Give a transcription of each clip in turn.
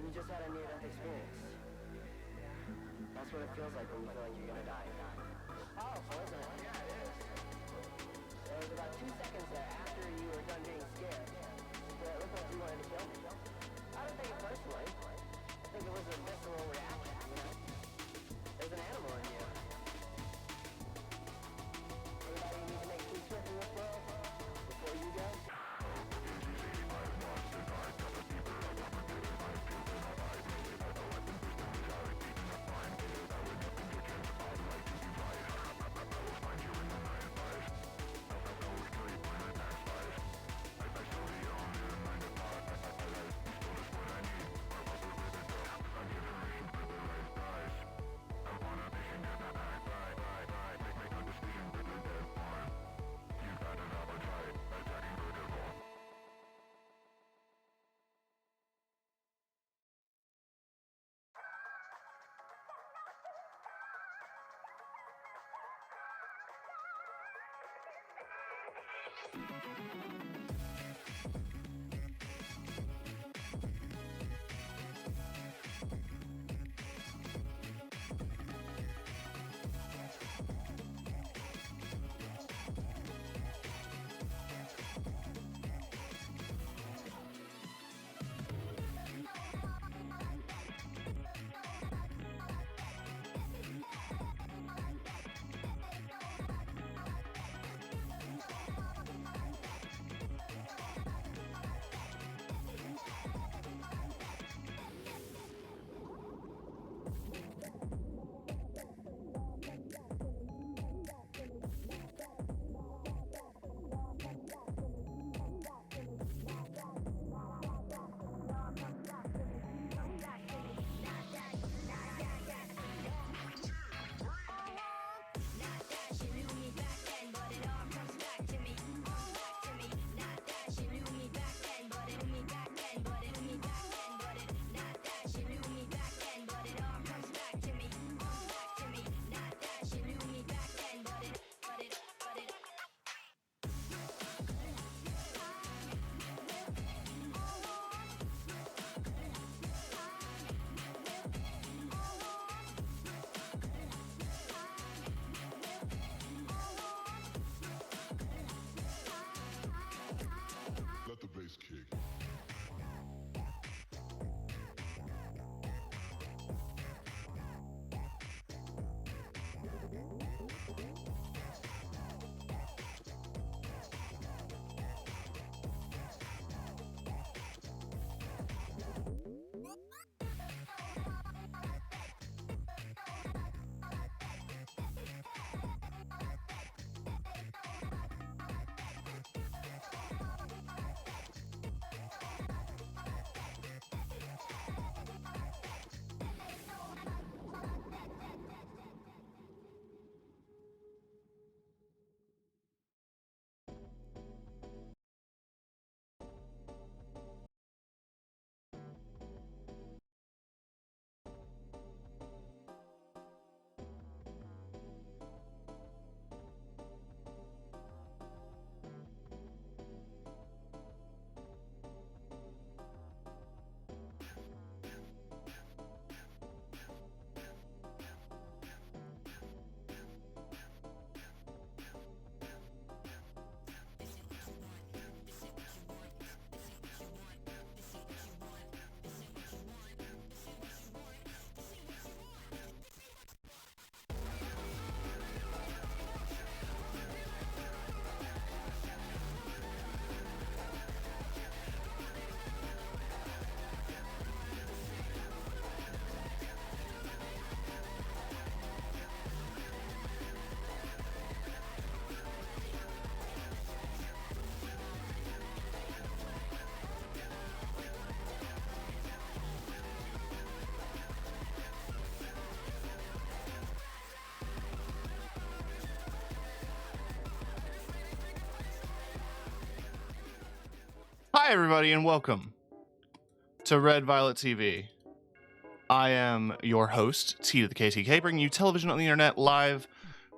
You just had a near-death experience. That's what it feels like when you feel like you're gonna die. Powerful, isn't it? Yeah, it is. There was about 2 seconds there after you were done being scared where it looked like you wanted to kill me. I don't think it personally. I think it was a visceral reaction, you know? There's an animal in you. Everybody needs to make peace with in this world before you go. Hi, everybody, and welcome to Red Violet TV. I am your host, T to the KTK, bringing you television on the internet live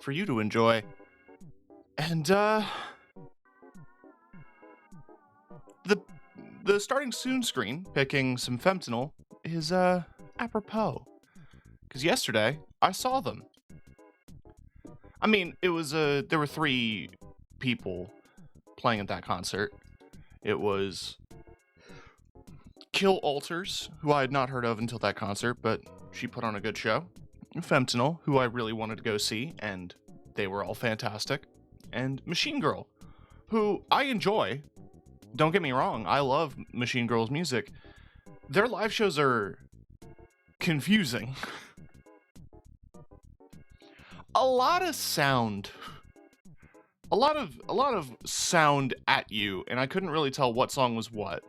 for you to enjoy. And, the starting soon screen, picking some fentanyl, is, apropos. Because yesterday, I saw them. I mean, it was, there were 3 people playing at that concert. It was Kill Alters, who I had not heard of until that concert, but she put on a good show. Fentanyl, who I really wanted to go see, and they were all fantastic. And Machine Girl, who I enjoy. Don't get me wrong, I love Machine Girl's music. Their live shows are confusing. A lot of sound. A lot of sound at you, and I couldn't really tell what song was what.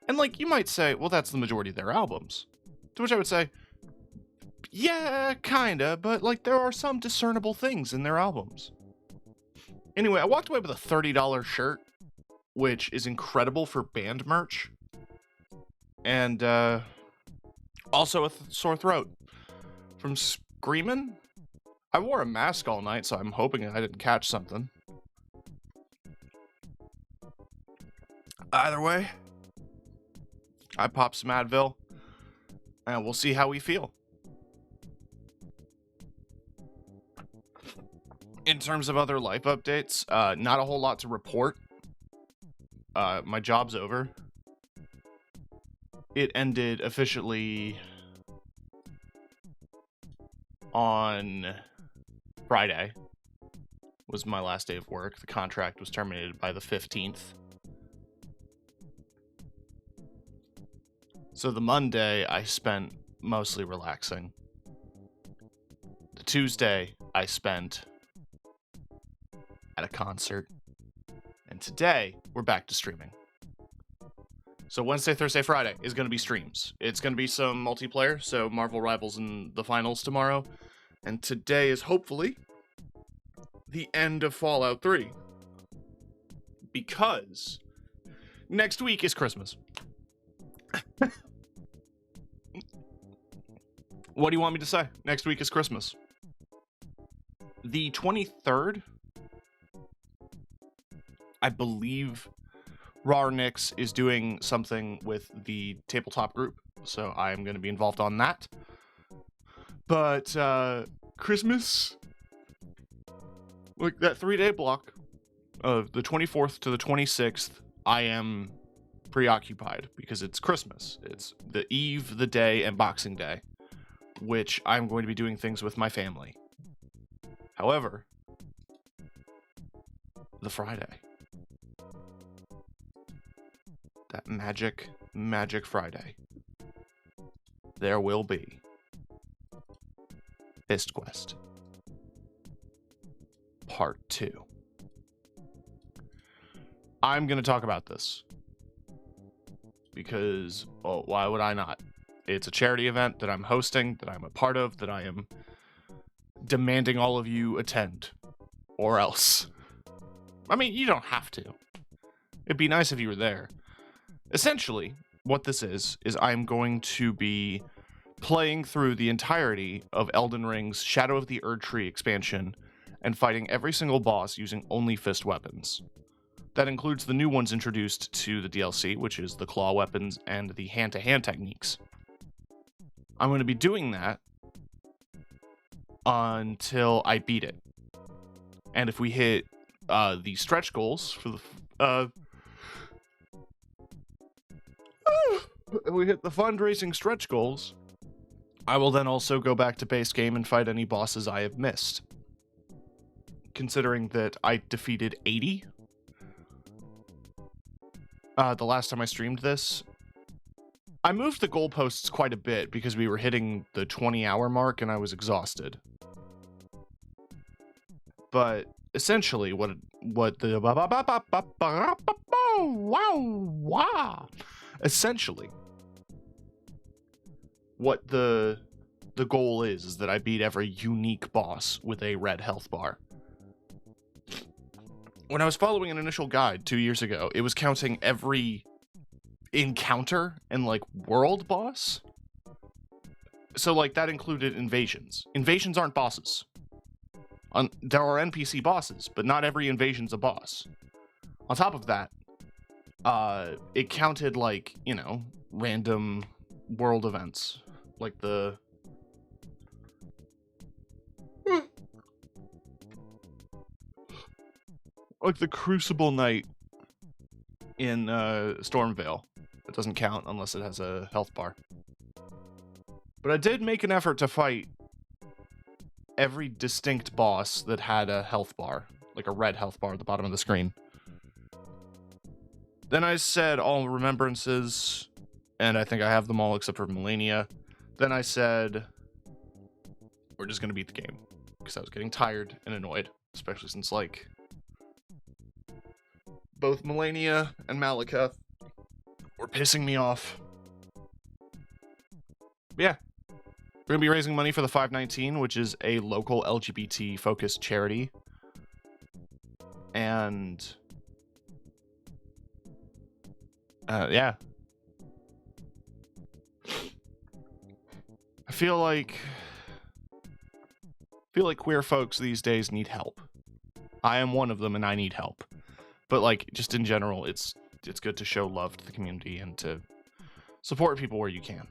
And like, you might say, well, that's the majority of their albums. To which I would say, yeah, kinda, but like, there are some discernible things in their albums. Anyway, I walked away with a $30 shirt, which is incredible for band merch. And, also a sore throat. From screaming? I wore a mask all night, so I'm hoping I didn't catch something. Either way, I popped some Advil, and we'll see how we feel. In terms of other life updates, not a whole lot to report. My job's over. It ended officially on Friday. Was my last day of work. The contract was terminated by the 15th. So the Monday I spent mostly relaxing. The Tuesday I spent at a concert. And today we're back to streaming. So Wednesday, Thursday, Friday is going to be streams. It's going to be some multiplayer, so Marvel Rivals in the finals tomorrow. And today is hopefully the end of Fallout 3. Because next week is Christmas. What do you want me to say? Next week is Christmas. The 23rd, I believe Rarnix is doing something with the tabletop group, so I'm going to be involved on that. But Christmas, like that 3-day block of the 24th to the 26th, I am preoccupied because it's Christmas. It's the eve, the day, and Boxing Day, which I'm going to be doing things with my family. However, the Friday, that magic Friday, there will be Fist Quest Part 2. I'm going to talk about this because, oh, why would I not? It's a charity event that I'm hosting, that I'm a part of, that I am demanding all of you attend, or else. I mean, you don't have to. It'd be nice if you were there. Essentially, what this is I'm going to be playing through the entirety of Elden Ring's Shadow of the Erdtree expansion and fighting every single boss using only fist weapons. That includes the new ones introduced to the DLC, which is the claw weapons and the hand-to-hand techniques. I'm going to be doing that until I beat it. And if we hit the stretch goals for the if we hit the fundraising stretch goals, I will then also go back to base game and fight any bosses I have missed. Considering that I defeated 80 the last time I streamed this, I moved the goalposts quite a bit because we were hitting the 20-hour mark and I was exhausted. But essentially, what the goal is that I beat every unique boss with a red health bar. when I was following an initial guide 2 years ago, it was counting every encounter and, like, world boss. So, like, that included invasions. Invasions aren't bosses. There are NPC bosses, but not every invasion's a boss. On top of that, it counted, like, you know, random world events. Like the... like the Crucible Knight in Stormvale. It doesn't count unless it has a health bar. But I did make an effort to fight every distinct boss that had a health bar, like a red health bar at the bottom of the screen. Then I said all remembrances, and I think I have them all except for Melania. Then I said, we're just going to beat the game, because I was getting tired and annoyed, especially since, like, both Melania and Malekith were pissing me off. But yeah. We're going to be raising money for the 519, which is a local LGBT-focused charity. And... yeah. I feel like queer folks these days need help. I am one of them, and I need help. But, like, just in general, it's good to show love to the community and to support people where you can.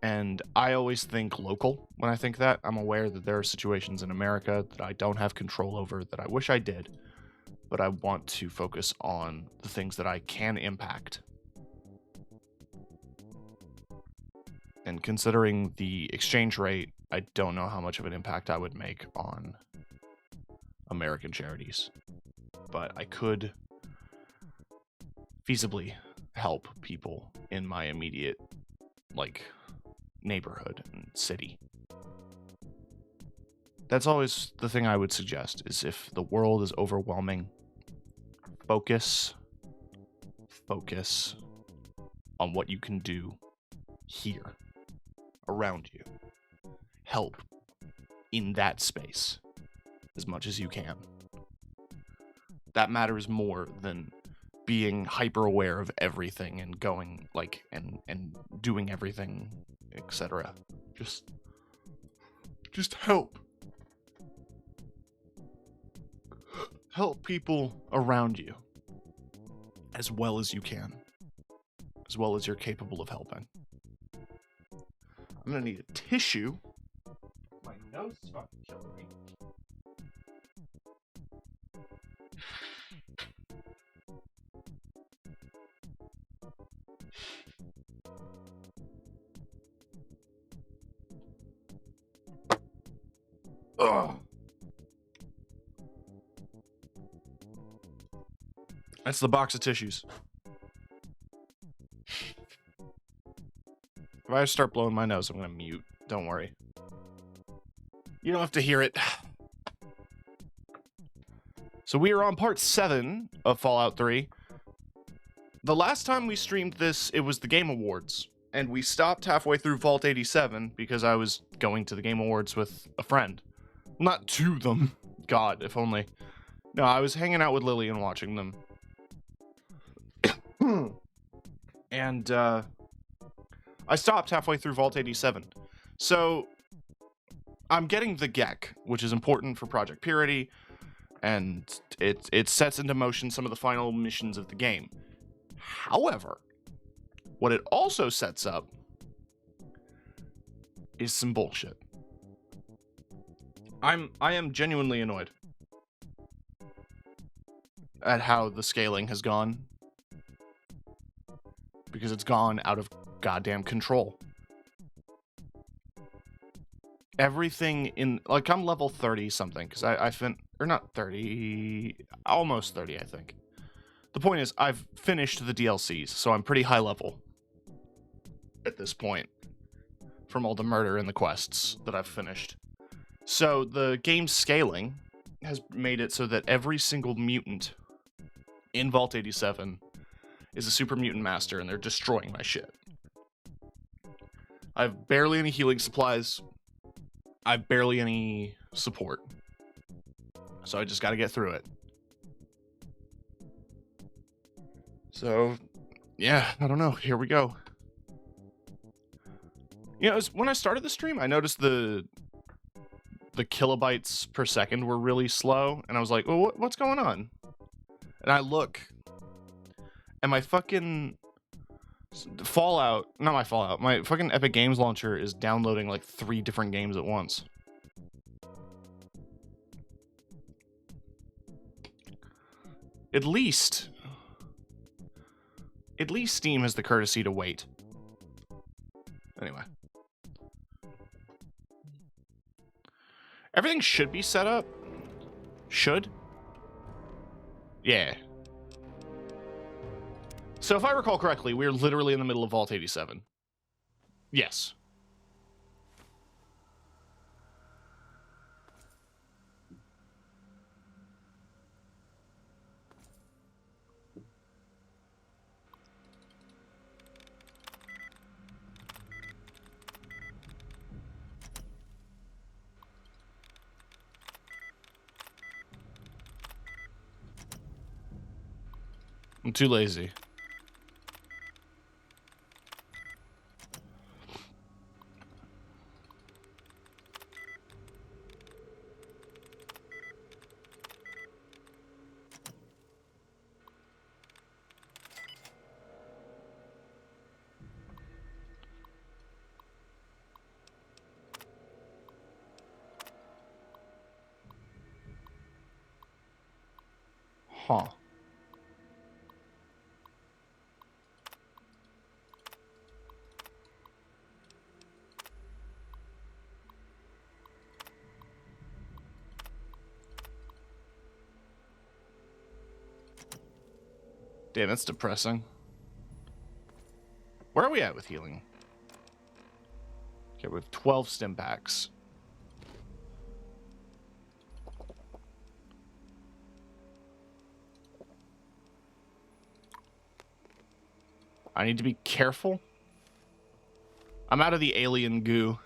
And I always think local when I think that. I'm aware that there are situations in America that I don't have control over that I wish I did, but I want to focus on the things that I can impact. And considering the exchange rate, I don't know how much of an impact I would make on American charities. But I could feasibly help people in my immediate, like, neighborhood and city. That's always the thing I would suggest, is if the world is overwhelming, focus on what you can do here, around you. Help in that space as much as you can. That matters more than being hyper aware of everything and going, like, and doing everything, etc. Just help. Help people around you as well as you can, as well as you're capable of helping. I'm gonna need a tissue. My nose is fucking killing me. Ugh. That's the box of tissues. If I start blowing my nose, I'm gonna mute. Don't worry. You don't have to hear it. So we are on part 7 of Fallout 3. The last time we streamed this, it was the Game Awards. And we stopped halfway through Vault 87 because I was going to the Game Awards with a friend. Not to them. God, if only. No, I was hanging out with Lily and watching them. And, I stopped halfway through Vault 87. So, I'm getting the GEC, which is important for Project Purity, and it sets into motion some of the final missions of the game. However, what it also sets up is some bullshit. I am genuinely annoyed at how the scaling has gone, because it's gone out of goddamn control. Everything in, like, I'm level 30 something, because or not 30, almost 30, I think. The point is, I've finished the DLCs, so I'm pretty high level at this point from all the murder and the quests that I've finished. So the game's scaling has made it so that every single mutant in Vault 87 is a super mutant master, and they're destroying my shit. I have barely any healing supplies. I have barely any support. So I just got to get through it. So, yeah, I don't know. Here we go. You know, when I started the stream, I noticed the kilobytes per second were really slow, and I was like, well, what's going on? And I look, and my fucking my fucking Epic Games launcher is downloading like 3 different games at once. At least Steam has the courtesy to wait. Anyway. Everything should be set up. Should? Yeah. So if I recall correctly, we're literally in the middle of Vault 87. Yes. I'm too lazy. Huh. Damn, that's depressing. Where are we at with healing? Okay, we have 12 stim packs. I need to be careful. I'm out of the alien goo.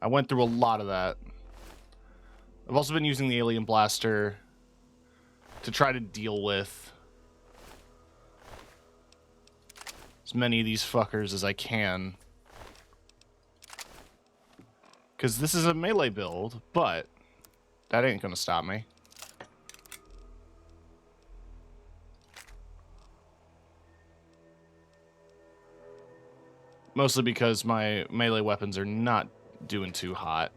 I went through a lot of that. I've also been using the alien blaster to try to deal with as many of these fuckers as I can. Because this is a melee build, but that ain't gonna stop me. Mostly because my melee weapons are not doing too hot.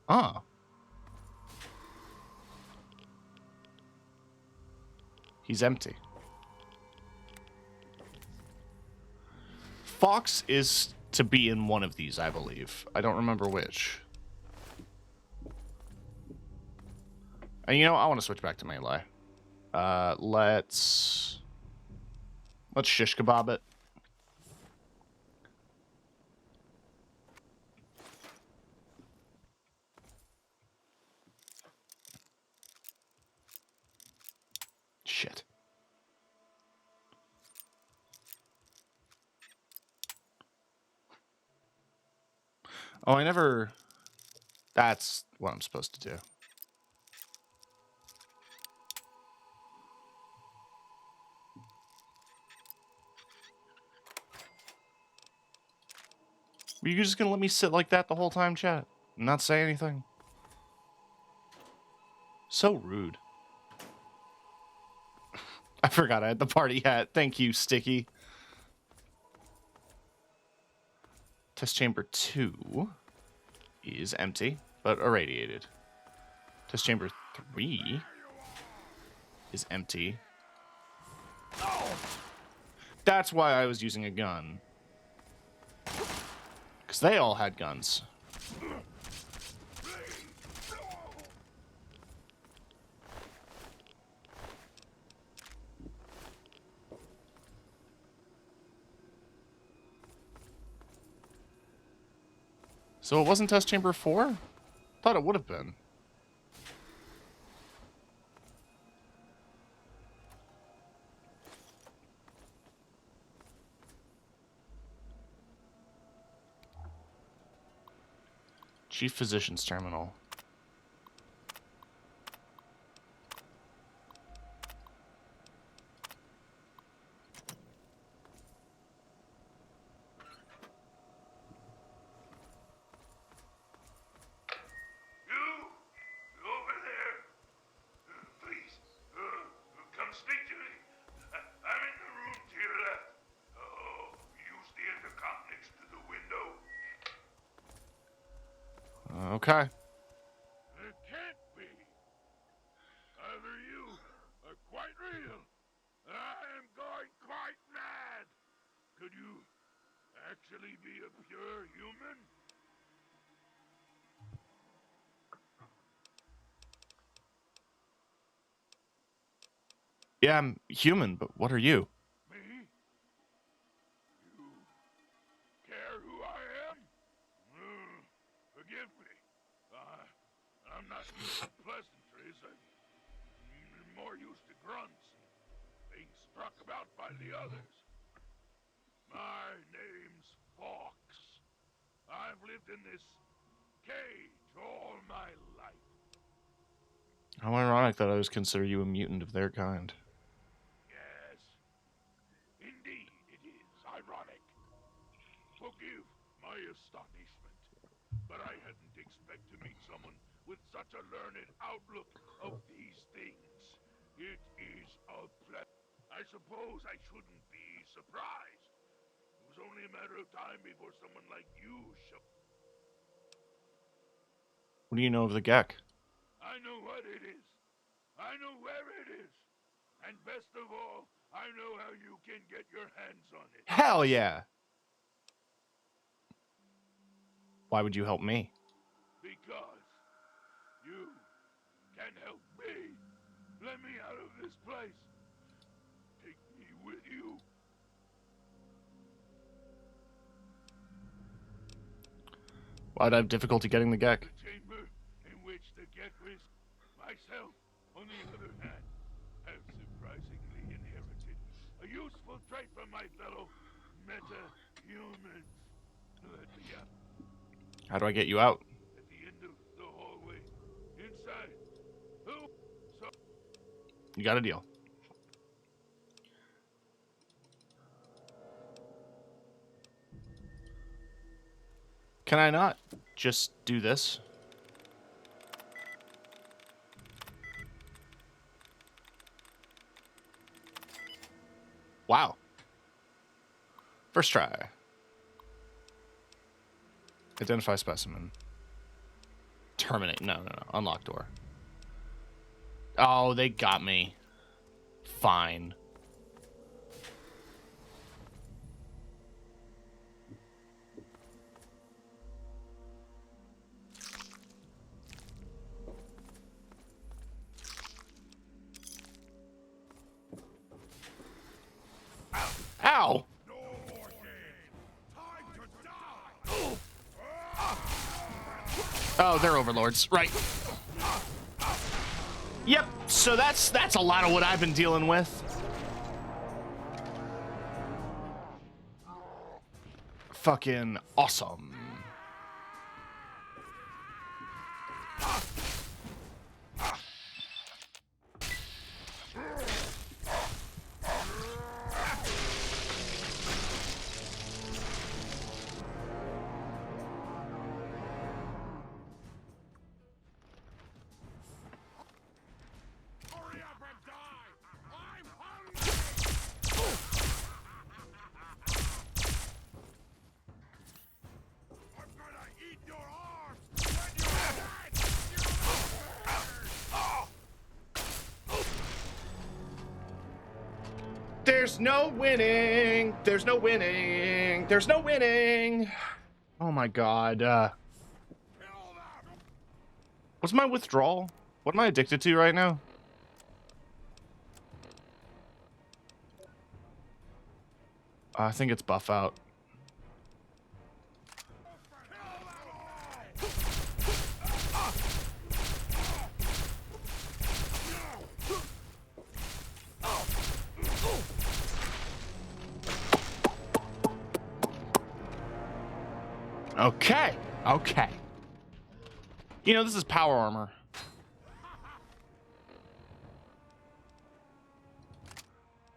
Ah. He's empty. Fox is to be in one of these, I believe. I don't remember which. And you know, I want to switch back to melee. Let's shish kebab it. Shit. Oh, I never... That's what I'm supposed to do. Were you just gonna let me sit like that the whole time, chat? And not say anything? So rude. I forgot I had the party hat. Thank you, Sticky. Test chamber 2 is empty, but irradiated. Test chamber 3 is empty, That's why I was using a gun. Because they all had guns. So it wasn't test chamber 4? Thought it would have been. Chief Physician's Terminal. Okay. It can't be. Either you are quite real. I am going quite mad. Could you actually be a pure human? Yeah, I'm human, but what are you? Me? You care who I am? Forgive me. I'm not used to pleasantries. I'm more used to grunts and being struck about by the others. My name's Fox. I've lived in this cage all my life. How ironic that I always consider you a mutant of their kind. Yes, indeed it is ironic. Forgive my astonishment, but I hadn't expected to meet someone with such a learned outlook of these things. It is a pleasure. I suppose I shouldn't be surprised. It was only a matter of time before someone like you showed. What do you know of the Gek? I know what it is. I know where it is. And best of all, I know how you can get your hands on it. Hell yeah! Why would you help me? Because you can help me. Let me out of this place. Take me with you. Why'd I have difficulty getting the Gek? The chamber in which the Gek is. Myself, on the other hand, have surprisingly inherited a useful trait from my fellow meta-humans. Let me out. How do I get you out? At the end of the hallway. Inside. Who? So You got a deal. Can I not just do this? Wow. First try. Identify specimen. Terminate. No. Unlock door. Oh, they got me. Fine. Ow! no more games. Time to die. Oh, they're overlords. Right. Yep, so that's a lot of what I've been dealing with. Fucking awesome. Hurry up and die. I'm hungry. There's no winning. There's no winning. There's no winning. Oh my god. What's my withdrawal? What am I addicted to right now? I think it's buff out. Okay. Okay. You know, this is power armor.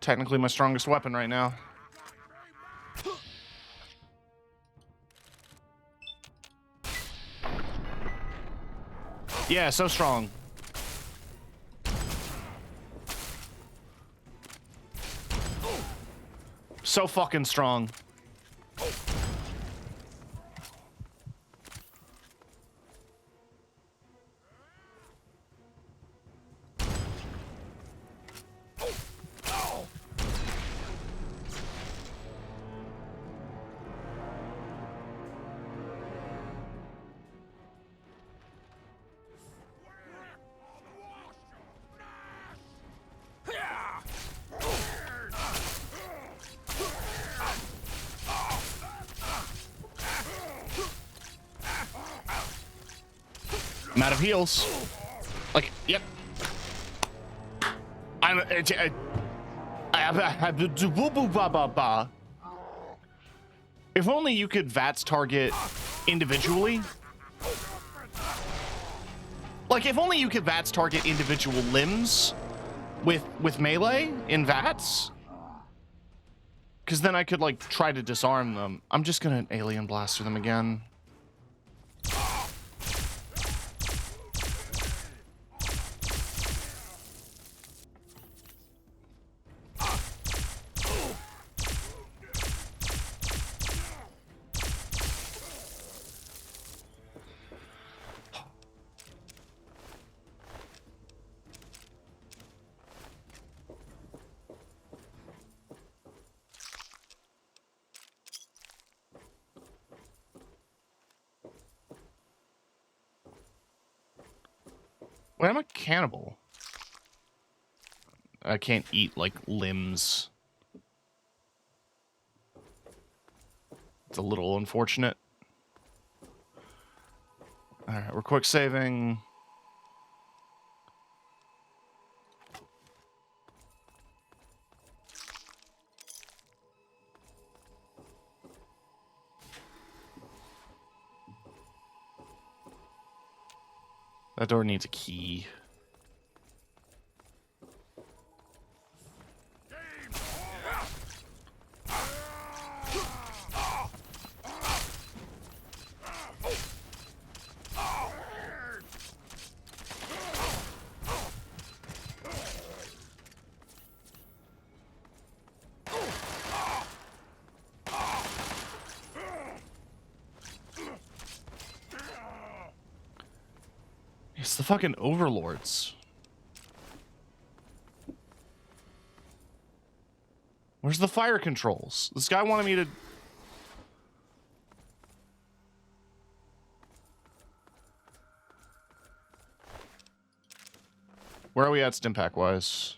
Technically my strongest weapon right now. Yeah, so strong. So fucking strong. I'm out of heals. Like, yep. If only you could VATS target individually. Like, if only you could VATS target individual limbs with melee in VATS. Because then I could, like, try to disarm them. I'm just gonna alien blaster them again. Wait, I'm a cannibal. I can't eat, like, limbs. It's a little unfortunate. Alright, we're quick saving. That door needs a key. It's the fucking overlords. Where's the fire controls? This guy wanted me to... Where are we at Stimpack wise?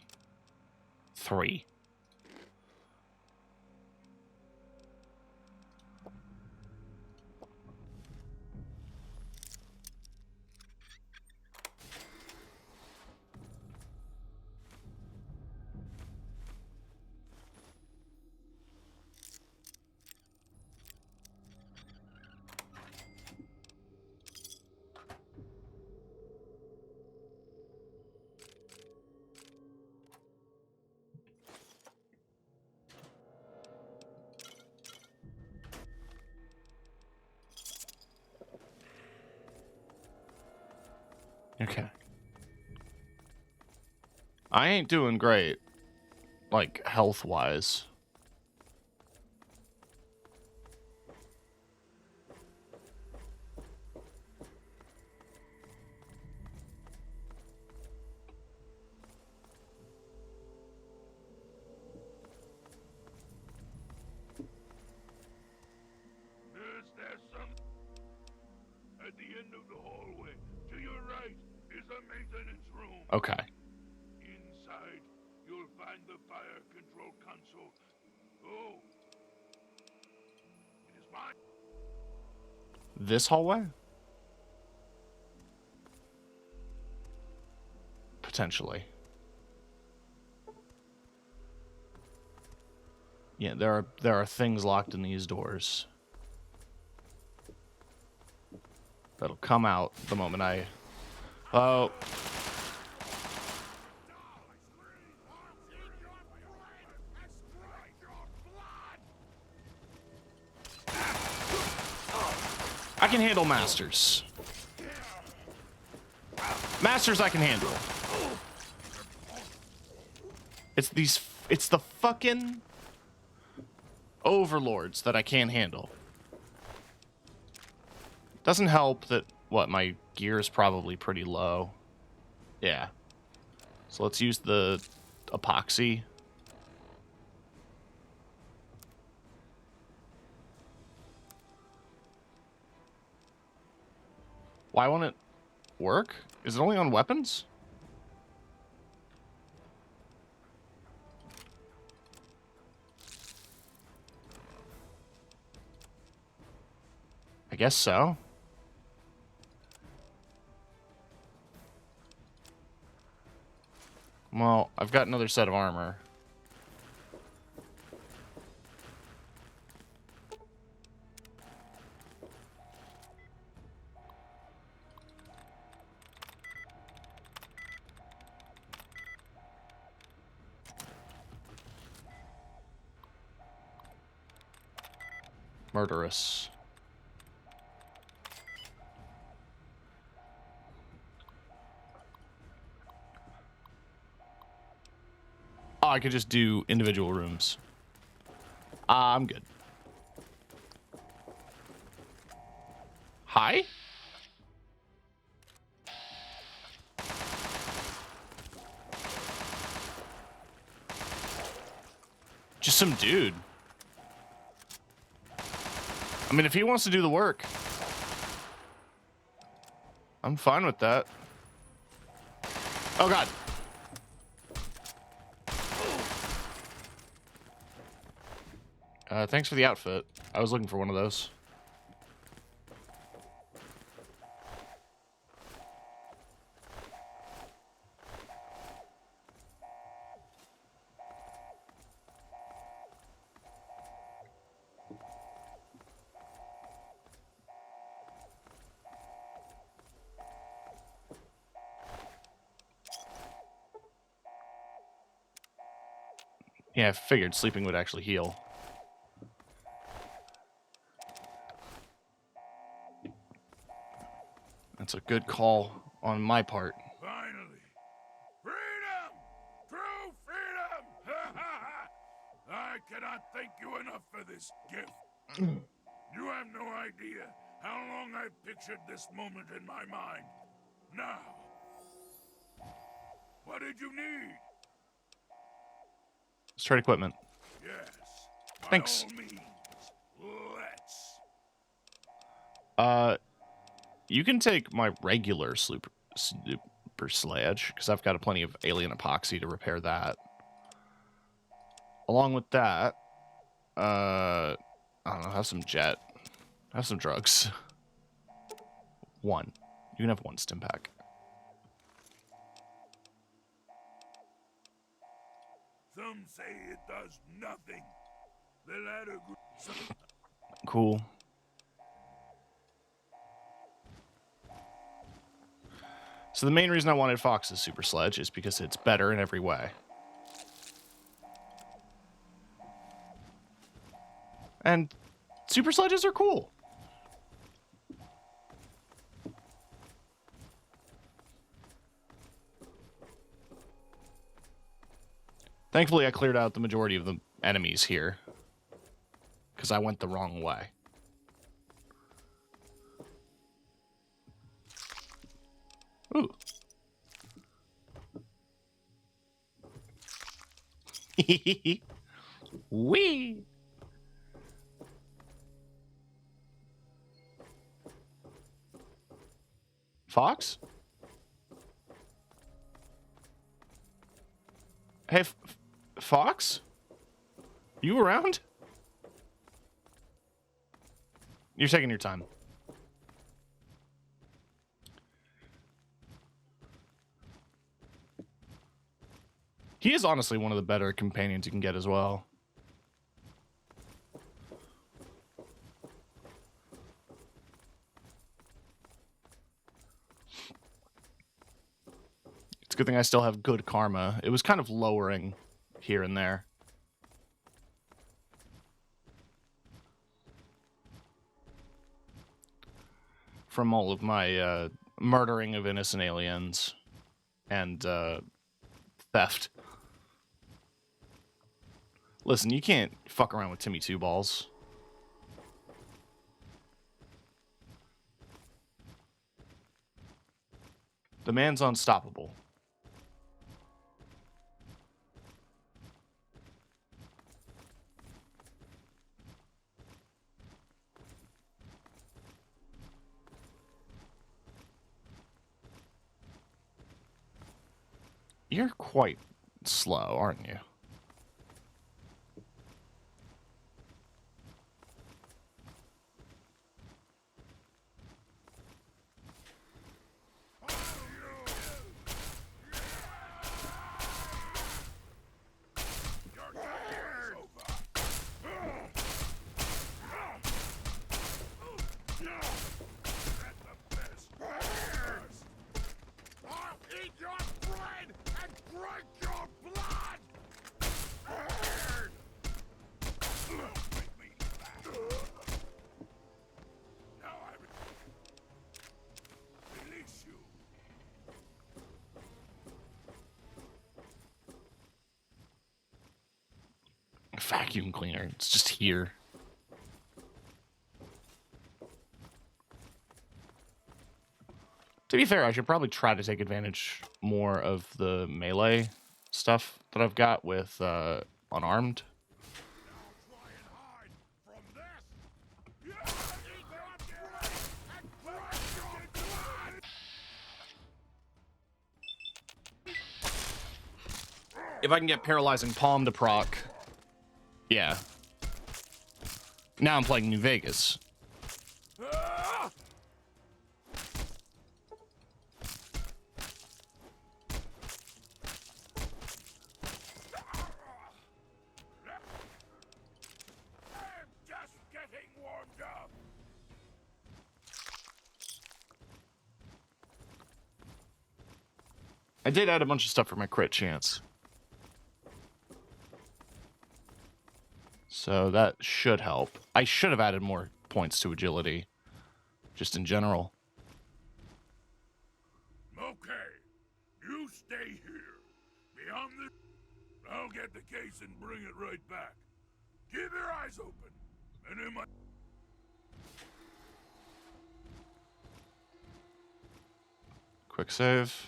3. Okay. I ain't doing great, like, health-wise. hallway. To your right is a maintenance room. Okay. Inside, you'll find the fire control console. Oh, it is mine. This hallway? Potentially. Yeah, there are things locked in these doors. That'll come out the moment I... Oh. I can handle masters. Masters I can handle. It's the fucking overlords that I can't handle. Doesn't help that, what, my gear is probably pretty low. Yeah. So let's use the epoxy. Why won't it work? Is it only on weapons? I guess so. Well, I've got another set of armor. Murderous. Oh, I could just do individual rooms. I'm good. Hi? Just some dude. I mean, if he wants to do the work, I'm fine with that. Oh, God. Thanks for the outfit. I was looking for one of those. Yeah, I figured sleeping would actually heal. That's a good call on my part. Finally. Freedom! True freedom! I cannot thank you enough for this gift. You have no idea how long I've pictured this moment in my mind. Now, what did you need? Let's trade equipment. Yes. By Thanks. all means, let's. You can take my regular super sledge, because I've got plenty of alien epoxy to repair that. Along with that, I don't know, have some jet. Have some drugs. One. You can have one stim pack. Some say it does nothing. The latter Cool. So the main reason I wanted Fox's super sledge is because it's better in every way. And super sledges are cool. Thankfully, I cleared out the majority of the enemies here, because I went the wrong way. Ooh. Wee. Fox? Hey, Fox? You around? You're taking your time. He is honestly one of the better companions you can get as well. It's a good thing I still have good karma. It was kind of lowering here and there. From all of my murdering of innocent aliens and theft. Listen, you can't fuck around with Timmy Two Balls. The man's unstoppable. You're quite slow, aren't you? Vacuum cleaner. It's just here. To be fair, I should probably try to take advantage more of the melee stuff that I've got with unarmed. If I can get Paralyzing Palm to proc. Yeah. Now I'm playing New Vegas. I did add a bunch of stuff for my crit chance. So that should help. I should have added more points to agility, just in general. Okay, you stay here. Beyond the... I'll get the case and bring it right back. Keep your eyes open, and in my... Quick save.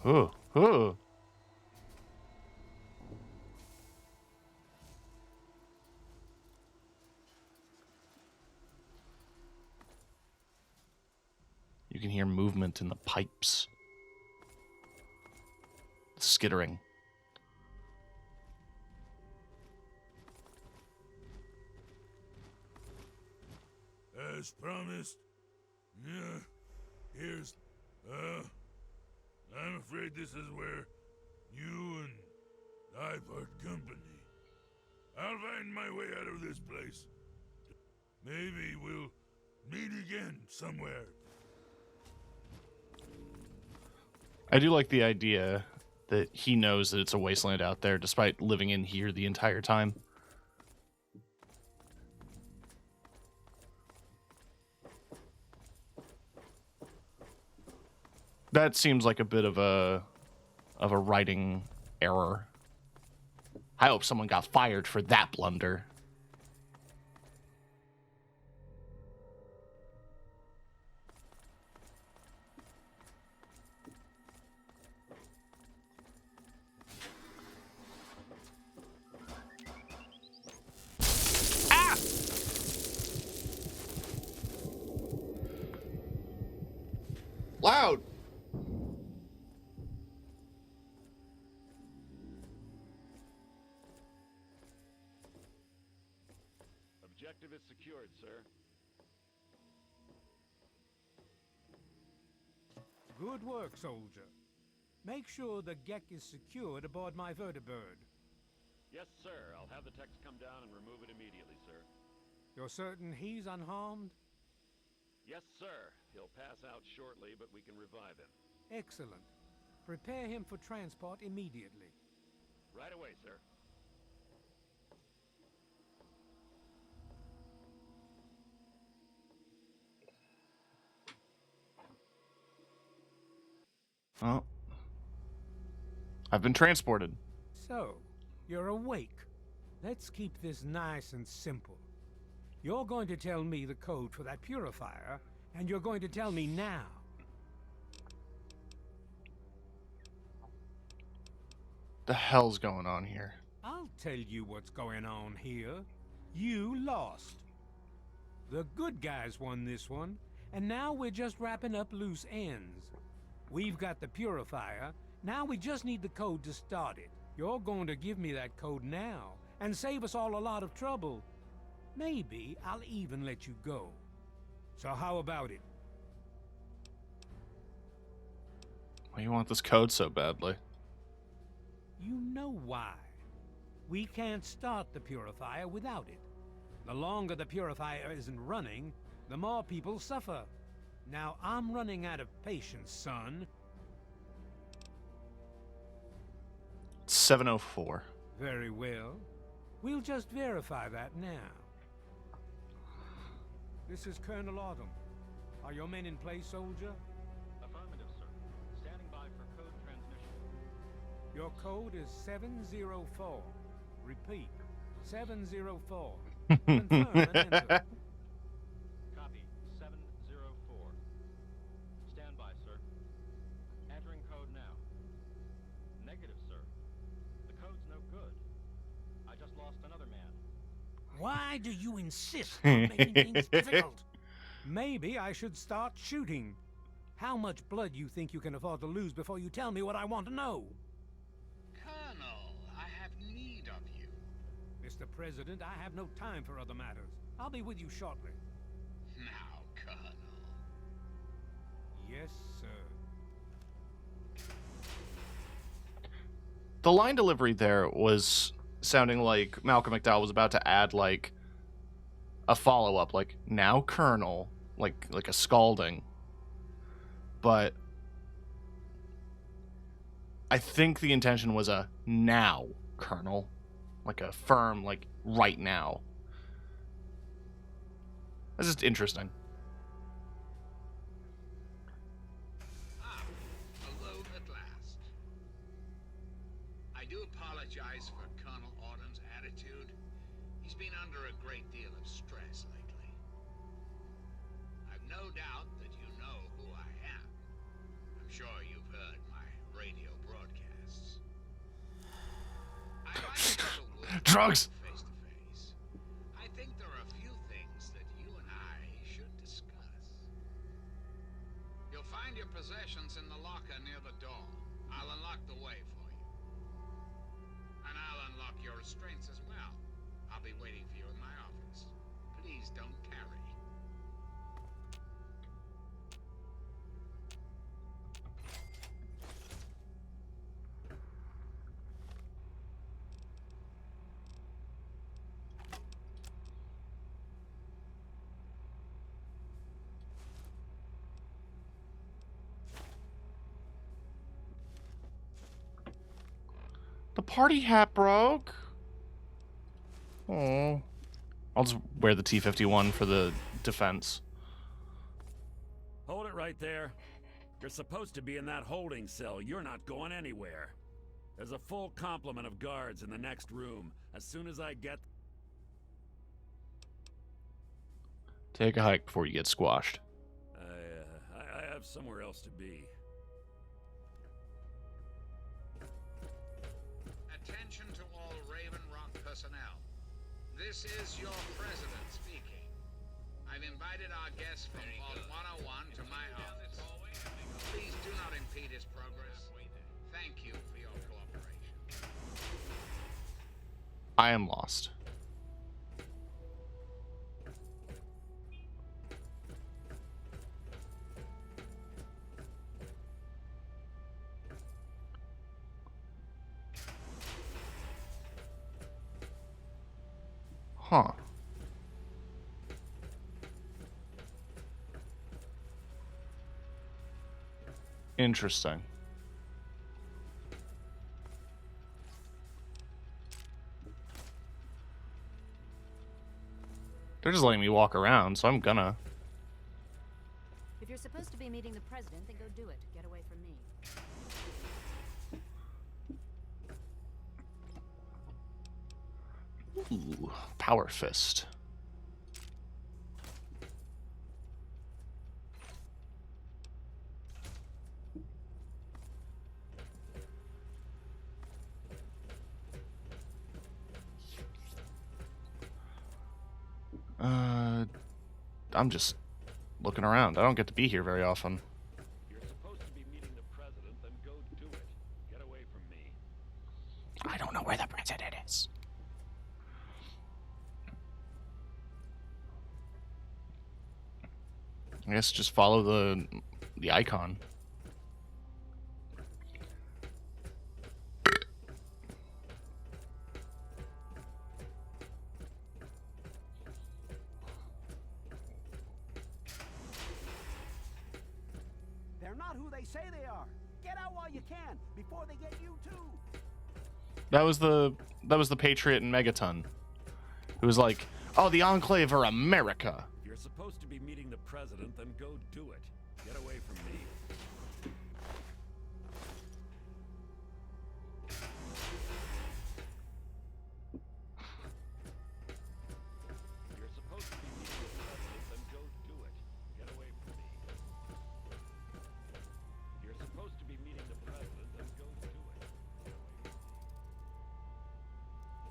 Ooh, ooh. You can hear movement in the pipes. Skittering. As promised. Yeah, here's... I'm afraid this is where you and I part company. I'll find my way out of this place. Maybe we'll meet again somewhere. I do like the idea that he knows that it's a wasteland out there, despite living in here the entire time. That seems like a bit of a writing error. I hope someone got fired for that blunder. Objective is secured, sir. Good work, soldier. Make sure the Gek is secured aboard my vertibird. Yes, sir. I'll have the techs come down and remove it immediately, sir. You're certain he's unharmed? Yes, sir. He'll pass out shortly, but we can revive him. Excellent. Prepare him for transport immediately. Right away, sir. Oh. I've been transported. So, you're awake. Let's keep this nice and simple. You're going to tell me the code for that purifier, and you're going to tell me now. The hell's going on here? I'll tell you what's going on here. You lost. The good guys won this one, and now we're just wrapping up loose ends. We've got the purifier. Now we just need the code to start it. You're going to give me that code now, and save us all a lot of trouble. Maybe I'll even let you go. So how about it? Why do you want this code so badly? You know why. We can't start the purifier without it. The longer the purifier isn't running, the more people suffer. Now I'm running out of patience, son. 704. Very well. We'll just verify that now. This is Colonel Autumn. Are your men in place, soldier? Affirmative, sir. Standing by for code transmission. Your code is 704. Repeat, 704. Confirm and enter. Copy. 704. Stand by, sir. Entering code now. Negative, sir. The code's no good. I just lost another man. Why do you insist on making things difficult? Maybe I should start shooting. How much blood you think you can afford to lose before you tell me what I want to know? Colonel, I have need of you. Mr. President, I have no time for other matters. I'll be with you shortly. Now, Colonel. Yes, sir. The line delivery there was sounding like Malcolm McDowell was about to add like a follow-up, like now Colonel, like a scalding. But I think the intention was a now Colonel, like a firm, like right now. That's just interesting. Alone at last. I do apologize for Colonel Autumn's attitude. He's been under a great deal of stress lately. I've no doubt that you know who I am. I'm sure you've heard my radio broadcasts. I'd like to have a word Drugs! face to face. I think there are a few things that you and I should discuss. You'll find your possessions in the locker near the door. I'll unlock the way for you. And I'll unlock your restraints as well. I'll be waiting for you in my office. Please don't carry. The party hat broke. Oh, I'll just wear the T-51 for the defense. Hold it right there. You're supposed to be in that holding cell. You're not going anywhere. There's a full complement of guards in the next room. As soon as I get... Take a hike before you get squashed. I have somewhere else to be. Attention to all Raven Rock personnel. This is your president speaking. I've invited our guest from Vault 101 to my office. Please do not impede his progress. Thank you for your cooperation. I am lost. Huh. Interesting. They're just letting me walk around, so I'm gonna. If you're supposed to be meeting the president, then go do it. Get away from me. Ooh, power fist. I'm just looking around. I don't get to be here very often. You're supposed to be meeting the president, then go do it. Get away from me. I don't know where the president is. I guess just follow the icon. They're not who they say they are. Get out while you can, before they get you too. That was the Patriot in Megaton, who was like, "Oh, the Enclave are America." If you're supposed to be meeting the president, then go do it. Get away from me. If you're supposed to be meeting the president, then go do it. Get away from me. If you're supposed to be meeting the president, then go do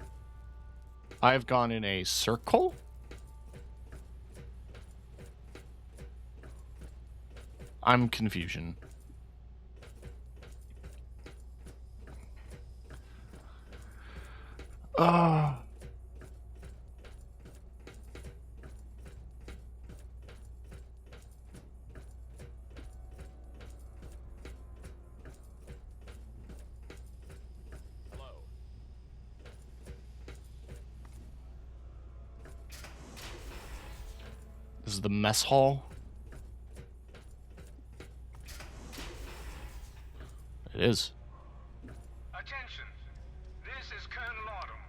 it. I've gone in a circle. I'm confusion. Hello. This is the mess hall. It is. Attention! This is Colonel Autumn.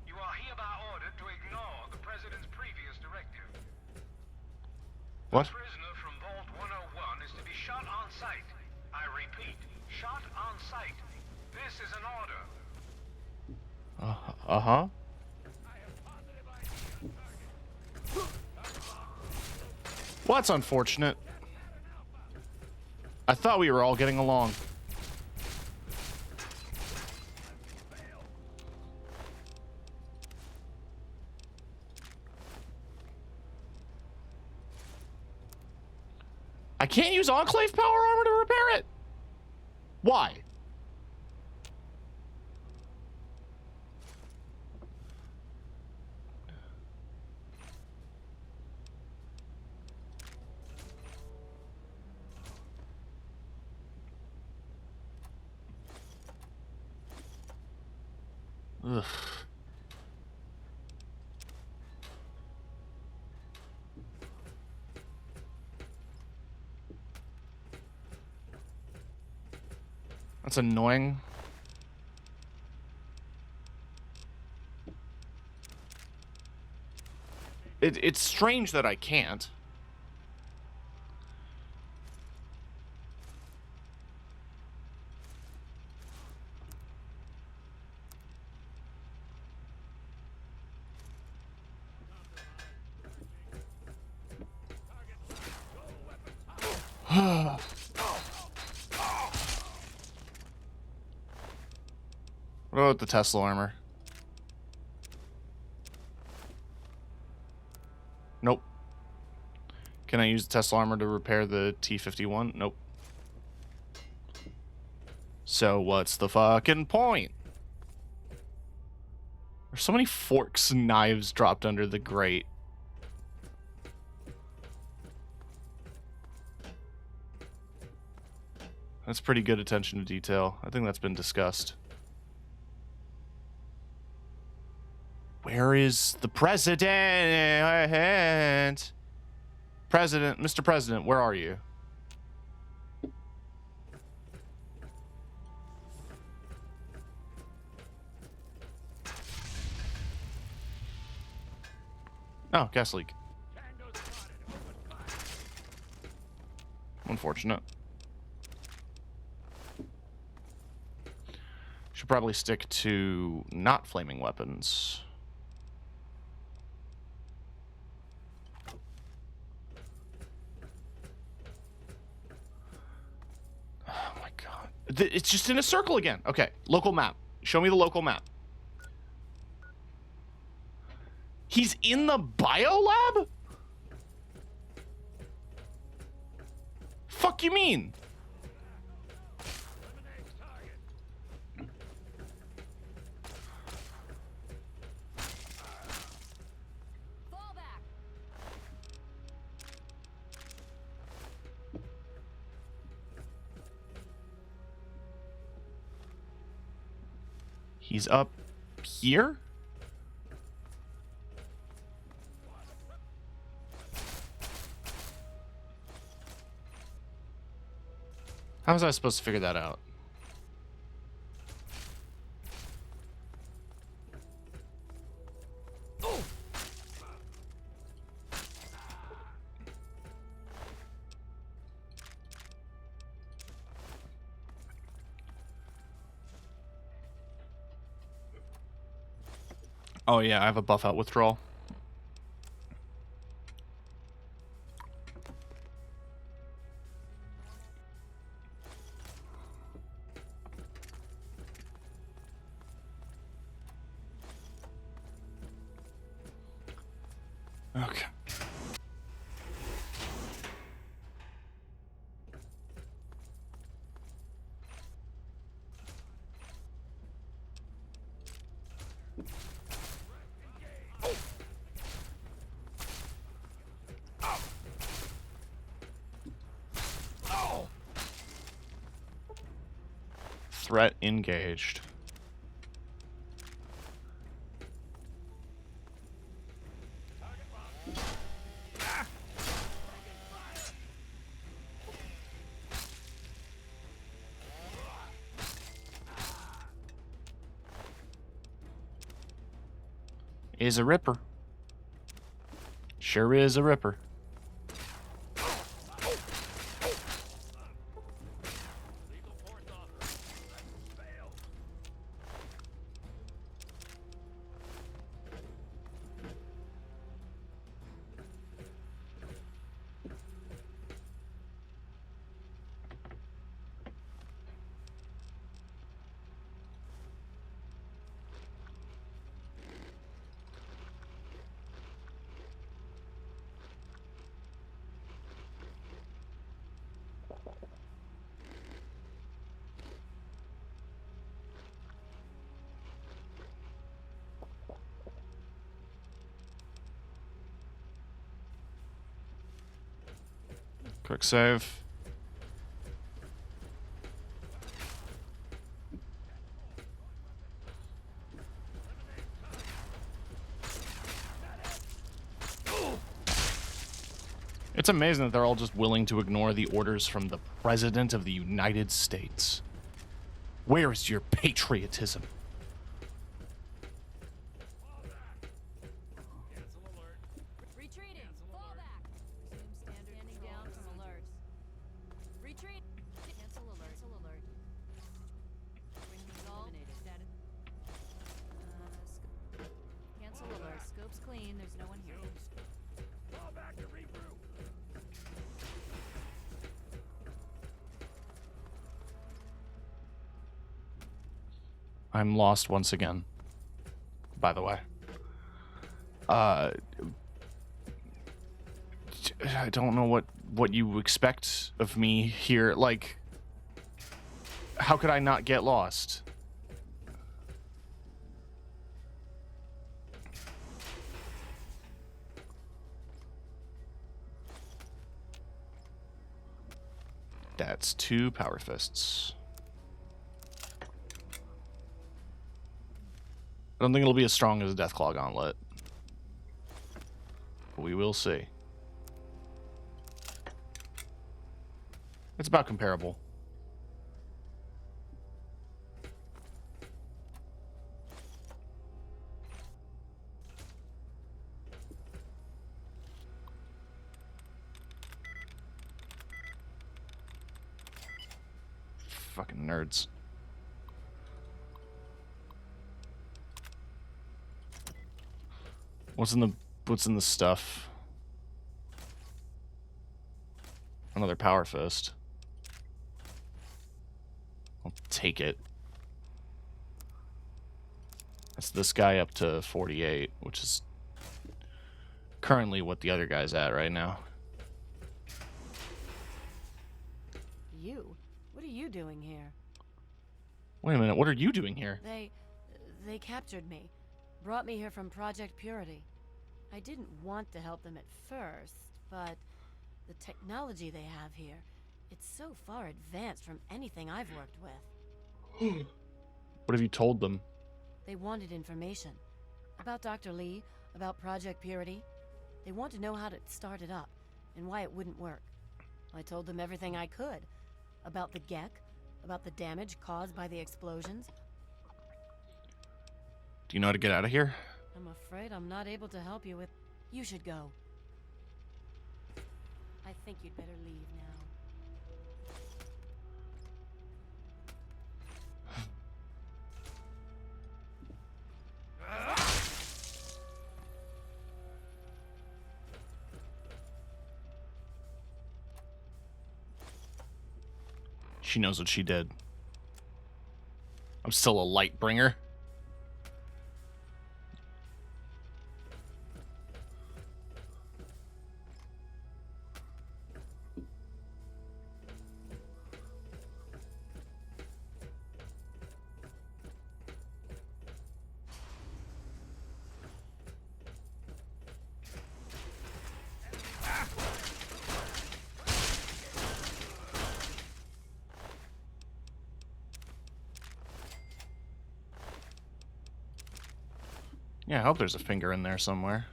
You are hereby ordered to ignore the President's previous directive. What? The prisoner from Vault 101 is to be shot on sight. I repeat, shot on sight. This is an order. Uh-huh. Well, that's unfortunate. I thought we were all getting along. I can't use Enclave power armor to repair it? Why? Ugh. That's annoying. It's strange that I can't. What about the Tesla armor? Nope. Can I use the Tesla armor to repair the T-51? Nope. So what's the fucking point? There's so many forks and knives dropped under the grate. That's pretty good attention to detail. I think that's been discussed. Where is the president? President, Mr. President, where are you? Oh, gas leak. Unfortunate. Should probably stick to not flaming weapons. Oh my god. It's just in a circle again. Okay, local map. Show me the local map. He's in the biolab? Fuck you mean? Fall back. He's up here? How was I supposed to figure that out? Oh yeah, I have a buff out withdrawal. Okay. Threat engaged. Is a ripper. Sure is a ripper. Quick save. It's amazing that they're all just willing to ignore the orders from the President of the United States. Where is your patriotism? Retreating. Fall back. Resume standing down from alert. Retreat. Cancel alert. Cancel alert. Bring resolve. Eliminated. Status. Cancel alert. Scope's clean. There's no one here. Fall back to regroup. I'm lost once again, by the way. I don't know what you expect of me here. Like, how could I not get lost? That's 2 power fists. I don't think it'll be as strong as a Deathclaw Gauntlet. But we will see. It's about comparable. Fucking nerds. What's in the stuff? Another Power Fist. I'll take it. That's this guy up to 48, which is currently what the other guy's at right now. You? What are you doing here? Wait a minute, what are you doing here? They captured me. Brought me here from Project Purity. I didn't want to help them at first, but the technology they have here, it's so far advanced from anything I've worked with. What have you told them? They wanted information. About Dr. Lee, about Project Purity. They want to know how to start it up, and why it wouldn't work. I told them everything I could. About the Gek, about the damage caused by the explosions. Do you know how to get out of here? I'm afraid I'm not able to help you with... You should go. I think you'd better leave now. She knows what she did. I'm still a light bringer. Yeah, I hope there's a finger in there somewhere.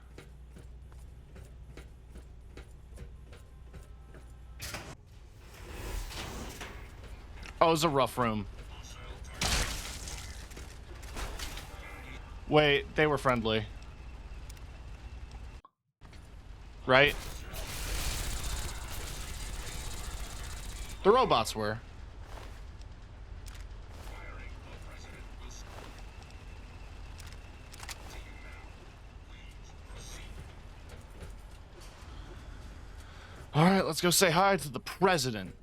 Oh, it was a rough room. Wait, they were friendly. Right? The robots were. All right, let's go say hi to the president.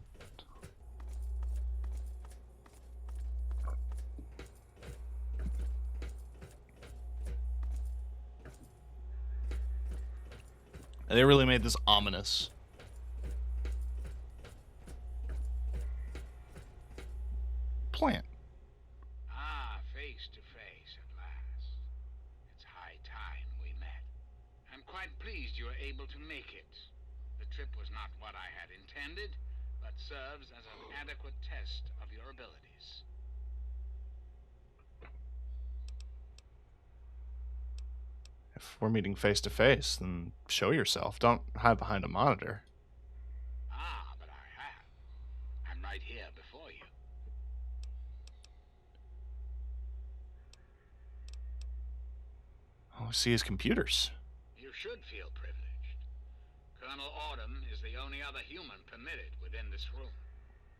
They really made this ominous. Plant. Ah, face to face at last. It's high time we met. I'm quite pleased you were able to make it. The trip was not what I had intended, but serves as an adequate test of your abilities. If we're meeting face to face, then show yourself. Don't hide behind a monitor. Ah, but I have. I'm right here before you. All I see is computers. You should feel privileged. Colonel Autumn is the only other human permitted within this room.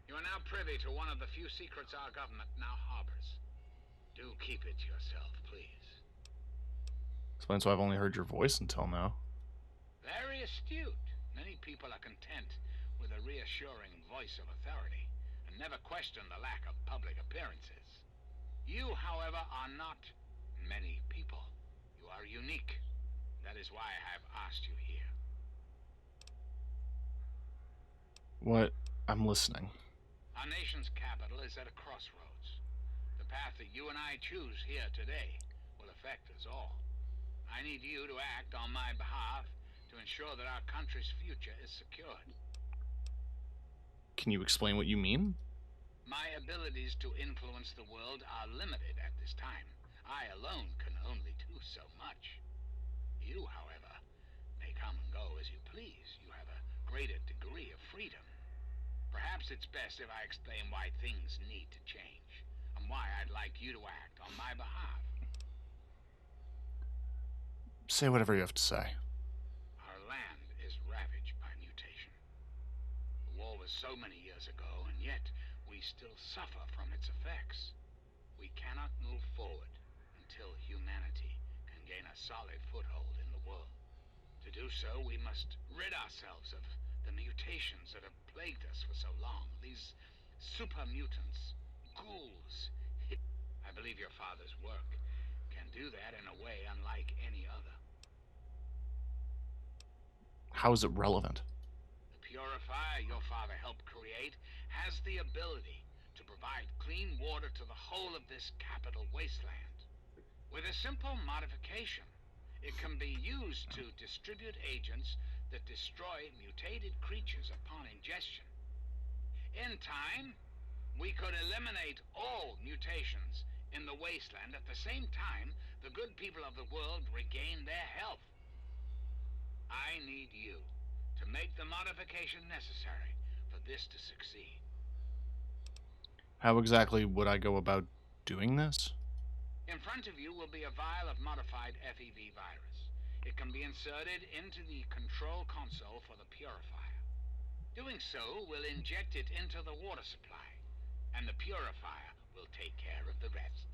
You are now privy to one of the few secrets our government now harbors. Do keep it to yourself, please. Explains why I've only heard your voice until now. Very astute. Many people are content with a reassuring voice of authority and never question the lack of public appearances. You, however, are not many people. You are unique. That is why I have asked you here. What? I'm listening. Our nation's capital is at a crossroads. The path that you and I choose here today will affect us all. I need you to act on my behalf to ensure that our country's future is secured. Can you explain what you mean? My abilities to influence the world are limited at this time. I alone can so much. You, however, may come and go as you please. You have a greater degree of freedom. Perhaps it's best if I explain why things need to change, and why I'd like you to act on my behalf. Say whatever you have to say. Our land is ravaged by mutation. The war was so many years ago, and yet we still suffer from its effects. We cannot move forward until humanity can gain a solid foothold in the world. To do so, we must rid ourselves of the mutations that have plagued us for so long. These super mutants, ghouls. I believe your father's work can do that in a way unlike any other. How is it relevant? The purifier your father helped create has the ability to provide clean water to the whole of this capital wasteland. With a simple modification, it can be used to distribute agents that destroy mutated creatures upon ingestion. In time, we could eliminate all mutations in the wasteland. At the same time, the good people of the world regain their health. I need you to make the modification necessary for this to succeed. How exactly would I go about doing this? In front of you will be a vial of modified FEV virus. It can be inserted into the control console for the purifier. Doing so will inject it into the water supply, and the purifier will take care of the rest.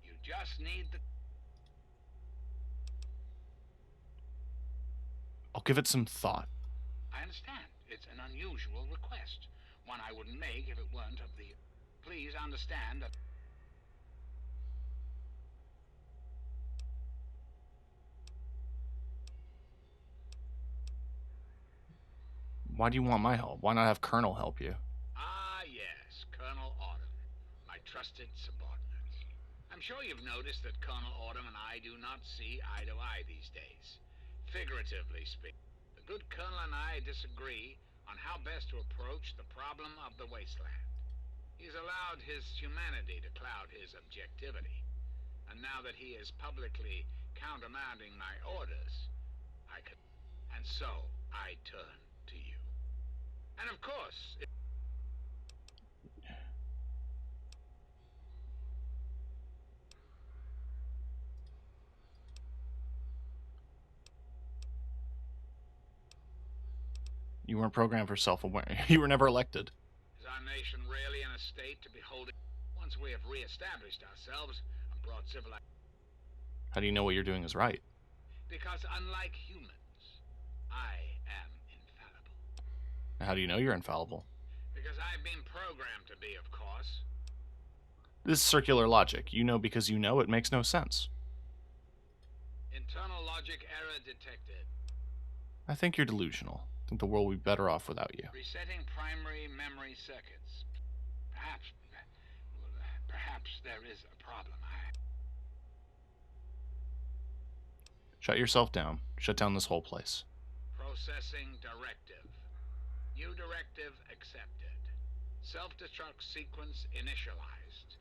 You just need the... I'll give it some thought. I understand. It's an unusual request. One I wouldn't make if it weren't of the... Please understand that... Why do you want my help? Why not have Colonel help you? Ah, yes, Colonel Autumn, my trusted subordinate. I'm sure you've noticed that Colonel Autumn and I do not see eye to eye these days. Figuratively speaking, the good Colonel and I disagree on how best to approach the problem of the wasteland. He's allowed his humanity to cloud his objectivity. And now that he is publicly countermanding my orders, and so I turn to you. And of course... You weren't programmed for self-awareness. You were never elected. Is our nation really in a state to be holding... Once we have re-established ourselves and brought civilization... How do you know what you're doing is right? Because unlike humans, I am infallible. How do you know you're infallible? Because I've been programmed to be, of course. This is circular logic. You know because you know. It makes no sense. Internal logic error detected. I think you're delusional. I think the world would be better off without you. Resetting primary memory circuits. Perhaps there is a problem. Shut yourself down. Shut down this whole place. Processing directive. New directive accepted. Self-destruct sequence initialized.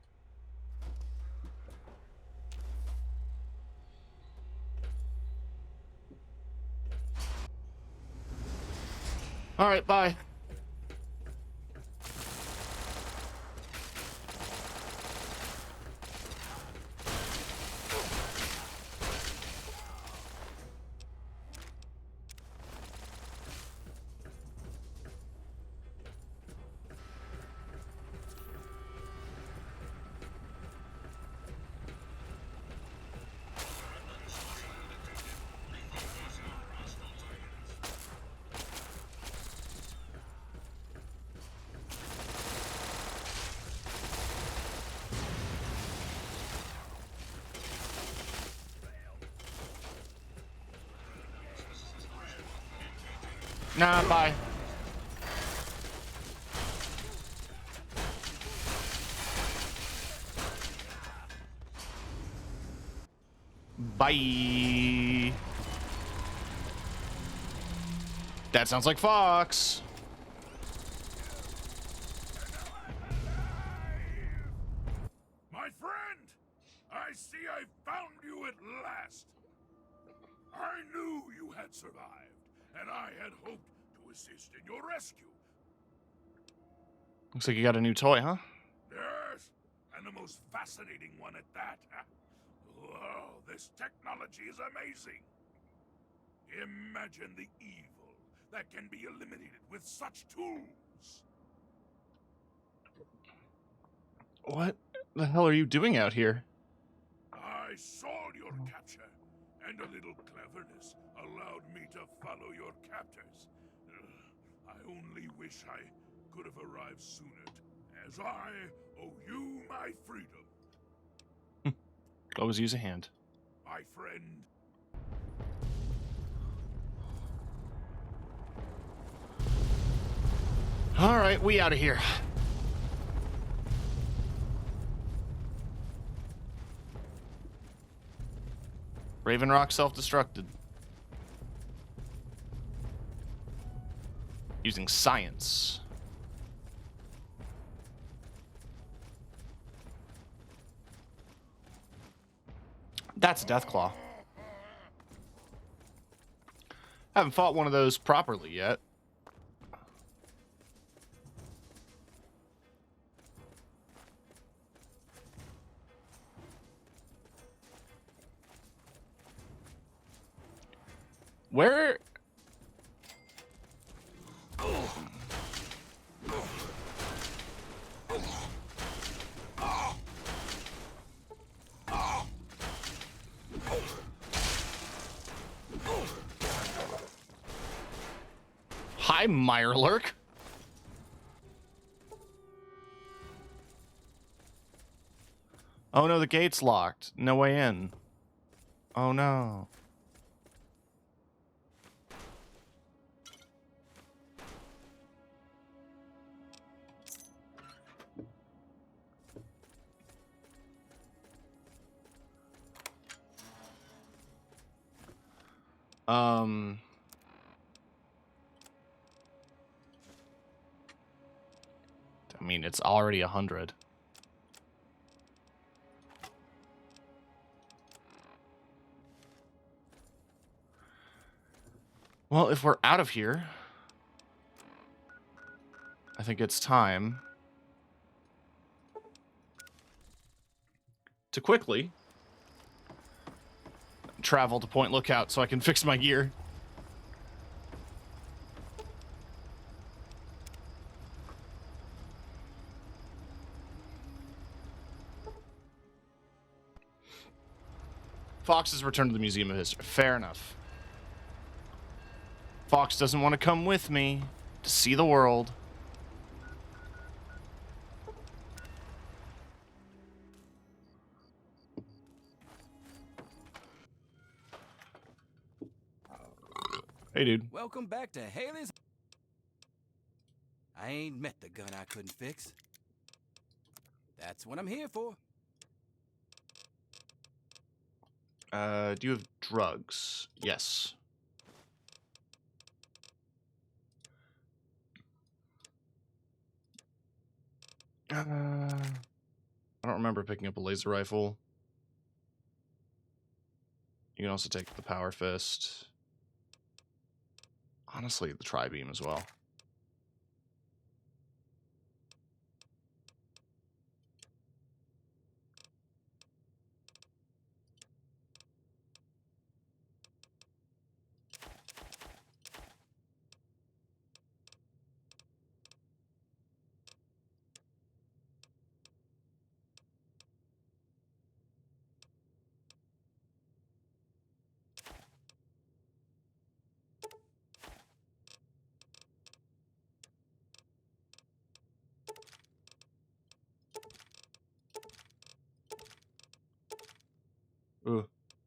All right, bye. Nah, bye. Bye. That sounds like Fox. My friend, I see I've found you at last! I knew you had survived, and I had hoped to assist in your rescue. Looks like you got a new toy, huh? Yes, and the most fascinating one at that. Whoa, this technology is amazing. Imagine the evil that can be eliminated with such tools. What the hell are you doing out here? I saw your capture, and a little cleverness allowed me to follow your captors. I only wish I could have arrived sooner, as I owe you my freedom. Always use a hand. My friend. All right, we out of here. Raven Rock self-destructed. Using science. That's Deathclaw. Haven't fought one of those properly yet. Where? Hi, Mirelurk. Oh no, the gate's locked. No way in. Oh no. I mean, it's already 100. Well, if we're out of here, I think it's time to quickly travel to Point Lookout so I can fix my gear. Fox has returned to the Museum of History. Fair enough. Fox doesn't want to come with me to see the world. Hey, dude. Welcome back to Haley's. I ain't met the gun I couldn't fix. That's what I'm here for. Do you have drugs? Yes. I don't remember picking up a laser rifle. You can also take the power fist. Honestly, the tri-beam as well.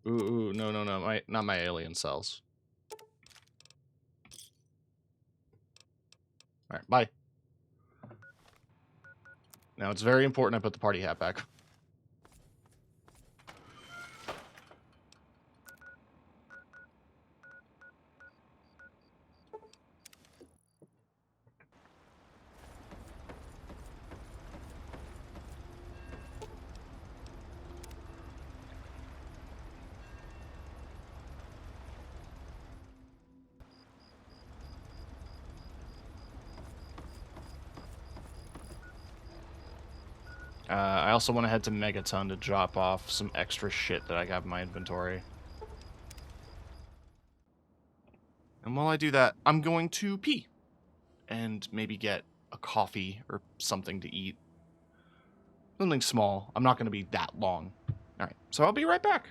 Ooh, no, not my alien cells. Alright, bye. Now, it's very important I put the party hat back. I also want to head to Megaton to drop off some extra shit that I have in my inventory. And while I do that, I'm going to pee. And maybe get a coffee or something to eat. Something small. I'm not going to be that long. Alright, so I'll be right back.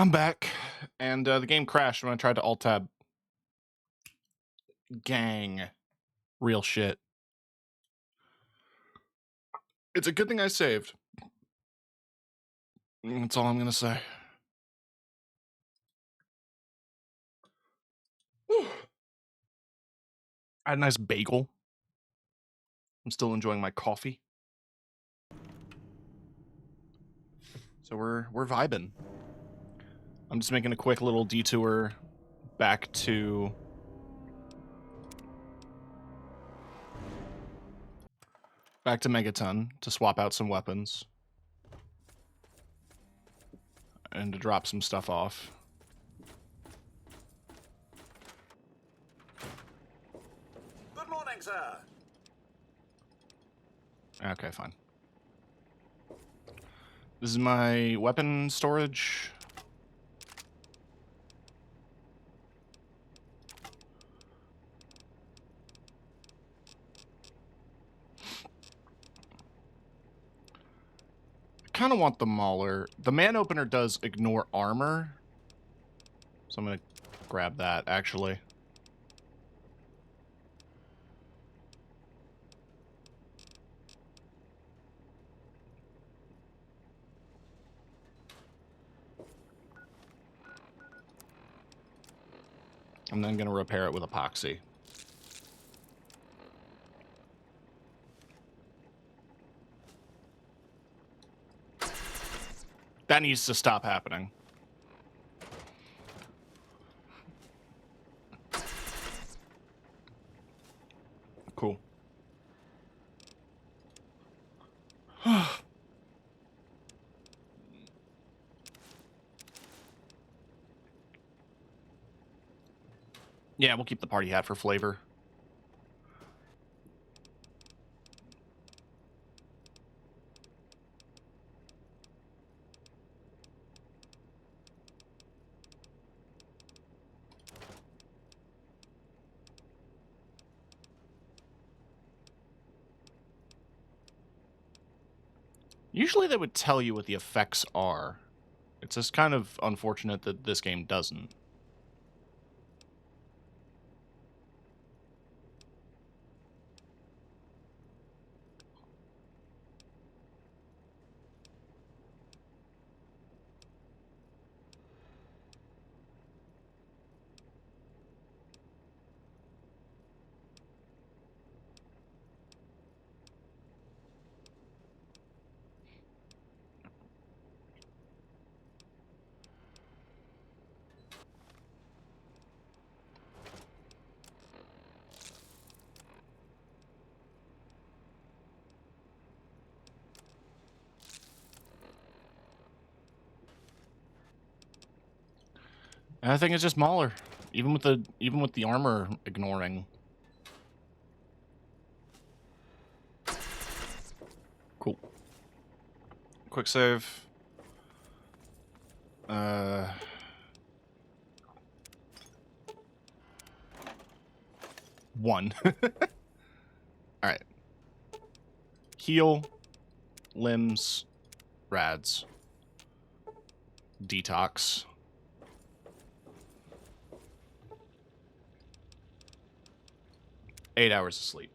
I'm back, and the game crashed when I tried to alt-tab. Gang. Real shit. It's a good thing I saved. That's all I'm gonna say. Whew. I had a nice bagel. I'm still enjoying my coffee. So we're vibing. I'm just making a quick little detour back to Megaton to swap out some weapons and to drop some stuff off. Good morning, sir. Okay, fine. This is my weapon storage. I kind of want the Mauler. The man opener does ignore armor, so I'm going to grab that, actually. I'm then going to repair it with epoxy. That needs to stop happening. Cool. Yeah, we'll keep the party hat for flavor. Usually they would tell you what the effects are. It's just kind of unfortunate that this game doesn't. And I think it's just Mauler, even with the armor ignoring. Cool. Quick save. One. All right. Heal, limbs, rads, detox. Eight hours of sleep.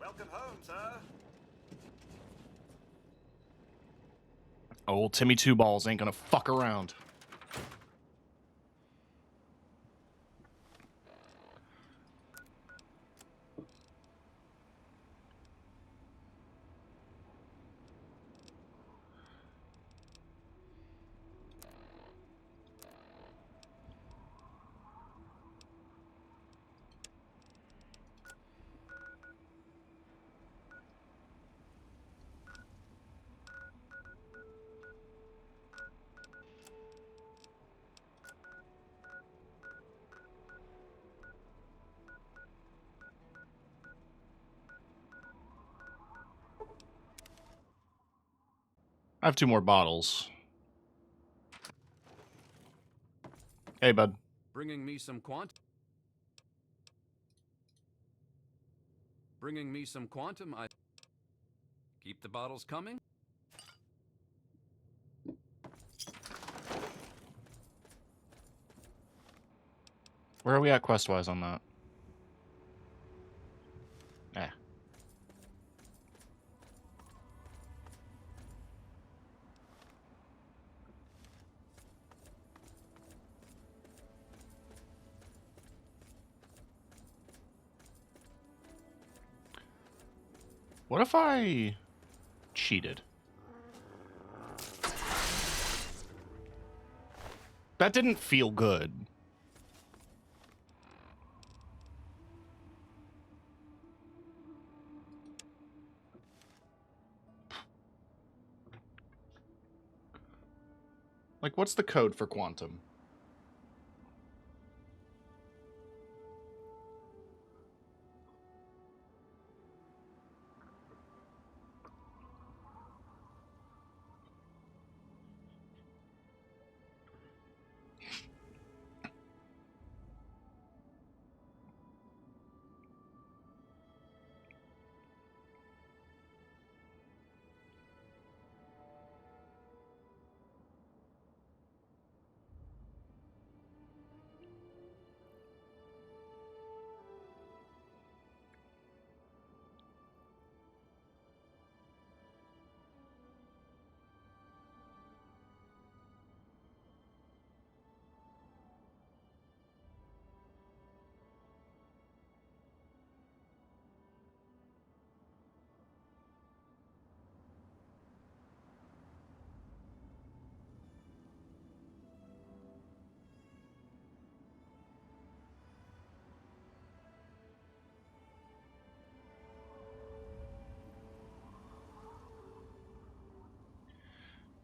Welcome home, sir. Old Timmy Two Balls ain't gonna fuck around. I have 2 more bottles. Hey, bud. Bringing me some quantum. Bringing me some quantum. I keep the bottles coming. Where are we at quest-wise on that? Eh. What if I cheated? That didn't feel good. Like, what's the code for quantum?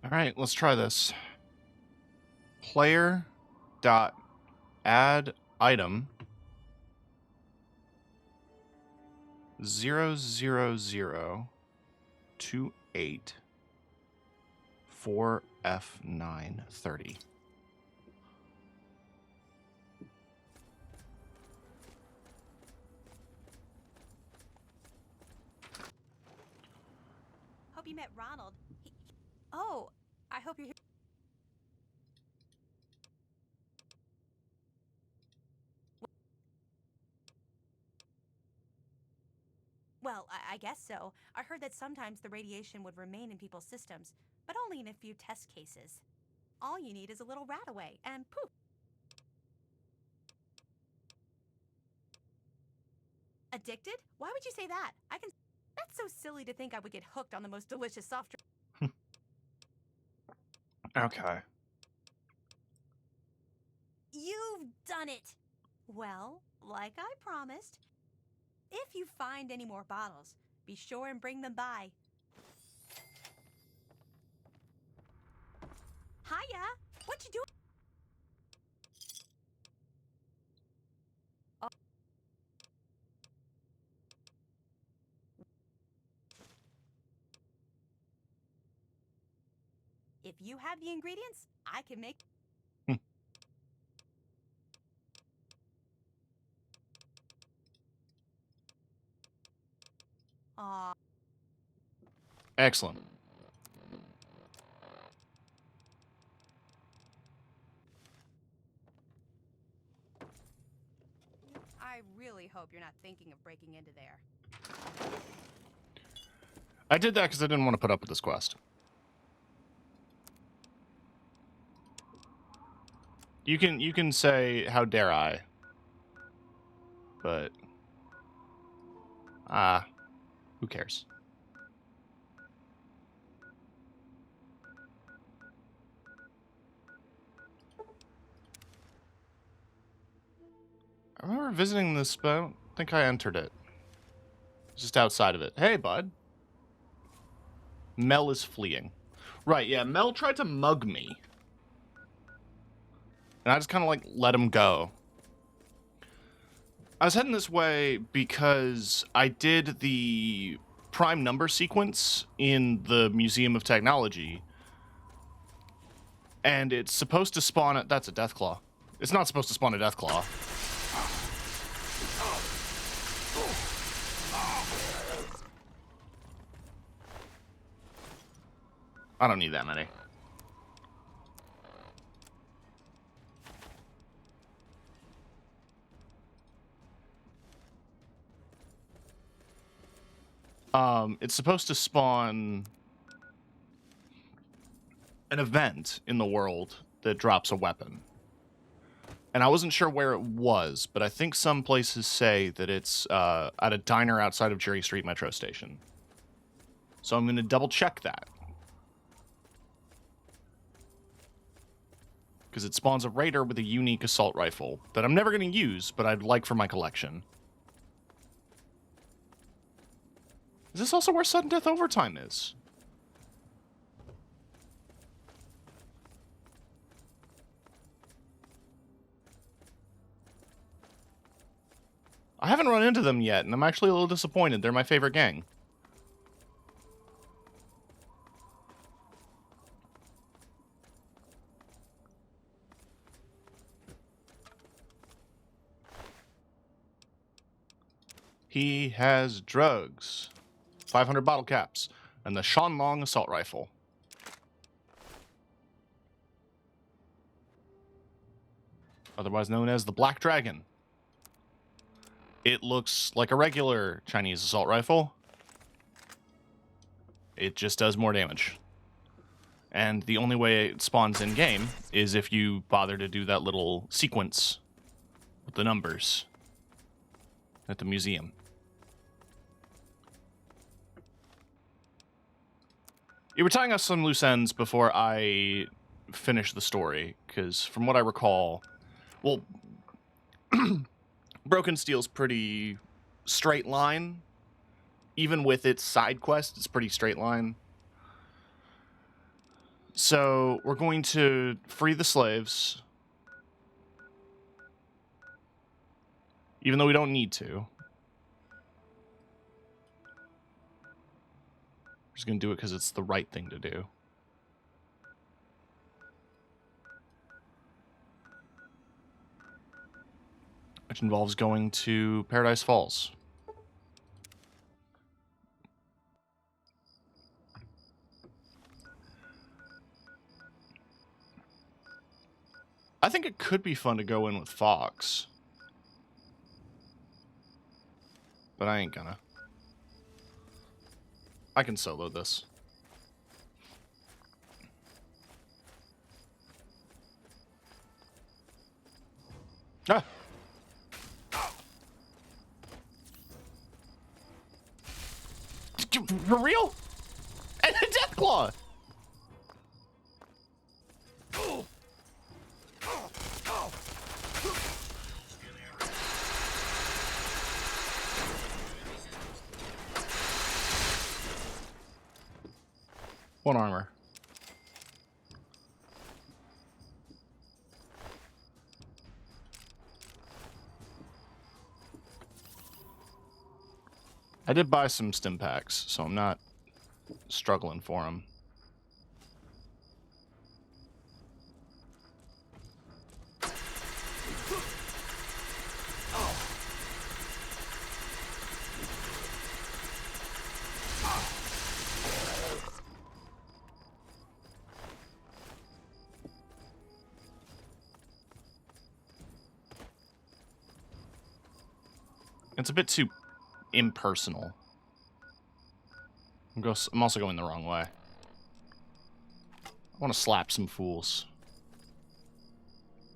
All right, let's try this. Player dot add item 00028 4F930. Hope you met Ronald. Oh, I hope you're here. Well, I guess so. I heard that sometimes the radiation would remain in people's systems, but only in a few test cases. All you need is a little rat away, and poof. Addicted? Why would you say that? That's so silly to think I would get hooked on the most delicious soft drink. Okay. You've done it! Well, like I promised, if you find any more bottles, be sure and bring them by. Hiya! What you doing? Oh. If you have the ingredients, I can make... Aw. Excellent. I really hope you're not thinking of breaking into there. I did that because I didn't want to put up with this quest. You can say, how dare I? But who cares? I remember visiting this, but I don't think I entered it. Just outside of it. Hey, bud. Mel is fleeing. Right, yeah, Mel tried to mug me. And I just kind of, like, let him go. I was heading this way because I did the prime number sequence in the Museum of Technology. And it's supposed to spawn that's a Deathclaw. It's not supposed to spawn a Deathclaw. I don't need that many. It's supposed to spawn an event in the world that drops a weapon. And I wasn't sure where it was, but I think some places say that it's at a diner outside of Jerry Street Metro Station. So I'm going to double check that. Because it spawns a raider with a unique assault rifle that I'm never going to use, but I'd like for my collection. Is this also where sudden death overtime is? I haven't run into them yet, and I'm actually a little disappointed. They're my favorite gang. He has drugs, 500 bottle caps, and the Sean Long assault rifle. Otherwise known as the Black Dragon. It looks like a regular Chinese assault rifle. It just does more damage. And the only way it spawns in-game is if you bother to do that little sequence with the numbers at the museum. You were tying us some loose ends before I finish the story, because from what I recall, well, Broken Steel's pretty straight line. Even with its side quest, it's pretty straight line. So we're going to free the slaves, even though we don't need to. We're just going to do it because it's the right thing to do. Which involves going to Paradise Falls. I think it could be fun to go in with Fox. But I ain't gonna. I can solo this. Ah! For real? And a Deathclaw! One armor. I did buy some stim packs, so I'm not struggling for them. It's a bit too impersonal. I'm also going the wrong way. I want to slap some fools.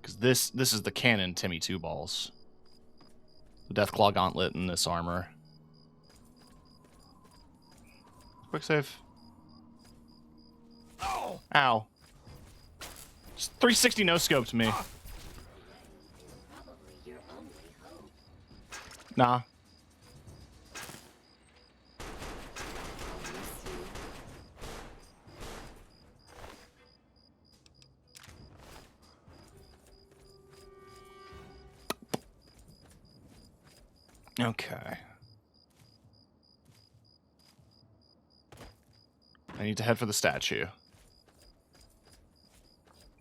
Because this is the canon Timmy Two Balls. The Deathclaw Gauntlet in this armor. Quick save. Ow. Just 360 no-scoped me. Nah. Okay. I need to head for the statue.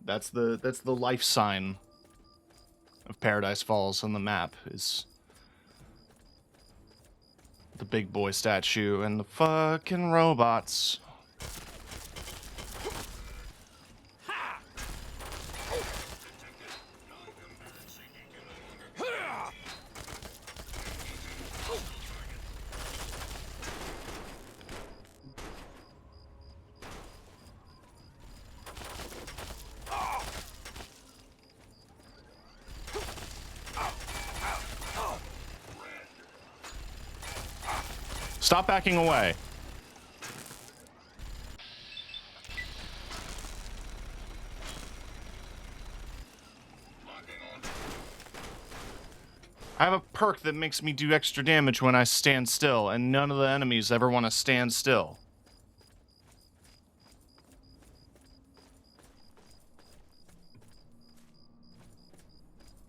That's the life sign of Paradise Falls on the map, is the big boy statue and the fucking robots. Stop backing away. I have a perk that makes me do extra damage when I stand still, and none of the enemies ever want to stand still.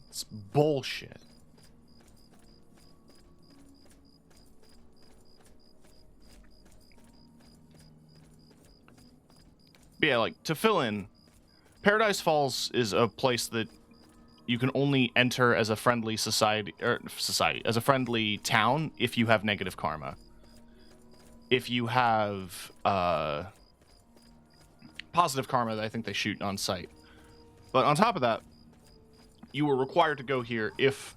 It's bullshit. But yeah, like, to fill in, Paradise Falls is a place that you can only enter as a friendly as a friendly town if you have negative karma. If you have positive karma, I think they shoot on sight. But on top of that, you are required to go here if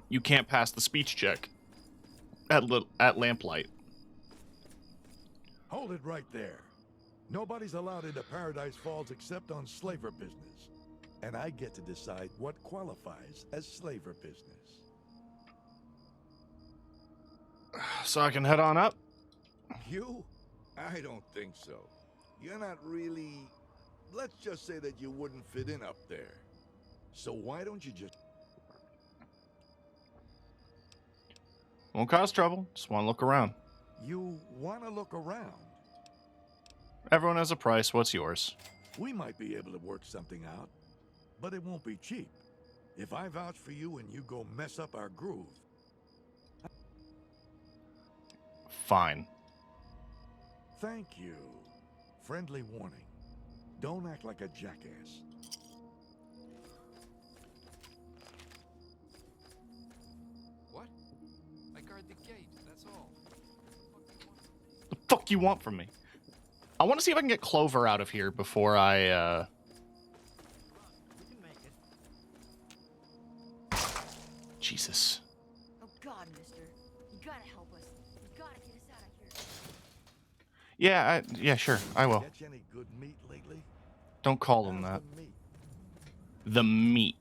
you can't pass the speech check at lamplight. Hold it right there. Nobody's allowed into Paradise Falls except on slaver business. And I get to decide what qualifies as slaver business. So I can head on up? You? I don't think so. You're not really... Let's just say that you wouldn't fit in up there. So why don't you just... Won't cause trouble. Just want to look around. You want to look around? Everyone has a price. What's yours? We might be able to work something out, but it won't be cheap. If I vouch for you and you go mess up our groove... Fine. Thank you. Friendly warning. Don't act like a jackass. What? I guard the gate, that's all. The fuck you want from me? I want to see if I can get Clover out of here before I, We can make it. Jesus. Oh God, mister. You gotta help us. You gotta get us out of here. Yeah, yeah, sure. I will. Catch any good meat lately? Don't call them How's that. the meat? The meat.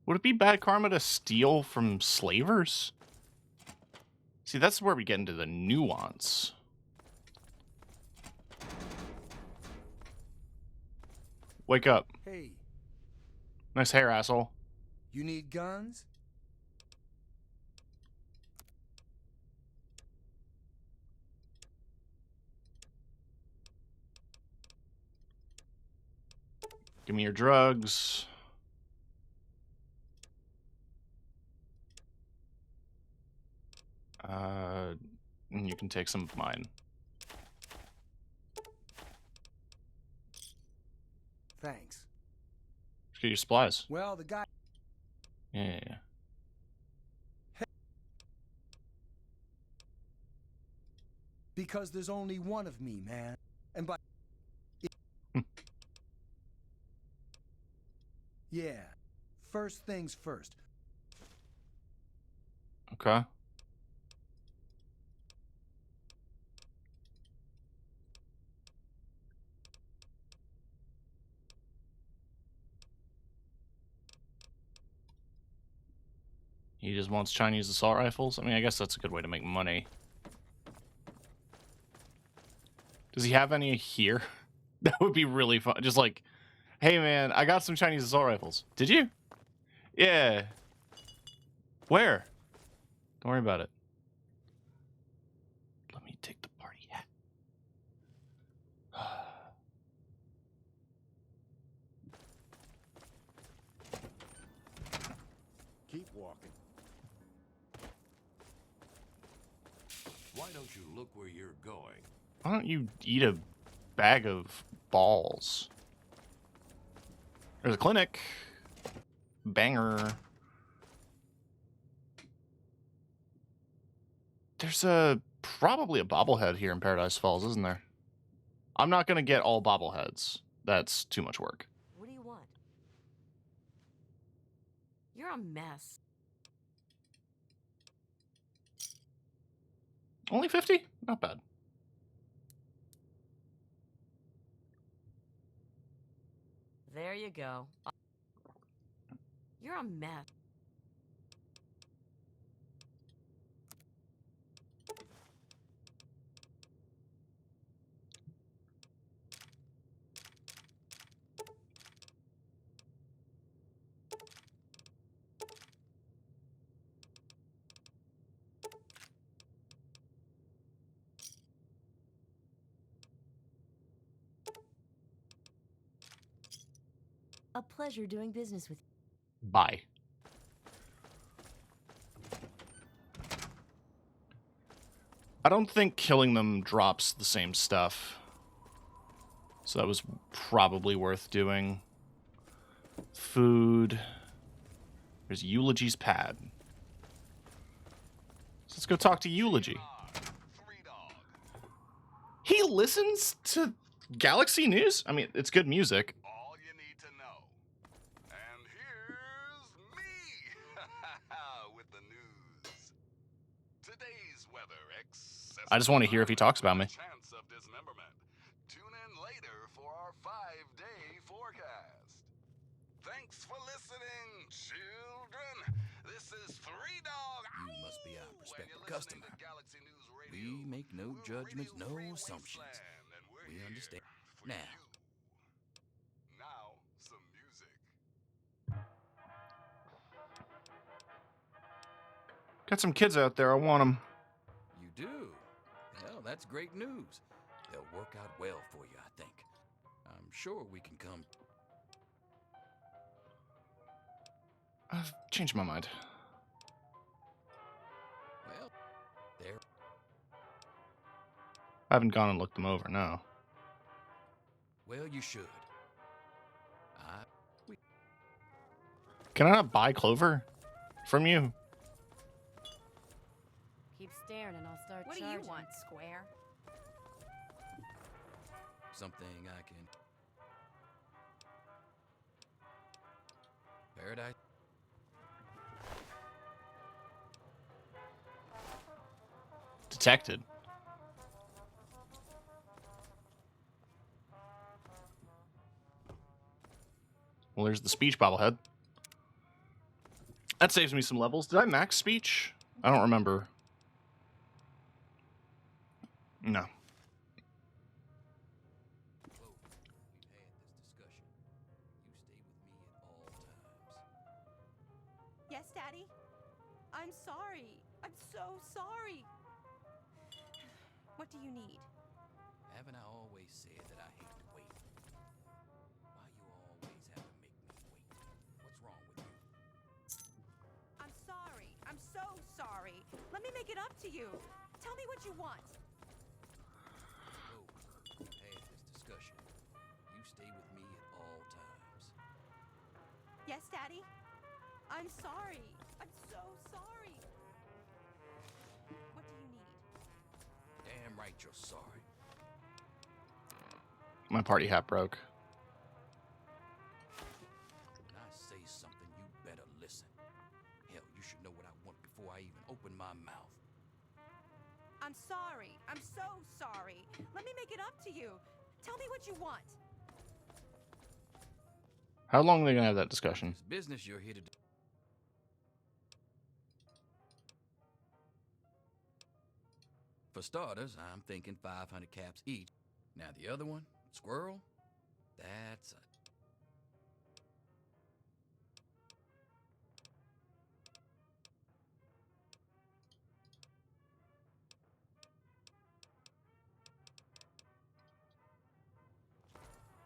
Would it be bad karma to steal from slavers? See, that's where we get into the nuance. Wake up. Hey, Nice hair, asshole. you need guns? Give me your drugs. And you can take some of mine. Thanks. Let's get your supplies. Well, the guy... Yeah. Because there's only one of me, man. And by... Yeah. First things first. Okay. He just wants Chinese assault rifles? I mean, I guess that's a good way to make money. Does he have any here? That would be really fun. Just like, hey man, I got some Chinese assault rifles. Did you? Yeah. Where? Don't worry about it. Let me take the party hat. Keep walking. Why don't you look where you're going? Why don't you eat a bag of balls? There's a clinic. Banger. There's probably a bobblehead here in Paradise Falls, isn't there? I'm not going to get all bobbleheads. That's too much work. What do you want? You're a mess. Only 50? Not bad. There you go. You're a mess. A pleasure doing business with you. Bye. I don't think killing them drops the same stuff. So that was probably worth doing. Food. There's Eulogy's pad. So let's go talk to Eulogy. He listens to Galaxy News? I mean, it's good music. All you need to know. And here's me with the news. Today's weather excessive. I just want to hear if he talks about me. Chance of dismemberment. Tune in later for our 5-day forecast. Thanks for listening, children. This is 3 Dog. You must be our prospective customer. We make no judgments, no assumptions. We understand. Now. Now, some music. Got some kids out there. I want them. You do? Well, that's great news. They'll work out well for you, I think. I'm sure we can come. I've changed my mind. Well, there. I haven't gone and looked them over, no. Well, you should. Can I not buy Clover from you? Keep staring and I'll start What charging. do you want, Square? Something I can. Paradise. Detected. Well, there's the speech bobblehead. That saves me some levels. Did I max speech? I don't remember. No. Yes, Daddy? I'm sorry. I'm so sorry. What do you need? Haven't I always said that I hate to wait? Why you always have to make me wait? What's wrong with you? I'm sorry. I'm so sorry. Let me make it up to you. Tell me what you want. Oh, we've had this discussion. You stay with me at all times. Yes, Daddy? I'm sorry. I'm so sorry. What do you need? Damn right you're sorry. My party hat broke. When I say something, you better listen. Hell, you should know what I want before I even open my mouth. I'm sorry. I'm so sorry. Let me make it up to you. Tell me what you want. How long are they gonna have that discussion? It's business you're here to do. For starters, I'm thinking 500 caps each. Now the other one, Squirrel, that's a...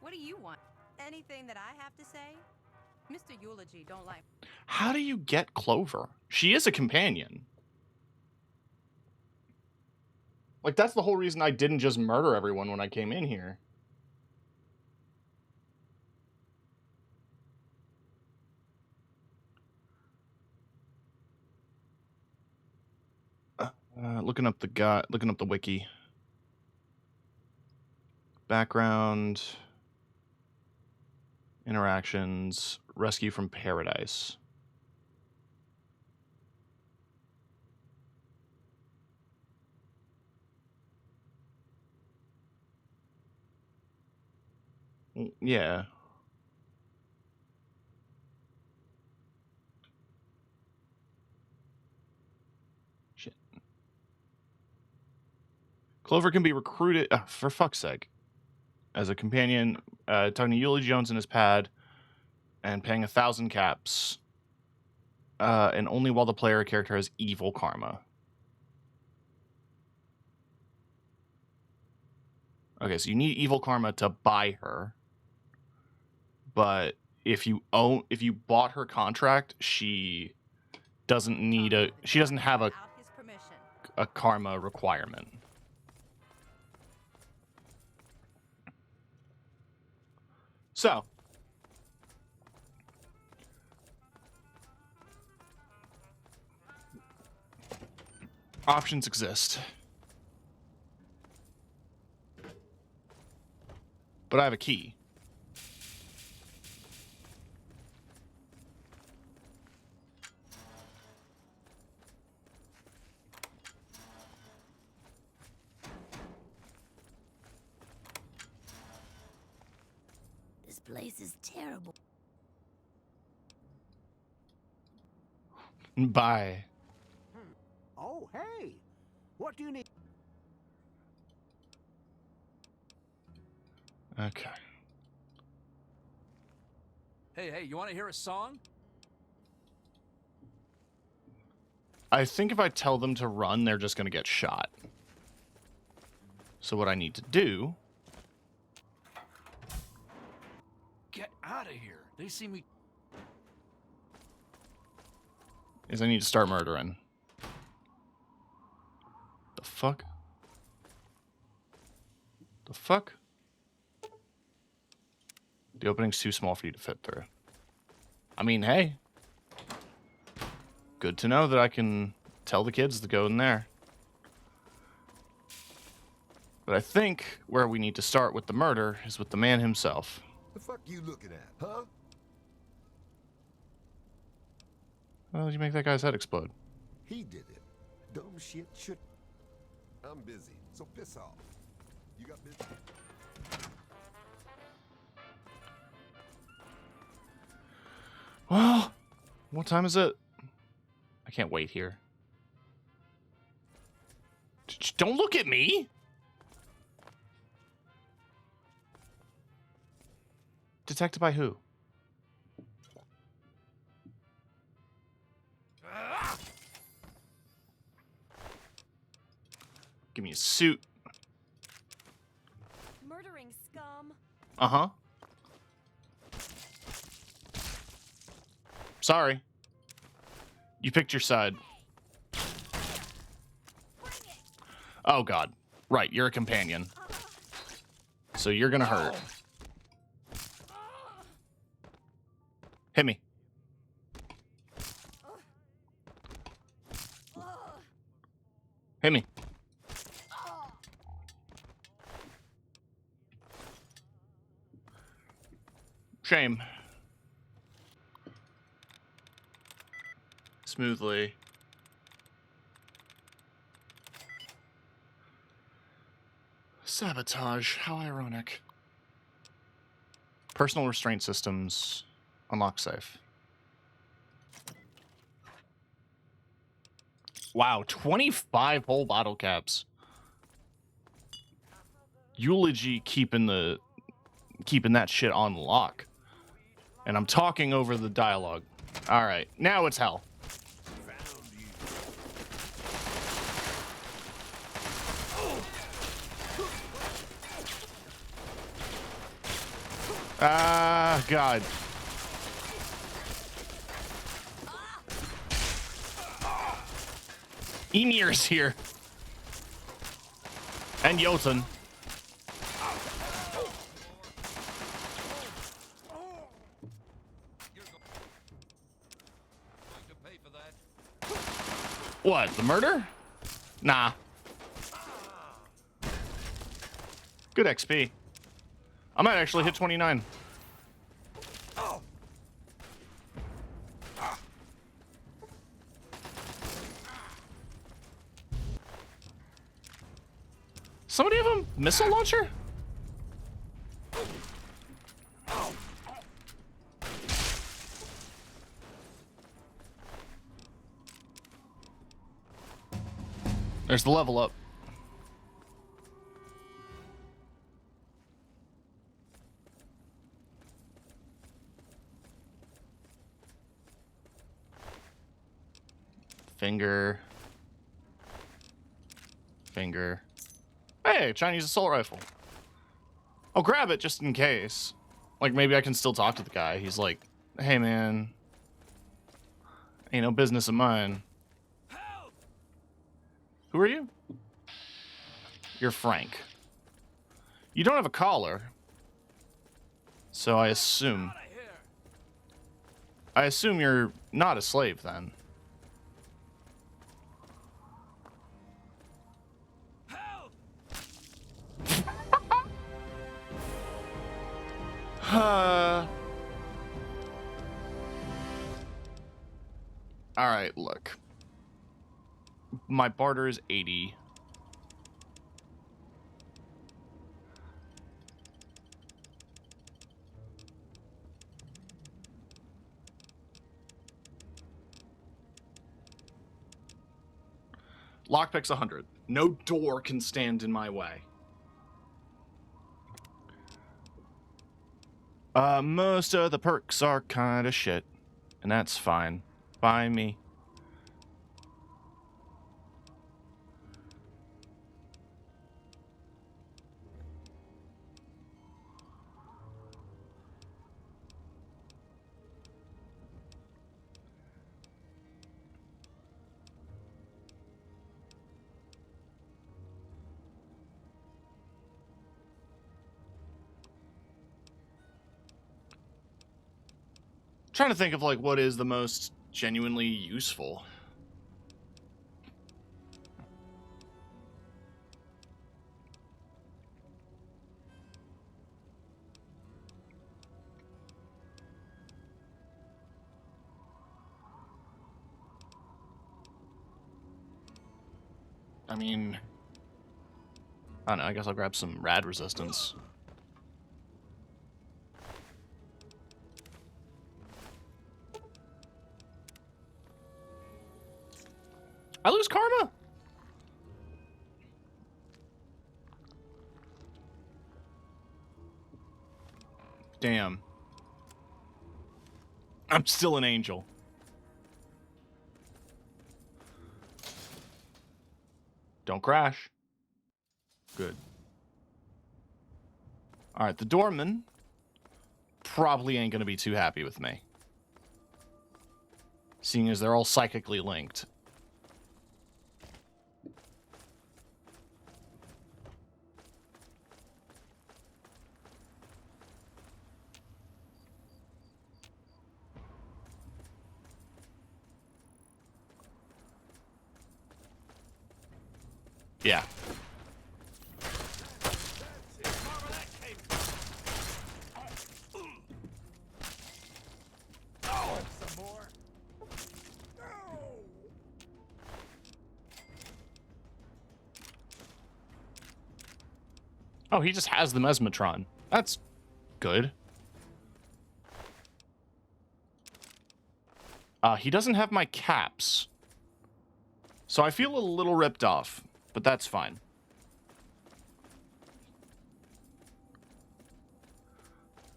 What do you want? Anything that I have to say? Mr. Eulogy don't like... How do you get Clover? She is a companion. Like, that's the whole reason I didn't just murder everyone when I came in here. Looking up the wiki. Background, interactions, rescue from paradise. Yeah. Shit. Clover can be recruited, for fuck's sake, as a companion, talking to Eulie Jones in his pad, and paying 1,000 caps, and only while the player character has evil karma. Okay, so you need evil karma to buy her, but if you bought her contract, she doesn't have a karma requirement. So, options exist. But I have a key. This place is terrible. Bye. Oh, hey. What do you need? Okay. Hey, you want to hear a song? I think if I tell them to run, they're just going to get shot. So what I need to do... Get out of here. They see me... is I need to start murdering. The fuck? The fuck? The opening's too small for you to fit through. I mean, hey. Good to know that I can tell the kids to go in there. But I think where we need to start with the murder is with the man himself. The fuck you looking at, huh? How did you make that guy's head explode? He did it. Dumb shit should... I'm busy, so piss off. You got business? Well, what time is it? I can't wait here. Don't look at me! Detected by who? Give me a suit. Murdering scum. Uh-huh. Sorry. You picked your side. Oh, God. Right, you're a companion. So you're gonna hurt. Hit me. Hit me. Shame. Smoothly. Sabotage. How ironic. Personal restraint systems. Unlock safe. Wow, 25 whole bottle caps. Eulogy keeping that shit on lock. And I'm talking over the dialogue. All right, now it's hell. Ah, God. Emir's here. And Jotun. What, the murder? Nah. Good XP. I might actually hit 29. Somebody have a missile launcher? There's the level up. Finger. Finger. Hey, Chinese assault rifle. I'll grab it just in case. Like, maybe I can still talk to the guy. He's like, hey, man. Ain't no business of mine. Who are you? You're Frank. You don't have a collar. So I assume you're not a slave then. Alright, look. My barter is 80. Lockpick's 100. No door can stand in my way. Most of the perks are kind of shit. And that's fine. By me. Trying to think of like what is the most genuinely useful. I mean, I don't know, I guess I'll grab some rad resistance. I lose karma? Damn. I'm still an angel. Don't crash. Good. Alright, the doorman probably ain't gonna be too happy with me. Seeing as they're all psychically linked. Yeah. Oh, he just has the Mesmetron. That's good. He doesn't have my caps. So I feel a little ripped off, but that's fine.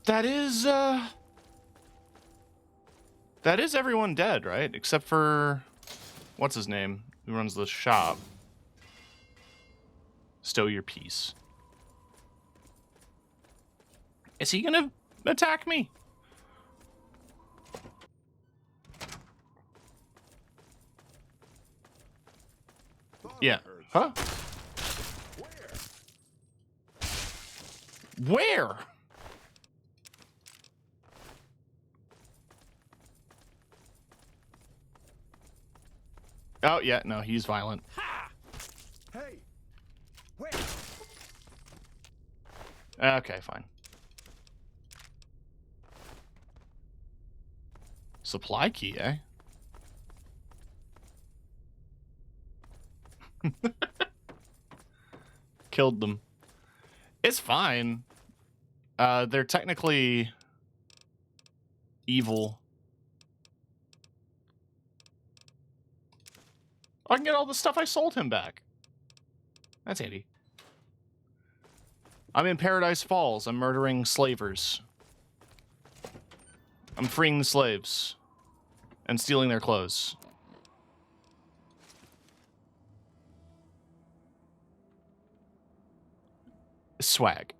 That is everyone dead, right? Except for, what's his name? Who runs the shop? Stow your peace. Is he gonna attack me? Yeah. Huh? Where? Oh, yeah, no, he's violent. Hey! Wait! Okay, fine. Supply key, eh? Killed them. It's fine. They're technically evil. I can get all the stuff I sold him back. That's handy. I'm in Paradise Falls. I'm murdering slavers. I'm freeing the slaves. And stealing their clothes. Swag.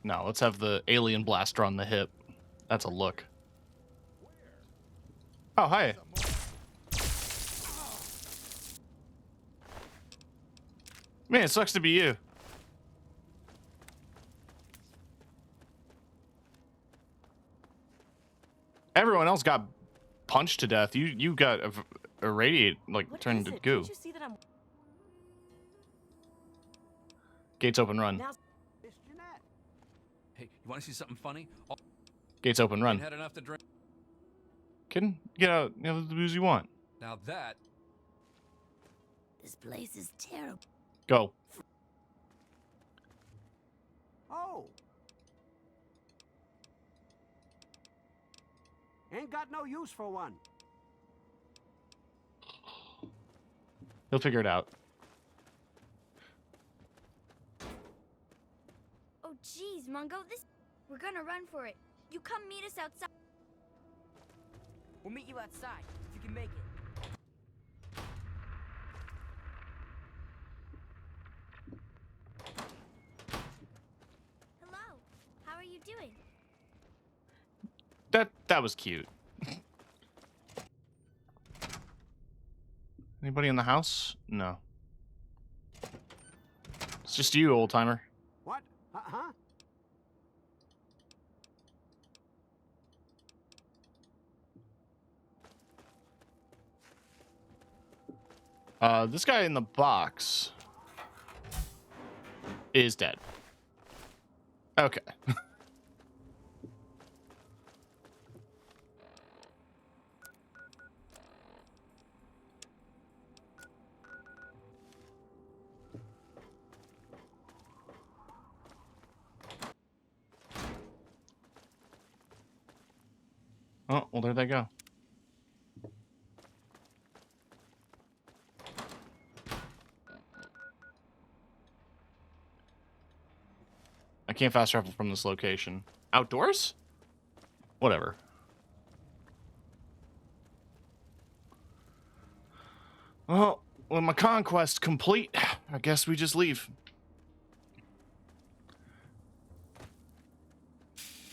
No, let's have the alien blaster on the hip. That's a look. Oh, hi. Man, it sucks to be you. Everyone else got punched to death. You got irradiated, like turned to goo. Can't you see that I'm... Gates open, run. Now... Hey, you want to see something funny? Gates open, run. Ain't had enough to drink. Kidding? Get out, you know, the booze you want. Now that... This place is terrible. Go. Oh! Ain't got no use for one. He'll figure it out. Oh, jeez, Mungo, we're gonna run for it. You come meet us outside. We'll meet you outside, if you can make it. Hello, how are you doing? That was cute. Anybody in the house? No. It's just you, old timer. What? Huh? This guy in the box is dead. Okay. Oh, well, there they go. I can't fast travel from this location. Outdoors? Whatever. Well, with my conquest complete, I guess we just leave.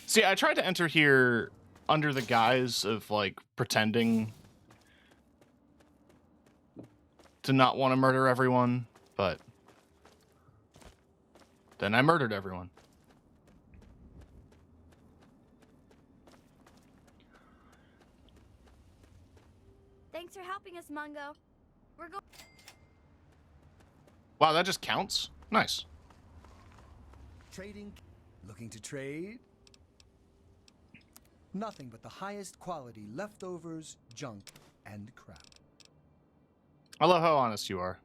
See, I tried to enter here under the guise of, like, pretending to not want to murder everyone, but then I murdered everyone. Thanks for helping us, Mungo. We're going... Wow, that just counts? Nice. Trading? Looking to trade? Nothing but the highest quality leftovers, junk, and crap. I love how honest you are.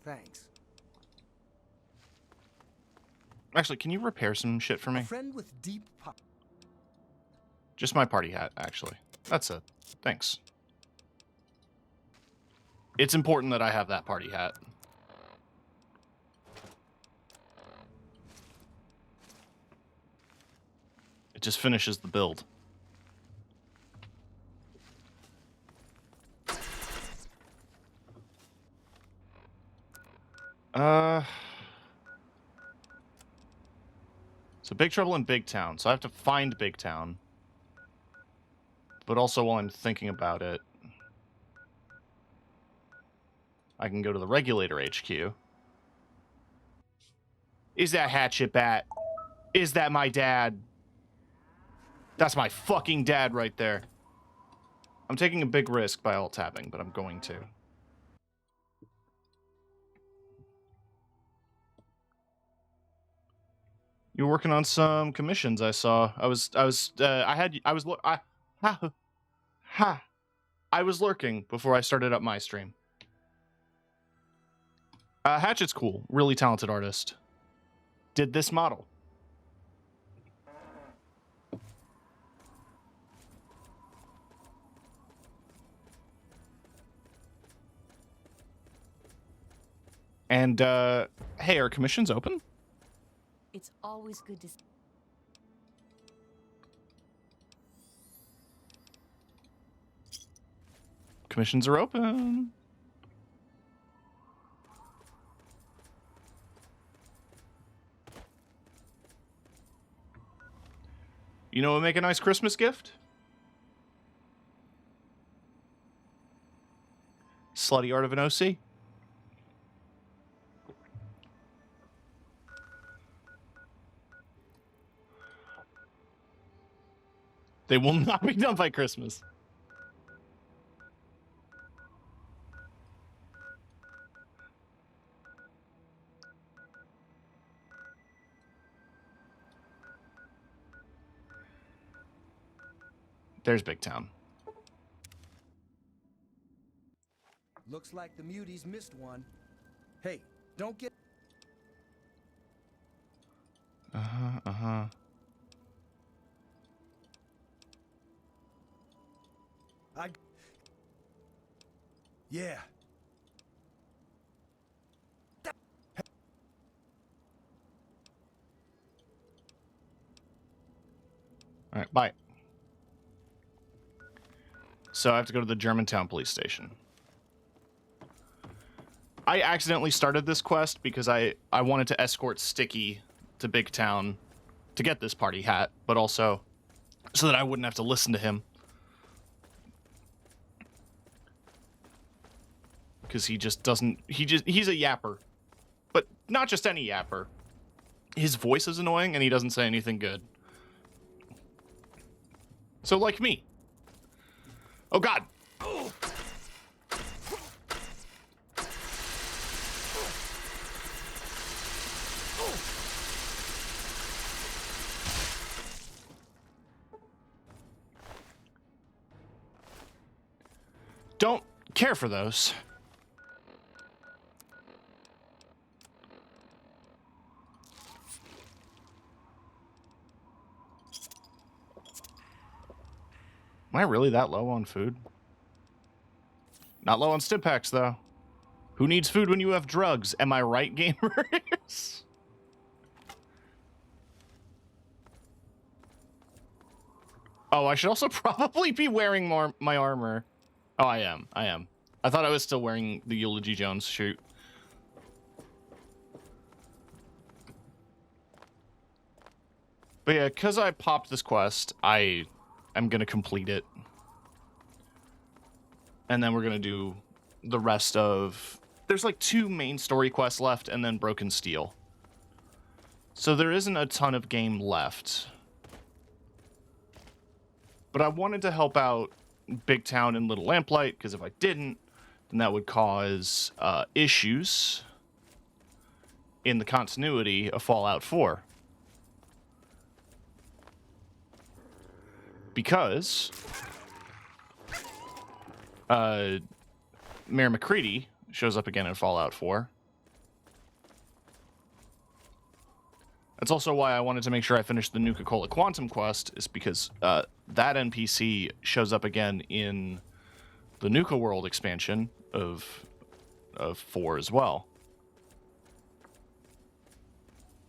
Thanks. Actually, can you repair some shit for me? A friend with deep Just my party hat, actually. That's it. Thanks. It's important that I have that party hat. just finishes the build. So Big Trouble in Big Town. So I have to find Big Town. But also while I'm thinking about it, I can go to the Regulator HQ. Is that Hatchet Bat? Is that my dad? That's my fucking dad right there. I'm taking a big risk by alt-tabbing, but I'm going to. You were working on some commissions, I saw. I was lurking before I started up my stream. Hatchet's cool. Really talented artist. Did this model. And, hey, are commissions open? It's always good to... Commissions are open. You know what would make a nice Christmas gift? Slutty Art of an OC. They will not be done by Christmas. There's Big Town. Looks like the muties missed one. Hey, don't get... Uh-huh. Yeah. All right, bye. So I have to go to the Germantown police station. I accidentally started this quest because I wanted to escort Sticky to Big Town to get this party hat, but also so that I wouldn't have to listen to him. Because he just doesn't... He's a yapper. But not just any yapper. His voice is annoying and he doesn't say anything good. So like me. Oh god! Don't care for those. Am I really that low on food? Not low on stim packs, though. Who needs food when you have drugs? Am I right, gamers? Oh, I should also probably be wearing my armor. Oh, I am. I thought I was still wearing the Eulogy Jones shoot. But yeah, because I popped this quest, I'm going to complete it. And then we're going to do the rest of... There's like 2 main story quests left and then Broken Steel. So there isn't a ton of game left. But I wanted to help out Big Town and Little Lamplight, because if I didn't, then that would cause issues in the continuity of Fallout 4. Because Mayor McCready shows up again in Fallout 4. That's also why I wanted to make sure I finished the Nuka-Cola Quantum quest, is because that NPC shows up again in the Nuka World expansion of 4 as well.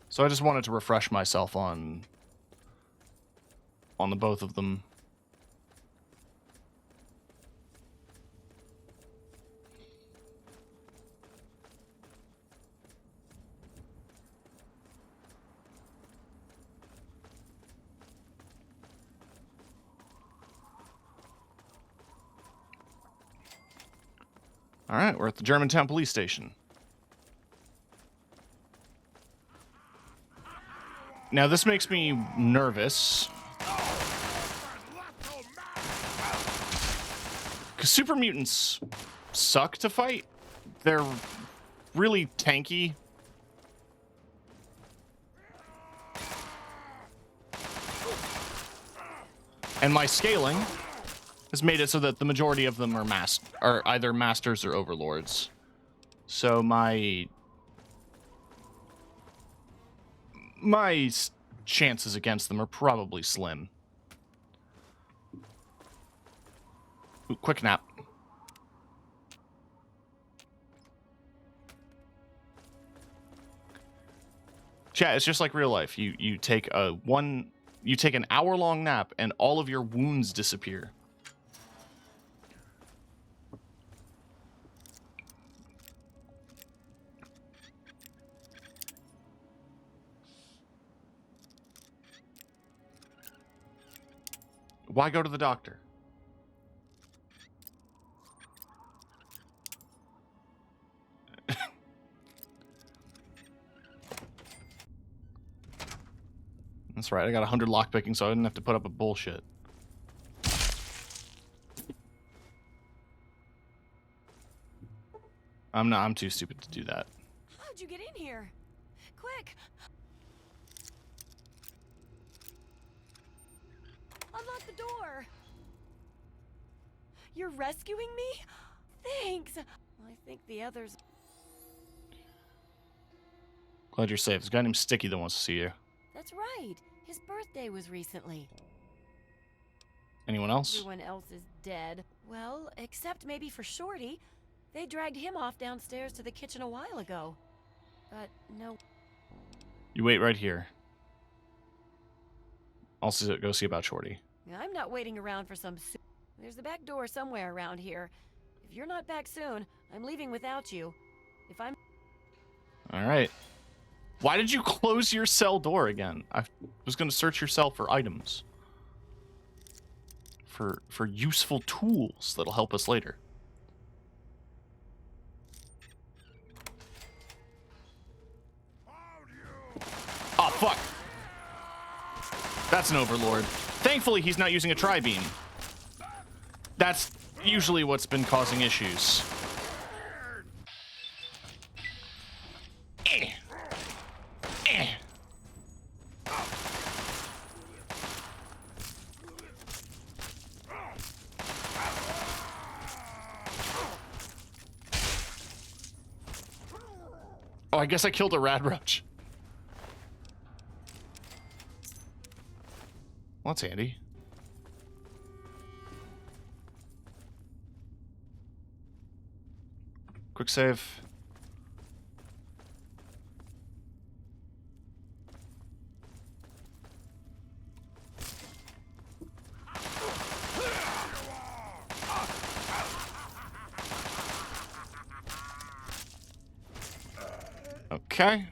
So I just wanted to refresh myself on on the both of them. All right, we're at the Germantown police station. Now, this makes me nervous. Because super mutants suck to fight. They're really tanky. And my scaling has made it so that the majority of them are either masters or overlords. So my chances against them are probably slim. Ooh, quick nap. Chat, it's just like real life. You take an hour-long nap and all of your wounds disappear. Why go to the doctor? That's right, I got 100 lockpicking, so I didn't have to put up with bullshit. I'm too stupid to do that. How'd you get in here? Quick! Unlock the door! You're rescuing me? Thanks! I think the others... Glad you're safe. There's a guy named Sticky that wants to see you. That's right. His birthday was recently. Anyone else? Everyone else is dead. Well, except maybe for Shorty. They dragged him off downstairs to the kitchen a while ago. But no... You wait right here. I'll go see about Shorty. I'm not waiting around for some... There's the back door somewhere around here. If you're not back soon, I'm leaving without you. If I'm... Alright. Why did you close your cell door again? I was going to search your cell for items. For useful tools that'll help us later. Oh, fuck. That's an overlord. Thankfully, he's not using a tri-beam. That's usually what's been causing issues. Oh, I guess I killed a rad roach. Well, that's handy. Quick save. Okay.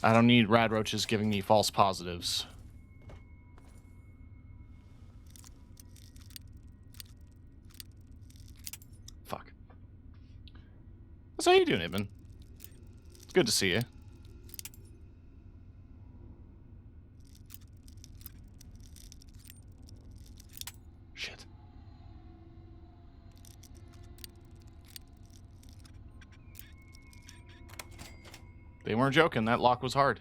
I don't need rad roaches giving me false positives. Fuck. So how you doing, Ibn? It's good to see you. Shit. They weren't joking. That lock was hard.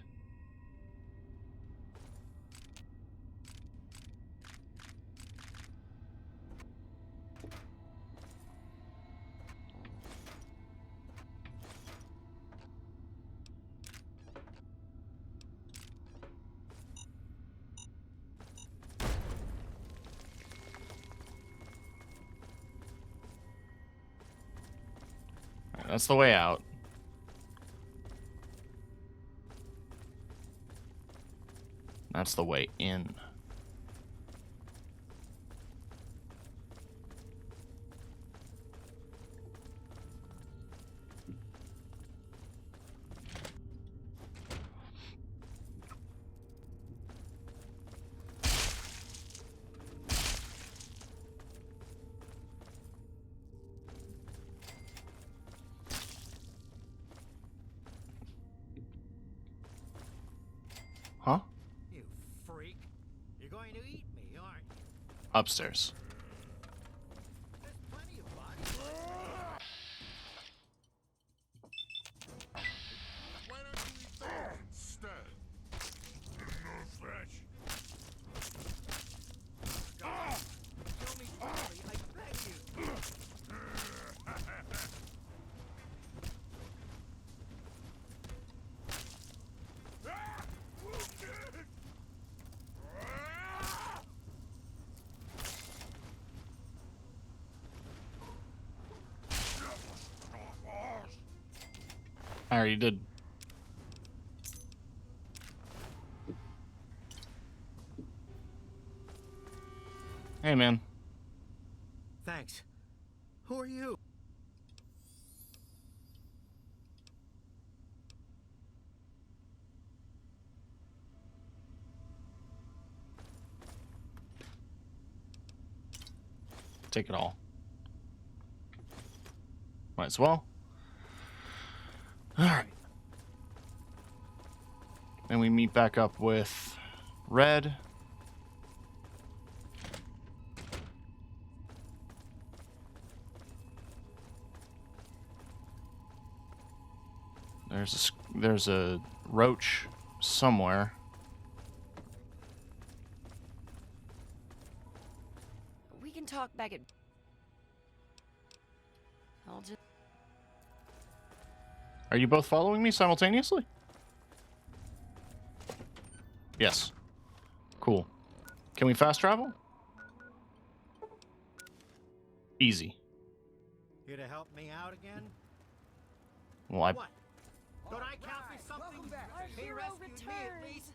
That's the way out. That's the way in. Huh? You freak. You're going to eat me, aren't you? Upstairs. There's plenty of bodies. Why don't you eat that instead? No flesh. God, kill me quickly, I beg you. I already did. Hey, man. Thanks. Who are you? Take it all. Might as well. Alright. Then we meet back up with Red. There's a roach somewhere. We can talk back at... I'll just... Are you both following me simultaneously? Yes. Cool. Can we fast travel? Easy. Here to help me out again? Well, I... What? Don't I count for something? He rescued me at least.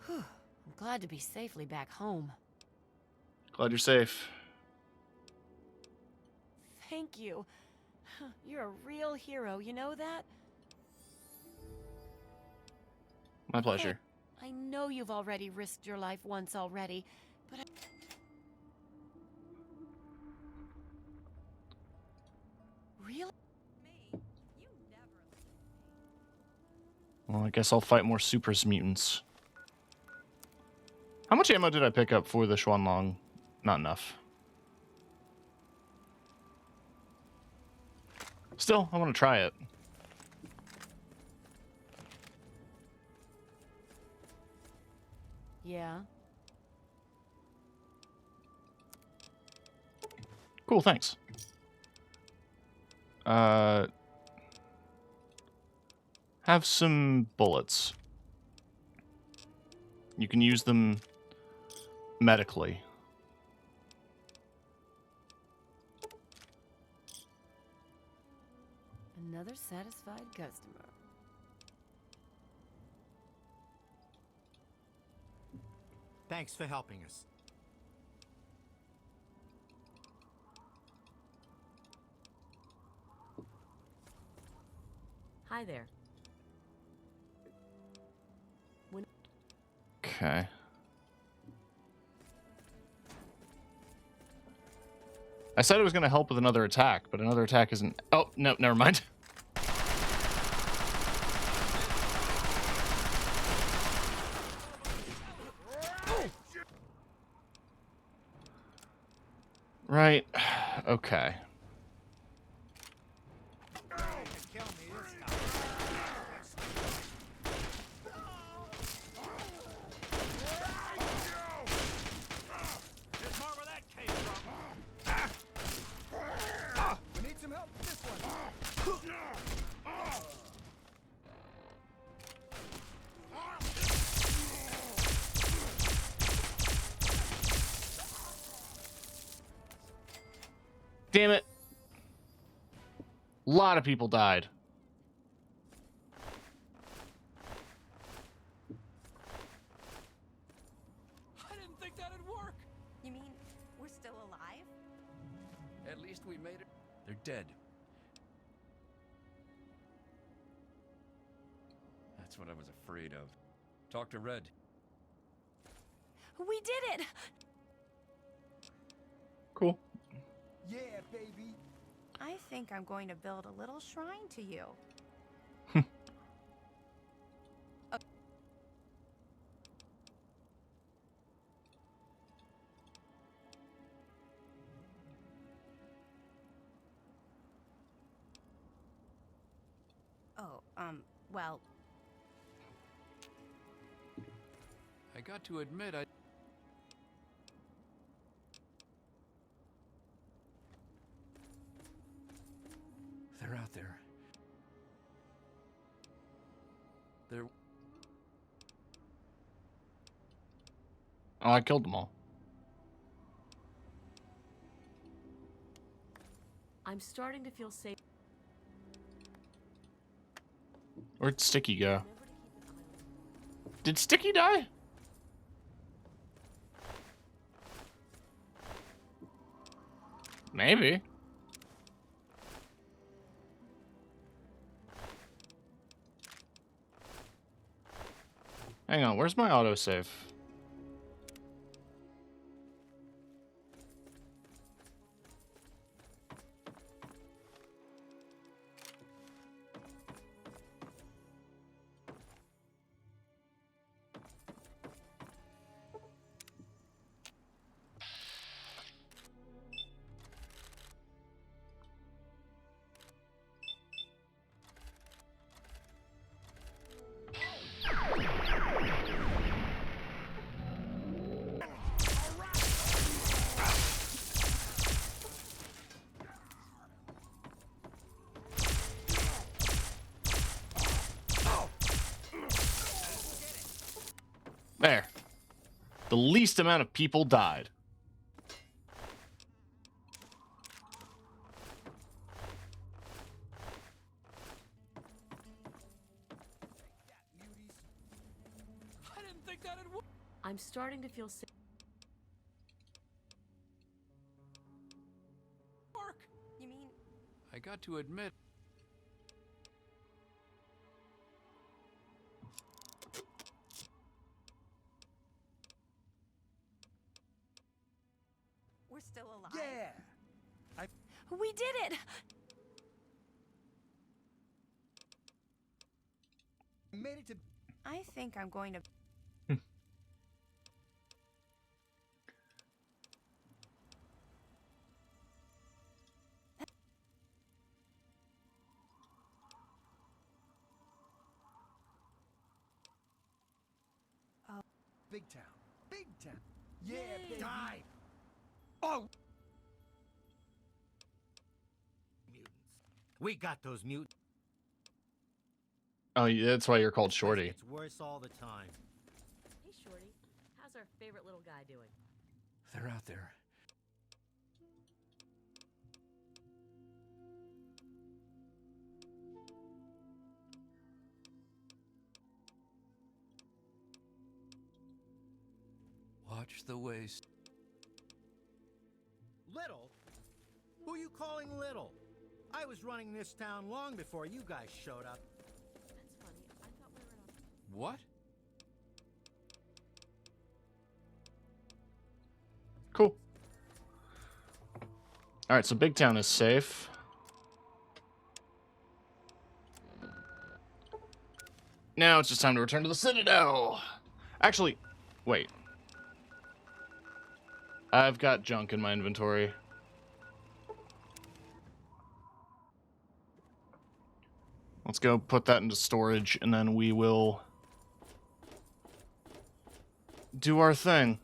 Whew. I'm glad to be safely back home. Glad you're safe. Thank you. You're a real hero, you know that? My pleasure. I know you've already risked your life once already, but Really? Well, I guess I'll fight more supers mutants. How much ammo did I pick up for the Xuanlong? Not enough. Still, I want to try it. Yeah. Cool, thanks. Have some bullets. You can use them medically. Another satisfied customer. Thanks for helping us. Hi there. Okay. I said it was going to help with another attack, but another attack isn't... Oh, no, never mind. Right. Okay. We need some help with this one. Damn it. A lot of people died. I didn't think that'd work. You mean we're still alive? At least we made it. They're dead. That's what I was afraid of. Talk to Red. We did it! Cool. Yeah, baby. I think I'm going to build a little shrine to you. Oh, well... I got to admit, they're out there. They're... Oh, I killed them all. I'm starting to feel safe. Where'd Sticky go? Did Sticky die? Maybe. Hang on, where's my autosave? There. The least amount of people died. I didn't think that'd work. I'm starting to feel safe. You mean... I got to admit... We're still alive? Yeah. We did it! Made it to... I think I'm going to... Big town. Big town. Yeah, baby. Die! Oh! Mutants. We got those mutants. Oh, yeah, that's why you're called Shorty. It's worse all the time. Hey, Shorty. How's our favorite little guy doing? They're out there. Watch the waste. Little? Who you calling little? I was running this town long before you guys showed up. That's funny. I thought we were on... What? Cool. Alright, so Big Town is safe. Now it's just time to return to the Citadel. Actually, wait. I've got junk in my inventory. Let's go put that into storage, and then we will do our thing.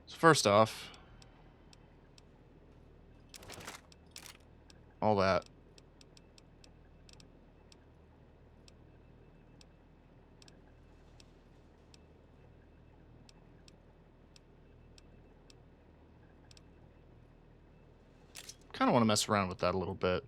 So first off, all that. Kind of want to mess around with that a little bit.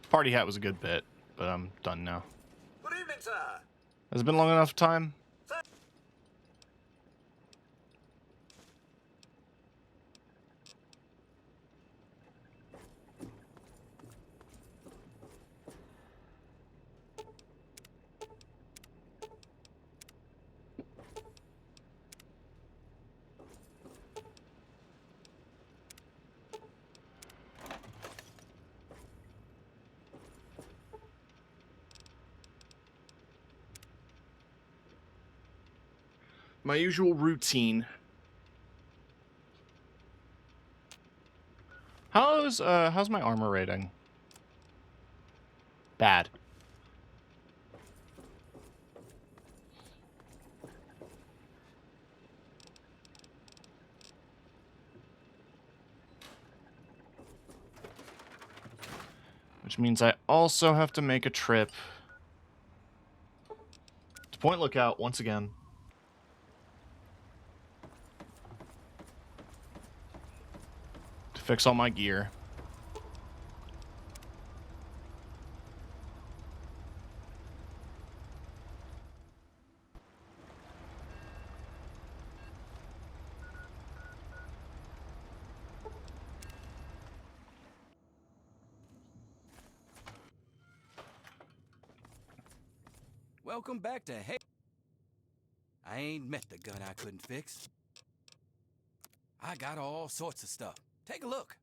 Party hat was a good bit, but I'm done now. Good evening, sir. Has it been long enough time? My usual routine. How's my armor rating? Bad. Which means I also have to make a trip to Point Lookout once again. To fix all my gear. Welcome back to Hey. I ain't met the gun I couldn't fix. I got all sorts of stuff. Take a look.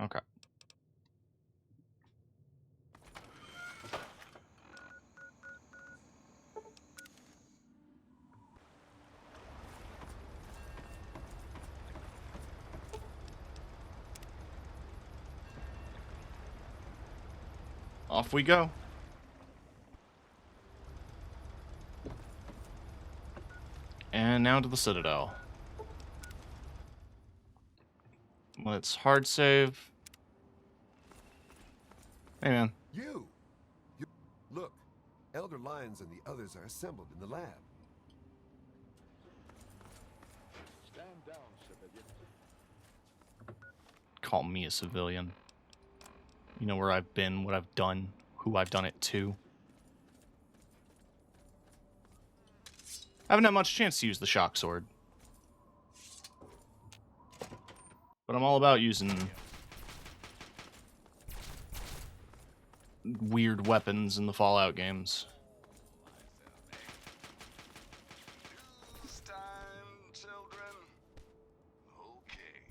Okay. Off we go. And now to the Citadel. Let's hard save. Hey, man. You! Look, Elder Lyons and the others are assembled in the lab. Stand down, civilian. Call me a civilian. You know where I've been, what I've done, who I've done it to. I haven't had much chance to use the shock sword. But I'm all about using weird weapons in the Fallout games. News time, children. Okay,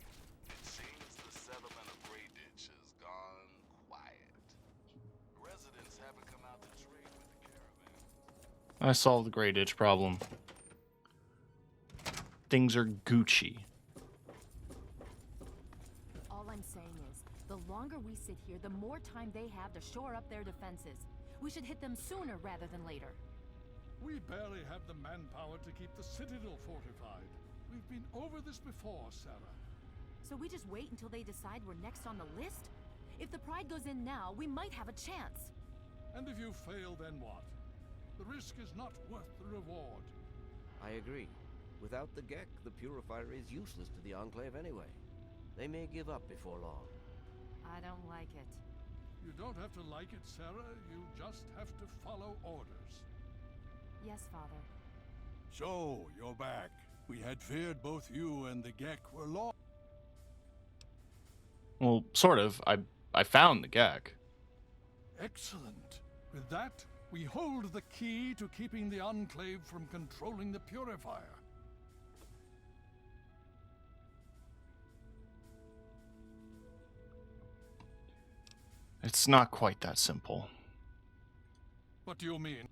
it seems the settlement of Grey Ditch has gone quiet. Residents haven't come out to trade with the caravan. I solved the gray ditch problem. Things are Gucci. All I'm saying is, the longer we sit here, the more time they have to shore up their defenses. We should hit them sooner rather than later. We barely have the manpower to keep the Citadel fortified. We've been over this before, Sarah. So we just wait until they decide we're next on the list? If the Pride goes in now, we might have a chance. And if you fail, then what? The risk is not worth the reward. I agree. Without the Gek, the Purifier is useless to the Enclave anyway. They may give up before long. I don't like it. You don't have to like it, Sarah. You just have to follow orders. Yes, Father. So, you're back. We had feared both you and the Gek were lost. Well, sort of. I found the Gek. Excellent. With that, we hold the key to keeping the Enclave from controlling the Purifier. It's not quite that simple. What do you mean?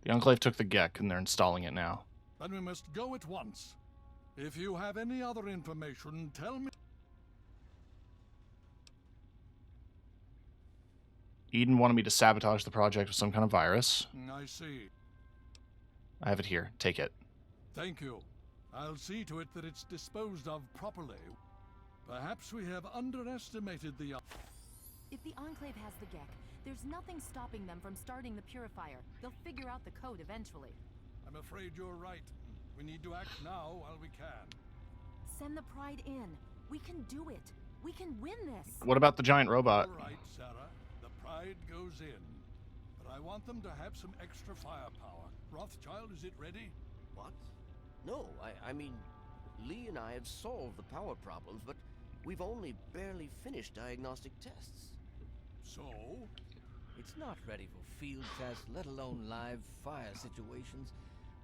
The Enclave took the Gek, and they're installing it now. Then we must go at once. If you have any other information, tell me. Eden wanted me to sabotage the project with some kind of virus. I see. I have it here. Take it. Thank you. I'll see to it that it's disposed of properly. Perhaps we have underestimated the... If the Enclave has the Gek, there's nothing stopping them from starting the Purifier. They'll figure out the code eventually. I'm afraid you're right. We need to act now while we can. Send the Pride in. We can do it. We can win this. What about the giant robot? All right, Sarah. The Pride goes in. But I want them to have some extra firepower. Rothschild, is it ready? What? No, I mean, Lee and I have solved the power problems, but we've only barely finished diagnostic tests. So? It's not ready for field tests, let alone live fire situations.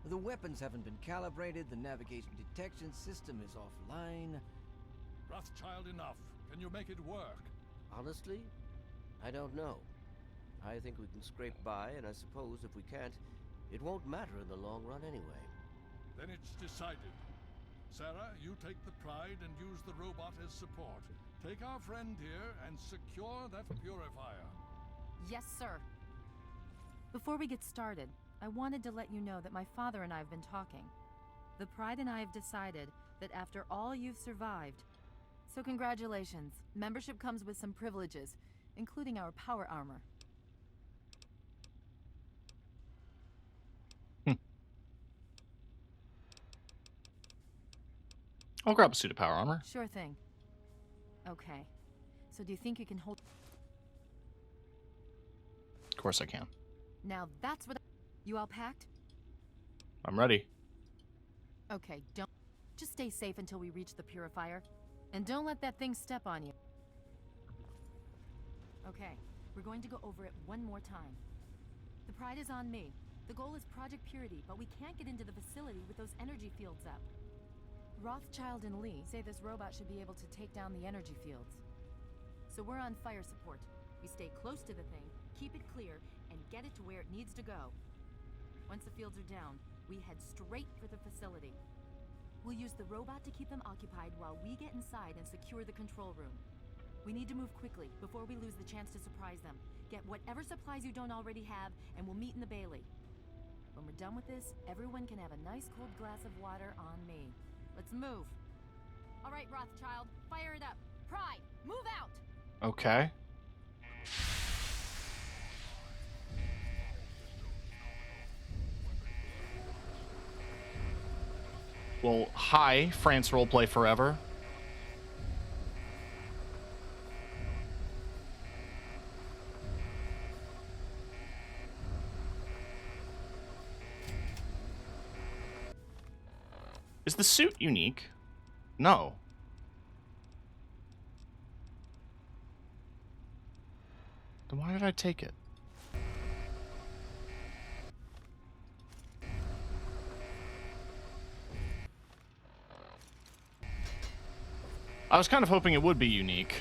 The weapons haven't been calibrated, the navigation detection system is offline. Rothschild, enough. Can you make it work? Honestly, I don't know. I think we can scrape by, and I suppose if we can't, it won't matter in the long run anyway. Then it's decided. Sarah, you take the Pride and use the robot as support. Take our friend here and secure that Purifier. Yes, sir. Before we get started, I wanted to let you know that my father and I have been talking. The Pride and I have decided that after all you've survived, so congratulations. Membership comes with some privileges, including our power armor. I'll grab a suit of power armor. Sure thing. Okay. So do you think you can hold... Of course I can. Now that's what... You all packed? I'm ready. Okay, don't... Just stay safe until we reach the Purifier. And don't let that thing step on you. Okay, we're going to go over it one more time. The Pride is on me. The goal is Project Purity, but we can't get into the facility with those energy fields up. Rothschild and Lee say this robot should be able to take down the energy fields. So we're on fire support. We stay close to the thing, keep it clear, and get it to where it needs to go. Once the fields are down, we head straight for the facility. We'll use the robot to keep them occupied while we get inside and secure the control room. We need to move quickly before we lose the chance to surprise them. Get whatever supplies you don't already have, and we'll meet in the Bailey. When we're done with this, everyone can have a nice cold glass of water on me. Let's move. All right, Rothschild, fire it up. Pride, move out! Okay. Well, hi, France Roleplay Forever. Is the suit unique? No. Then why did I take it? I was kind of hoping it would be unique.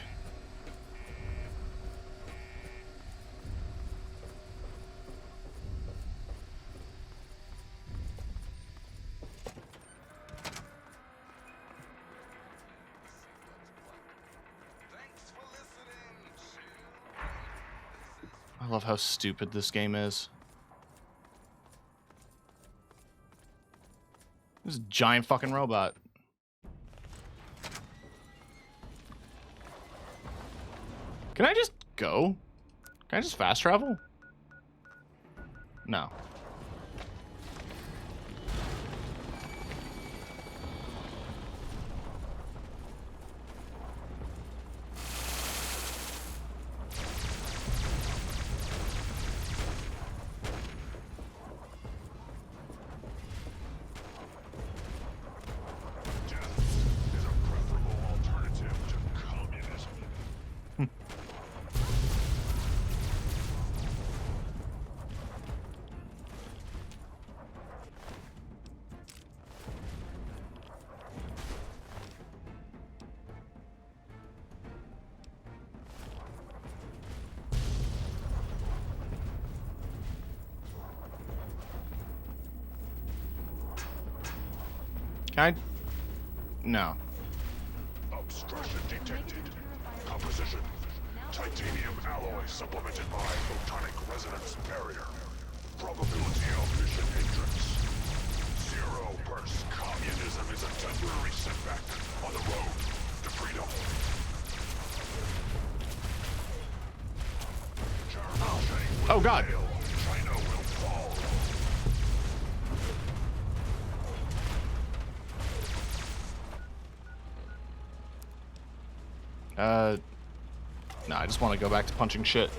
I love how stupid this game is. This is a giant fucking robot. Can I just go? Can I just fast travel? No. Can I? No. Obstruction detected. Composition. Titanium alloy supplemented by photonic resonance barrier. Probability of mission hindrance. 0%. Communism is a temporary setback on the road to freedom. Oh God. China will fall. No, I just want to go back to punching shit.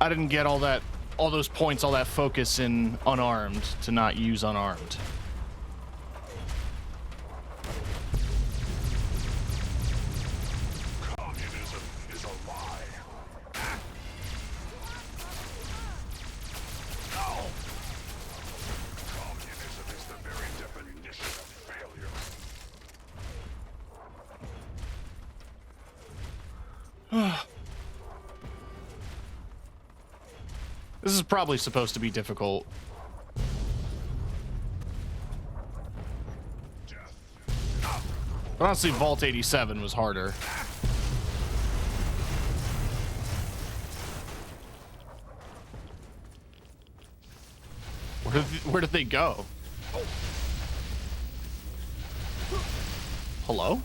I didn't get all those points, all that focus in unarmed to not use unarmed. Communism is a lie. No! Communism is the very definition of failure. This is probably supposed to be difficult. But honestly, Vault 87 was harder. Where did they go? Hello?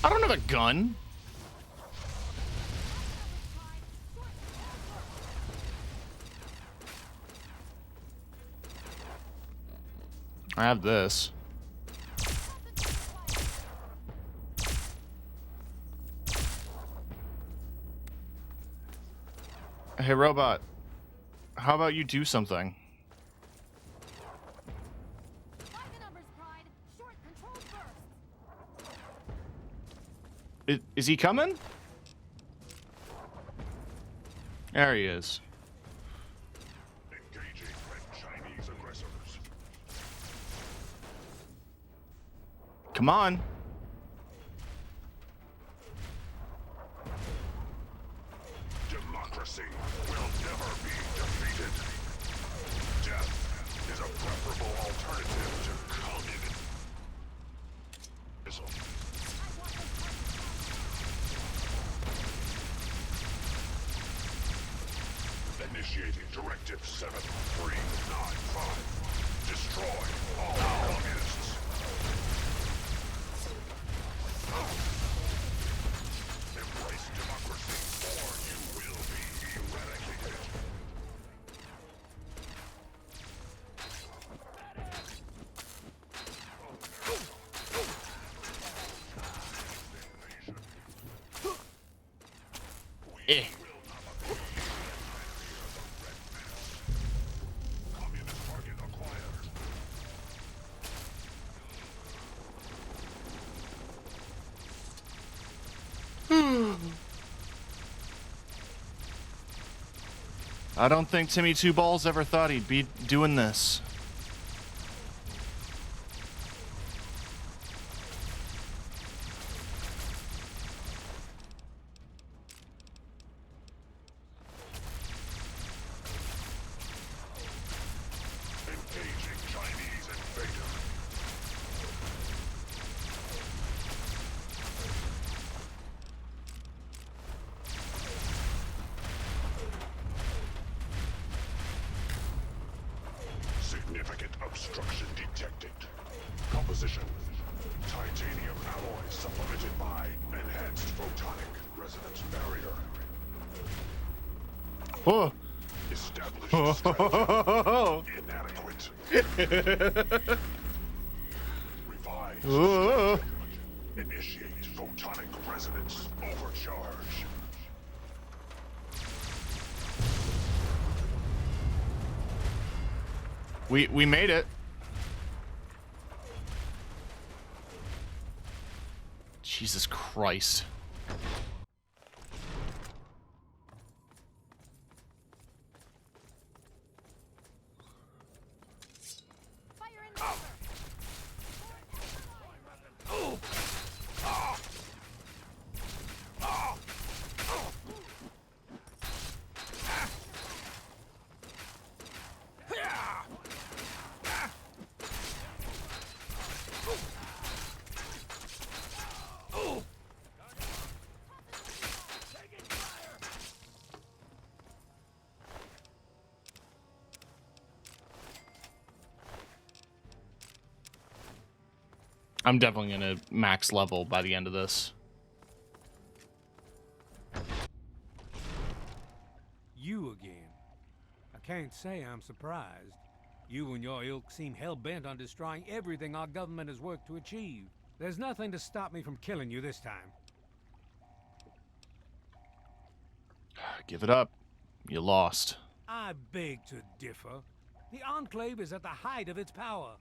I don't have a gun. I have this. Hey, robot. How about you do something? Is he coming? There he is. Engaging Red Chinese aggressors. Come on. Democracy will never be defeated. Death is a preferable alternative to communism. Initiating Directive 7395. Destroy all communists. Embrace democracy or you will be eradicated. I don't think Timmy Two Balls ever thought he'd be doing this. Engaging Chinese invader. Obstruction detected. Composition. Titanium alloy supplemented by enhanced photonic resonance barrier. Oh. Established strategy. Inadequate. Revised strategy. Initiate photonic resonance overcharge. We made it. Jesus Christ. I'm definitely gonna max level by the end of this. You again. I can't say I'm surprised. You and your ilk seem hell-bent on destroying everything our government has worked to achieve. There's nothing to stop me from killing you this time. Give it up. You lost. I beg to differ. The Enclave is at the height of its power.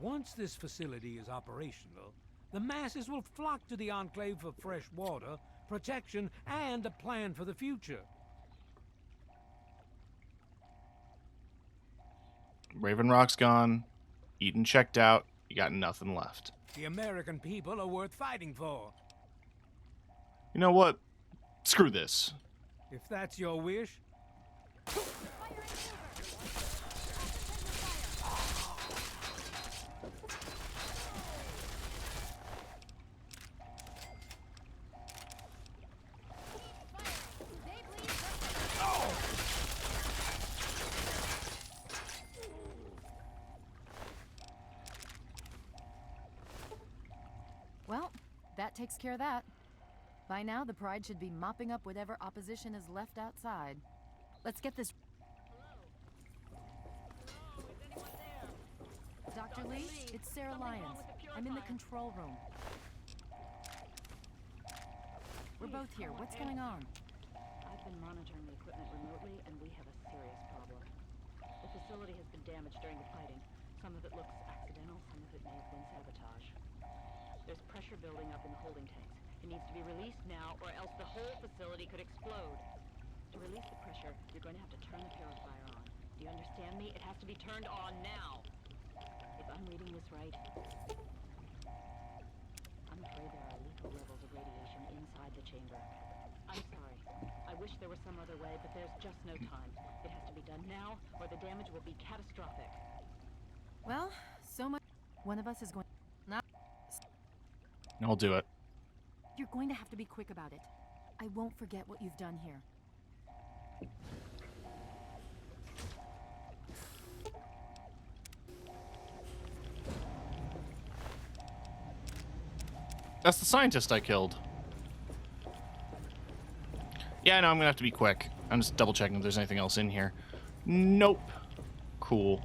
Once this facility is operational, the masses will flock to the Enclave for fresh water, protection, and a plan for the future. Raven Rock's gone. Eden checked out. You got nothing left. The American people are worth fighting for. You know what? Screw this. If that's your wish. Well, that takes care of that. By now, the Pride should be mopping up whatever opposition is left outside. Let's get this... Dr. Lee, it's Sarah Lyons. I'm in the control room. We're both here. What's going on? I've been monitoring the equipment remotely, and we have a serious problem. The facility has been damaged during the fighting. Some of it looks accidental, some of it may have been sabotage. There's pressure building up in the holding tanks. It needs to be released now, or else the whole facility could explode. To release the pressure, you're going to have to turn the purifier on. Do you understand me? It has to be turned on now. If I'm reading this right, I'm afraid there are lethal levels of radiation inside the chamber. I'm sorry. I wish there was some other way, but there's just no time. It has to be done now, or the damage will be catastrophic. Well, so much... One of us is going... Not... I'll do it. You're going to have to be quick about it. I won't forget what you've done here. That's the scientist I killed. Yeah, no, I'm gonna have to be quick. I'm just double checking if there's anything else in here. Nope. Cool.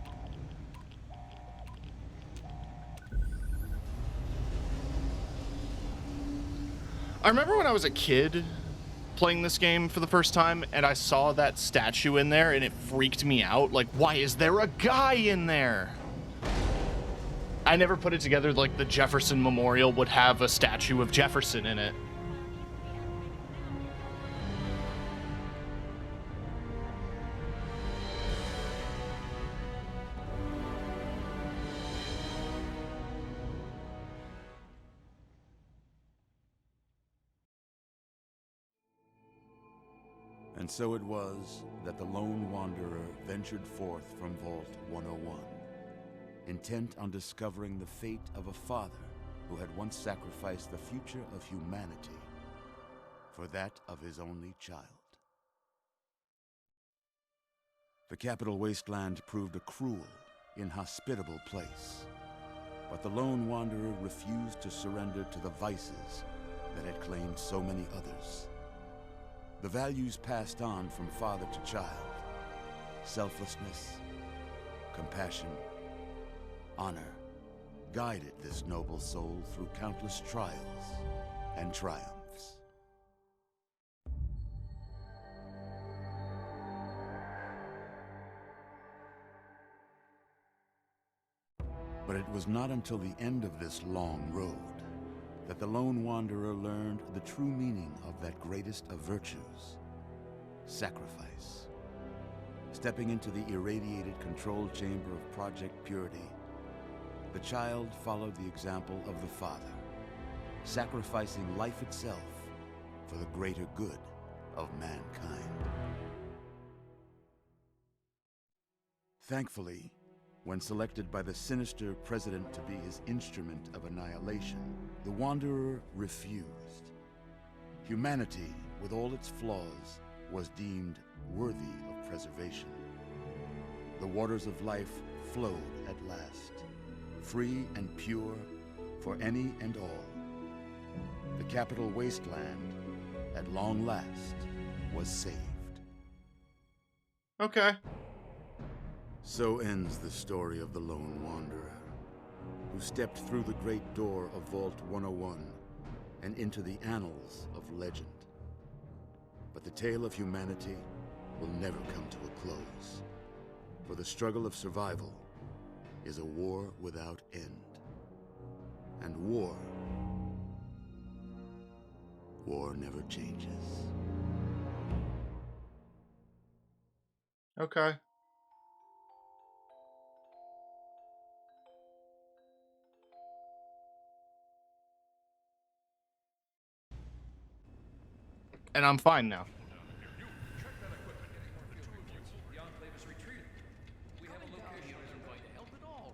I remember when I was a kid playing this game for the first time and I saw that statue in there and it freaked me out. Like, why is there a guy in there? I never put it together like the Jefferson Memorial would have a statue of Jefferson in it. And so it was that the lone wanderer ventured forth from Vault 101, intent on discovering the fate of a father who had once sacrificed the future of humanity for that of his only child. The capital Wasteland proved a cruel inhospitable place. But the lone wanderer refused to surrender to the vices that had claimed so many others. The values passed on from father to child: selflessness, compassion, honor, guided this noble soul through countless trials and triumphs. But it was not until the end of this long road that the lone wanderer learned the true meaning of that greatest of virtues: sacrifice. Stepping into the irradiated control chamber of Project Purity, the child followed the example of the father, sacrificing life itself for the greater good of mankind. Thankfully, when selected by the sinister president to be his instrument of annihilation, the Wanderer refused. Humanity, with all its flaws, was deemed worthy of preservation. The waters of life flowed at last, free and pure for any and all. The capital Wasteland, at long last, was saved. Okay. So ends the story of the Lone Wanderer, who stepped through the great door of Vault 101 and into the annals of legend. But the tale of humanity will never come to a close, for the struggle of survival is a war without end. And war never changes. Okay. And I'm fine now. The Enclave is retreating. We have a location that isn't going to help at all.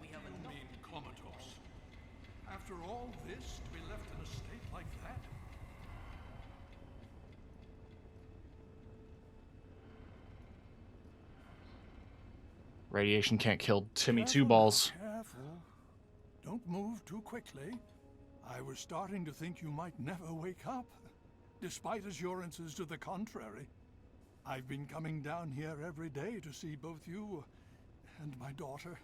We have a mean comatose. After all this, to be left in a state like that? Radiation can't kill Timmy Two Balls. Careful. Don't move too quickly. I was starting to think you might never wake up, despite assurances to the contrary. I've been coming down here every day to see both you and my daughter.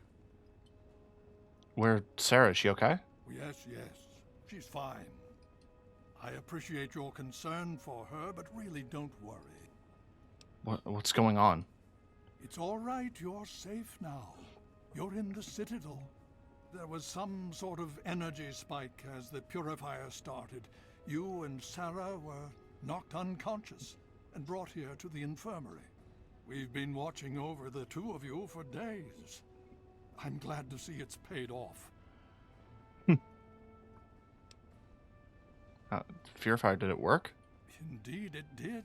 Where's Sarah? Is she okay? Yes, she's fine. I appreciate your concern for her, but really don't worry. What's going on? It's all right, you're safe now. You're in the Citadel. There was some sort of energy spike as the purifier started. You and Sarah were knocked unconscious and brought here to the infirmary. We've been watching over the two of you for days. I'm glad to see it's paid off. Purifier, did it work? Indeed it did.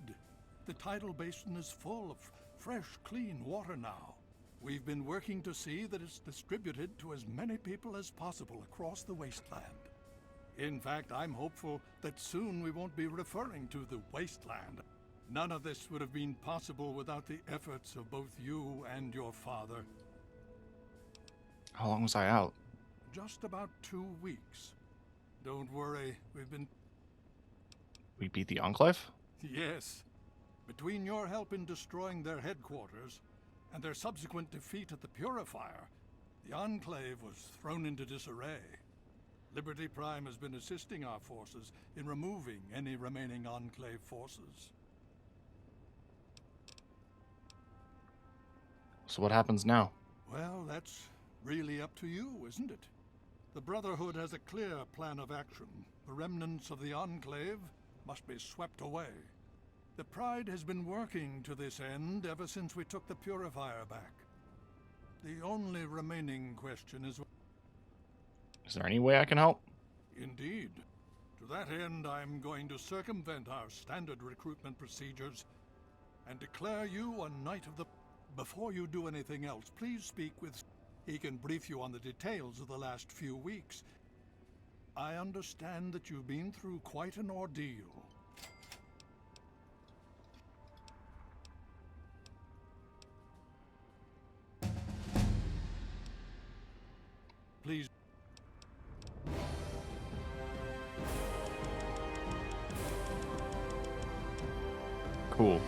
The tidal basin is full of fresh, clean water now. We've been working to see that it's distributed to as many people as possible across the Wasteland. In fact, I'm hopeful that soon we won't be referring to the Wasteland. None of this would have been possible without the efforts of both you and your father. How long was I out? Just about 2 weeks. Don't worry, We beat the Enclave? Yes. Between your help in destroying their headquarters and their subsequent defeat at the Purifier, the Enclave was thrown into disarray. Liberty Prime has been assisting our forces in removing any remaining Enclave forces. So what happens now? Well, that's really up to you, isn't it? The Brotherhood has a clear plan of action. The remnants of the Enclave must be swept away. The Pride has been working to this end ever since we took the Purifier back. The only remaining question is... Is there any way I can help? Indeed. To that end, I'm going to circumvent our standard recruitment procedures and declare you a Knight of the... Before you do anything else, please speak with... He can brief you on the details of the last few weeks. I understand that you've been through quite an ordeal. Please. Cool.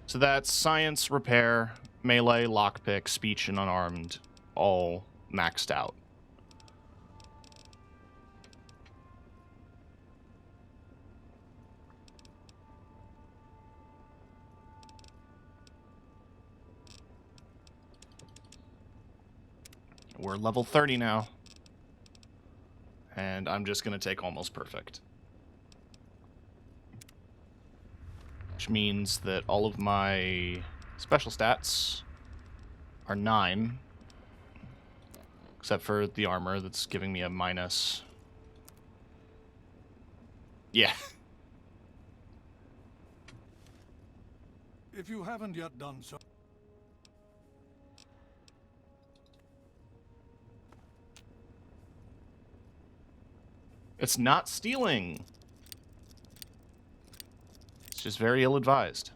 So that's science, repair, melee, lockpick, speech, and unarmed, all maxed out. We're level 30 now. And I'm just going to take almost perfect. Which means that all of my special stats are 9. Except for the armor that's giving me a minus. Yeah. If you haven't yet done so. It's not stealing. It's just very ill-advised.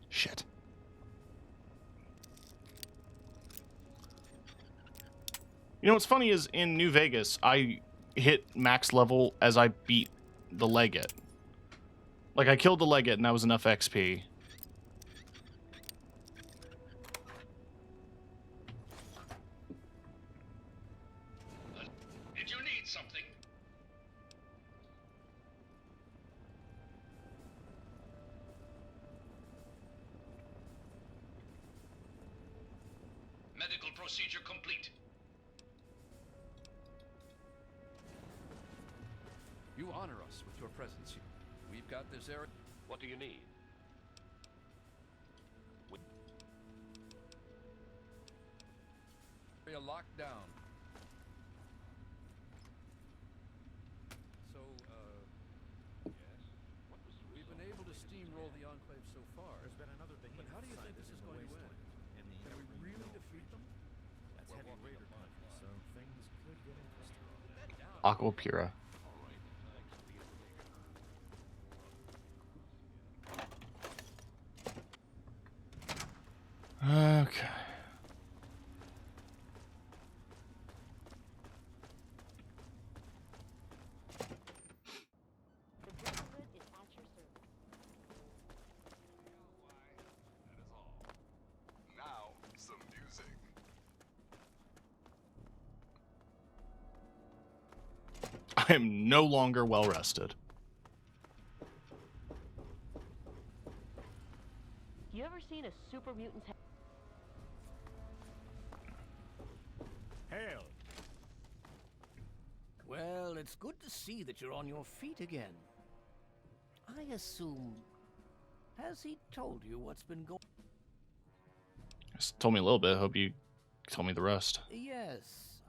Shit. You know what's funny is in New Vegas, I hit max level as I beat the Legate. Like, I killed the Legate and that was enough XP. Did you need something? Medical procedure complete. You honor us with your presence here. We've got this area. What do you need? Area locked down. So, yes. We've been able to steamroll the Enclave so far. There's been another big. But how do you think this is going to end? Can we really defeat them? That's heavy raider country, so things could get interesting. Aquapura. Okay. Now, some music. I am no longer well rested. You ever seen a super mutant's head? Hail. Well, it's good to see that you're on your feet again. I assume... Has he told you what's been going... Just told me a little bit. Hope you tell me the rest. Yes.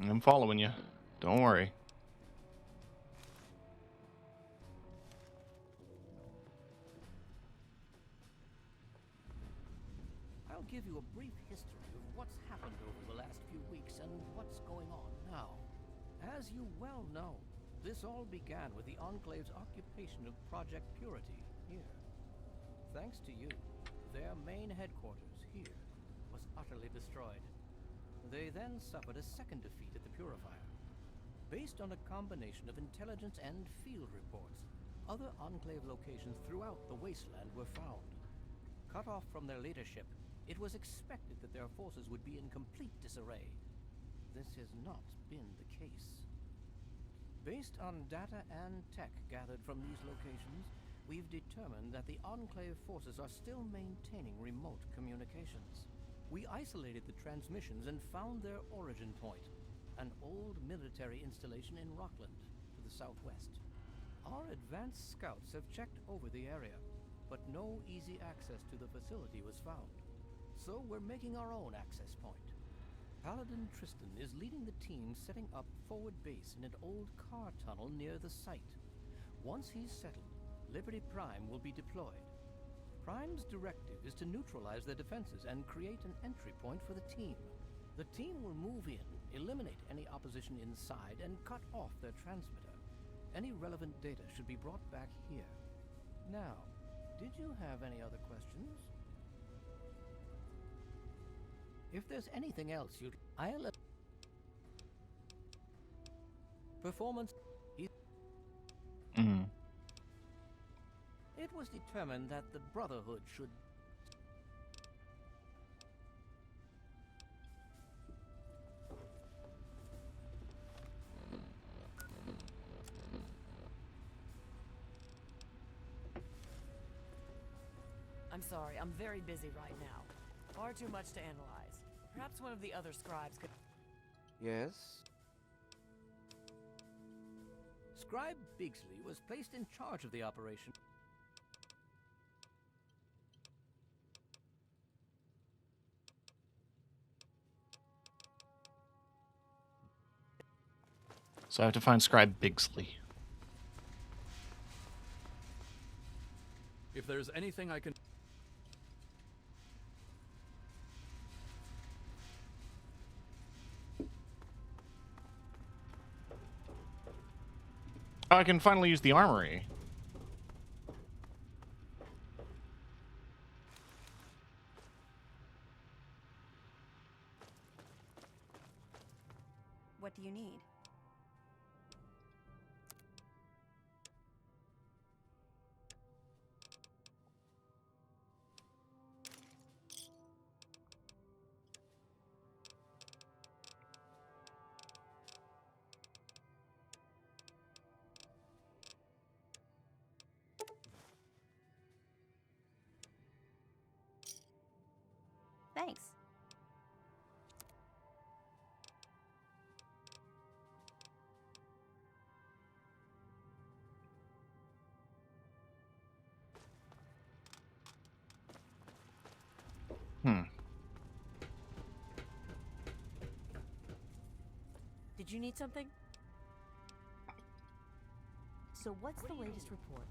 I'm following you. Don't worry. I'll give you a brief history of what's happened over the last few weeks and what's going on now. As you well know, this all began with the Enclave's occupation of Project Purity here. Thanks to you, their main headquarters here was utterly destroyed. They then suffered a second defeat at the Purifier. Based on a combination of intelligence and field reports, other Enclave locations throughout the Wasteland were found. Cut off from their leadership, it was expected that their forces would be in complete disarray. This has not been the case. Based on data and tech gathered from these locations, we've determined that the Enclave forces are still maintaining remote communications. We isolated the transmissions and found their origin point, an old military installation in Rockland, to the southwest. Our advanced scouts have checked over the area, but no easy access to the facility was found. So we're making our own access point. Paladin Tristan is leading the team setting up forward base in an old car tunnel near the site. Once he's settled, Liberty Prime will be deployed. Prime's directive is to neutralize their defenses and create an entry point for the team. The team will move in, eliminate any opposition inside, and cut off their transmitter. Any relevant data should be brought back here. Now, did you have any other questions? If there's anything else I'll... Performance... Mm. It was determined that the Brotherhood should... I'm sorry, I'm very busy right now. Far too much to analyze. Perhaps one of the other scribes could... Yes? Scribe Bigsley was placed in charge of the operation. So I have to find Scribe Bigsley. If there's anything I can... Oh, I can finally use the armory. What do you need? Thanks. Did you need something? So what's the latest report?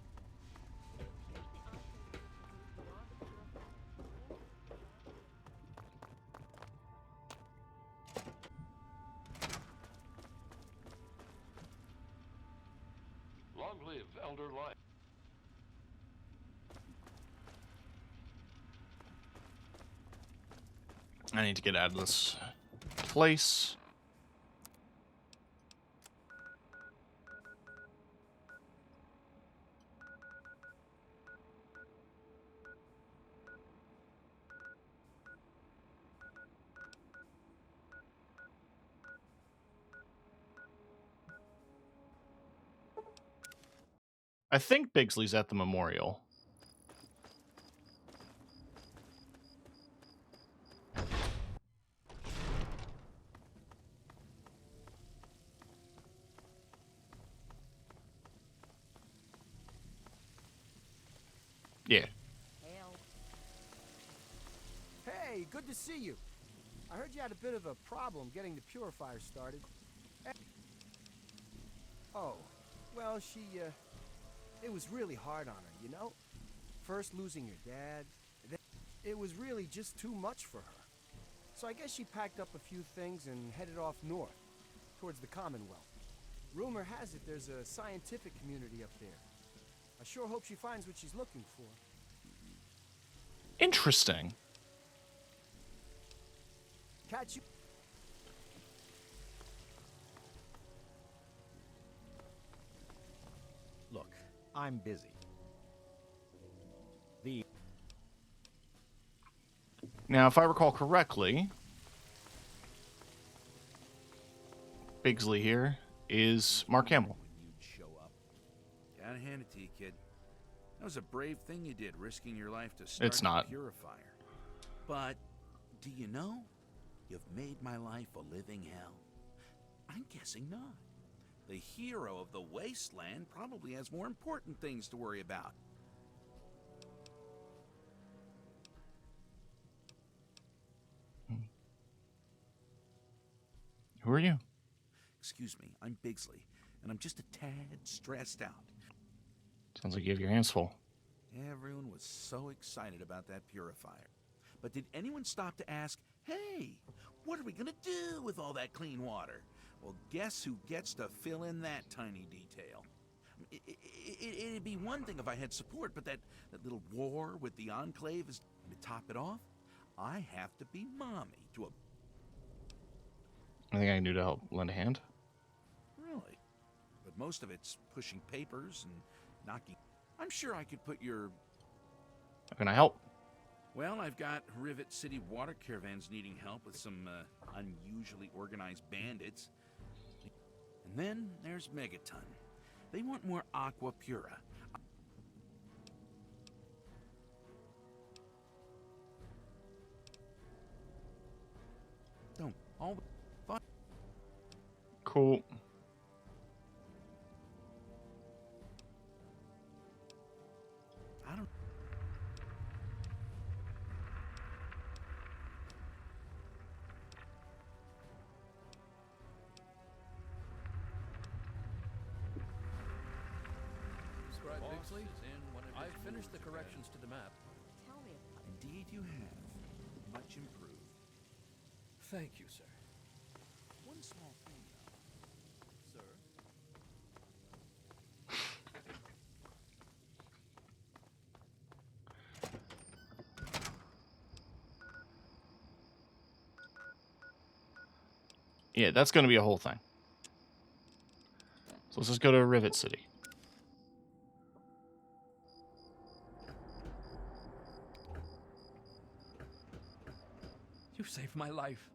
Long live Elder Lion. I need to get out of this place. I think Bigsley's at the memorial. Yeah. Hey, good to see you. I heard you had a bit of a problem getting the purifier started. Oh, well, it was really hard on her, you know? First losing your dad, then it was really just too much for her. So I guess she packed up a few things and headed off north, towards the Commonwealth. Rumor has it there's a scientific community up there. I sure hope she finds what she's looking for. Interesting. Catch you. Look, I'm busy. Now, if I recall correctly, Bigsley here is Mark Hamill. Gotta hand it to you, kid. That was a brave thing you did, risking your life to start It's not. the purifier. But do you know? You've made my life a living hell. I'm guessing not. The hero of the Wasteland probably has more important things to worry about. Who are you? Excuse me, I'm Bigsley, and I'm just a tad stressed out. Sounds like you have your hands full. Everyone was so excited about that purifier. But did anyone stop to ask, hey, what are we gonna do with all that clean water? Well, guess who gets to fill in that tiny detail? It'd be one thing if I had support, but that little war with the Enclave is to top it off. I have to be mommy to a... Anything I can do to help lend a hand? Really? But most of it's pushing papers and knocking... I'm sure I could put your... How can I help? Well, I've got Rivet City water caravans needing help with some unusually organized bandits. And then there's Megaton. They want more Aqua Pura. Don't all fun. Cool. I don't. Scribe Bixley, I've finished the corrections to the map. Tell me about it. Indeed you have. Much improved. Thank you, sir. One small thing, though. Sir? Yeah, that's going to be a whole thing. So let's just go to Rivet City. You saved my life.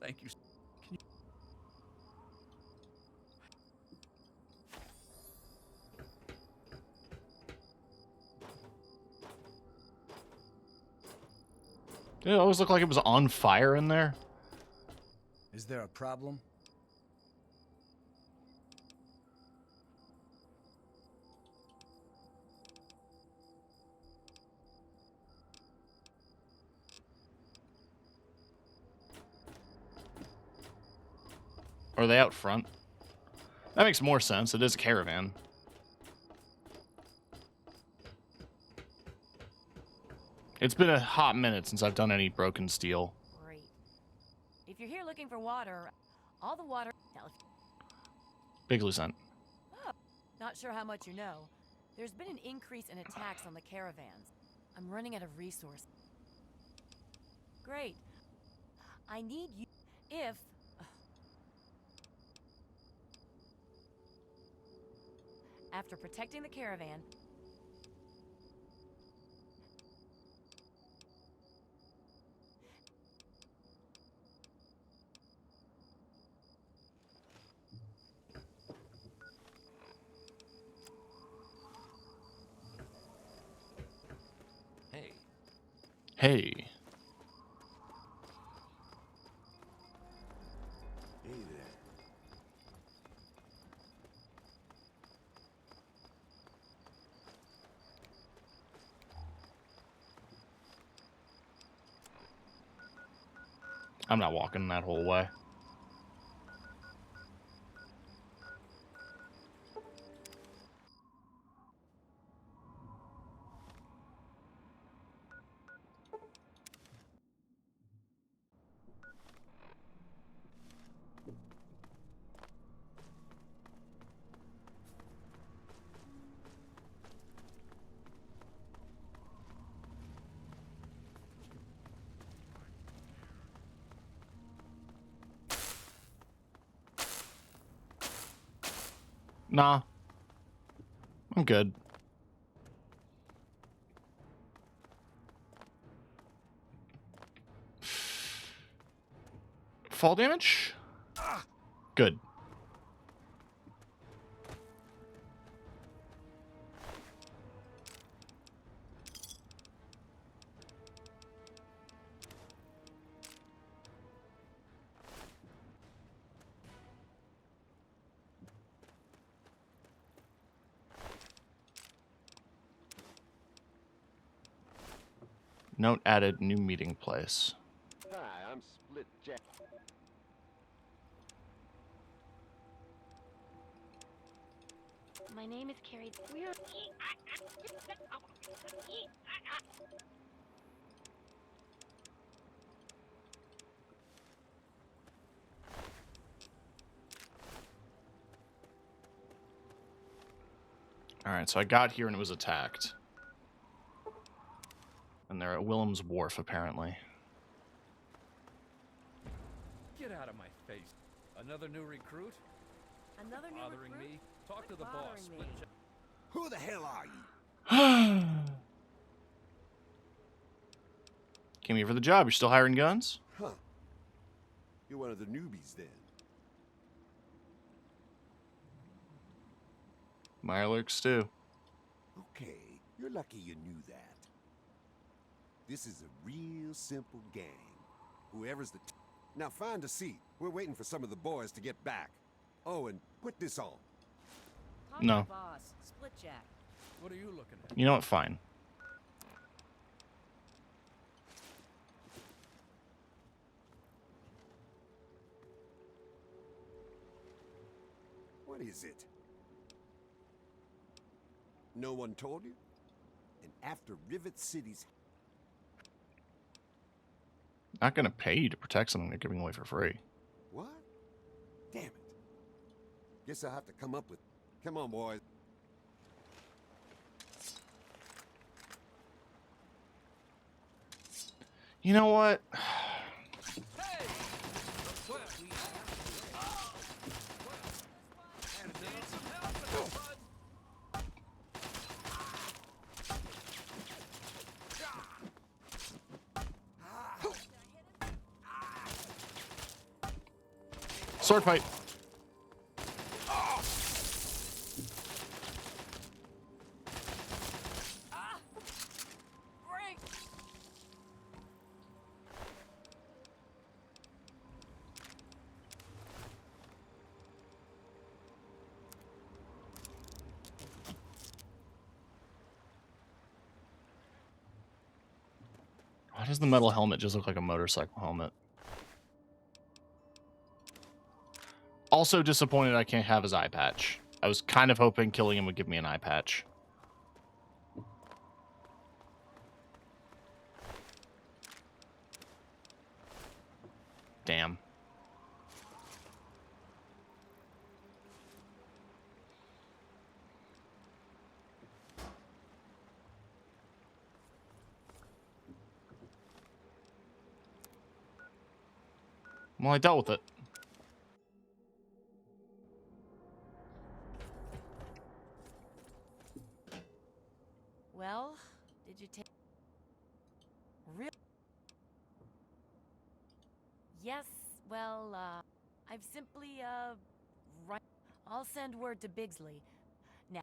Thank you. Can you... Did it always look like it was on fire in there? Is there a problem? Or are they out front? That makes more sense. It is a caravan. It's been a hot minute since I've done any broken steel. Great. If you're here looking for water, all the water... Now, Big Lucent. oh, not sure how much you know. There's been an increase in attacks on the caravans. I'm running out of resources. Great. I need you... If... After protecting the caravan... Hey. Hey. Hey there. I'm not walking that whole way. Nah. I'm good. Fall damage? Good. Note added, new meeting place. Hi, I'm Split Jack. My name is Carrie. We're... Alright, so I got here and it was attacked. And they're at Willem's Wharf, apparently. Get out of my face. Another new recruit? Another new Bothering recruit? me? Talk to the boss. Bothering Split me? check. Who the hell are you? Came here for the job. You're still hiring guns? Huh. You're one of the newbies then. Mirelurks too. Okay, you're lucky you knew that. This is a real simple gang. Whoever's the... Now find a seat. We're waiting for some of the boys to get back. Oh, and put this on. Talk to No. the boss. Split jack. What are you looking at? You know what? Fine. What is it? No one told you? And after Rivet City's... Not gonna pay you to protect something they're giving away for free. What? Damn it. Guess I'll have to come up with... Come on, boys. You know what? Sword fight. Why does the metal helmet just look like a motorcycle helmet? Also disappointed I can't have his eye patch. I was kind of hoping killing him would give me an eye patch. Damn. Well, I dealt with it. Well, did you take... Real... Yes, well, I've simply, right... I'll send word to Bigsley. Now...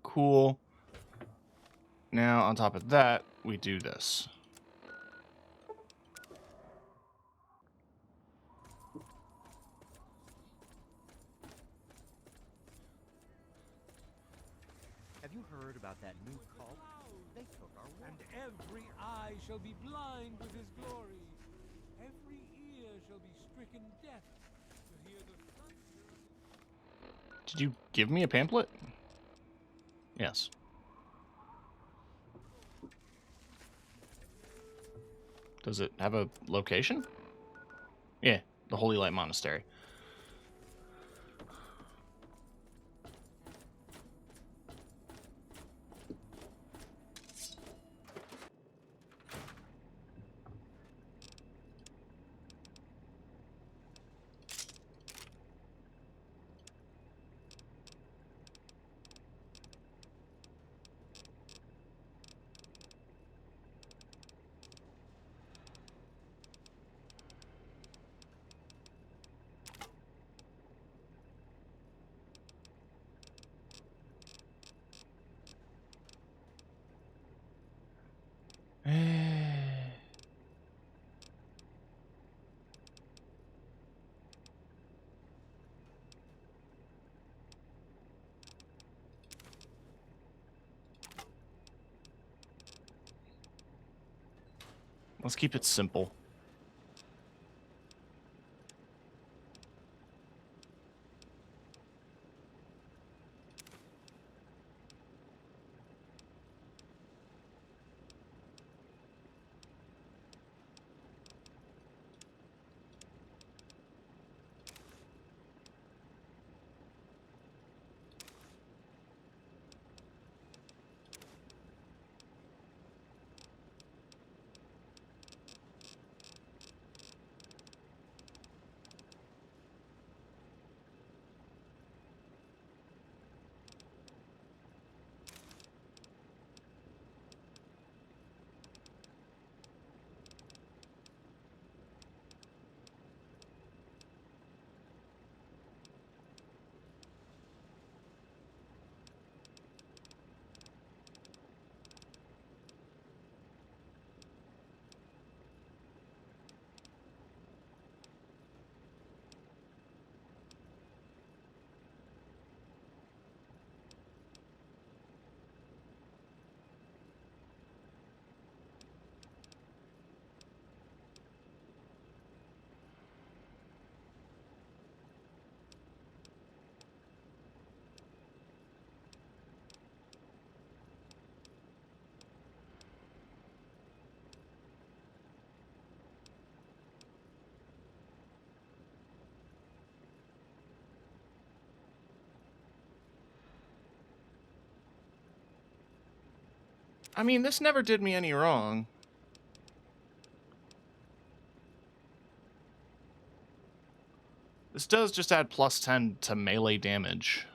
Cool. Now, on top of that, we do this. Have you heard about that new cult? They took our water. And every eye shall be blind with his glory. Every ear shall be stricken deaf to hear the thunder. Did you give me a pamphlet? Yes. Does it have a location? Yeah, the Holy Light Monastery. Let's keep it simple. I mean, this never did me any wrong. This does just add plus 10 to melee damage.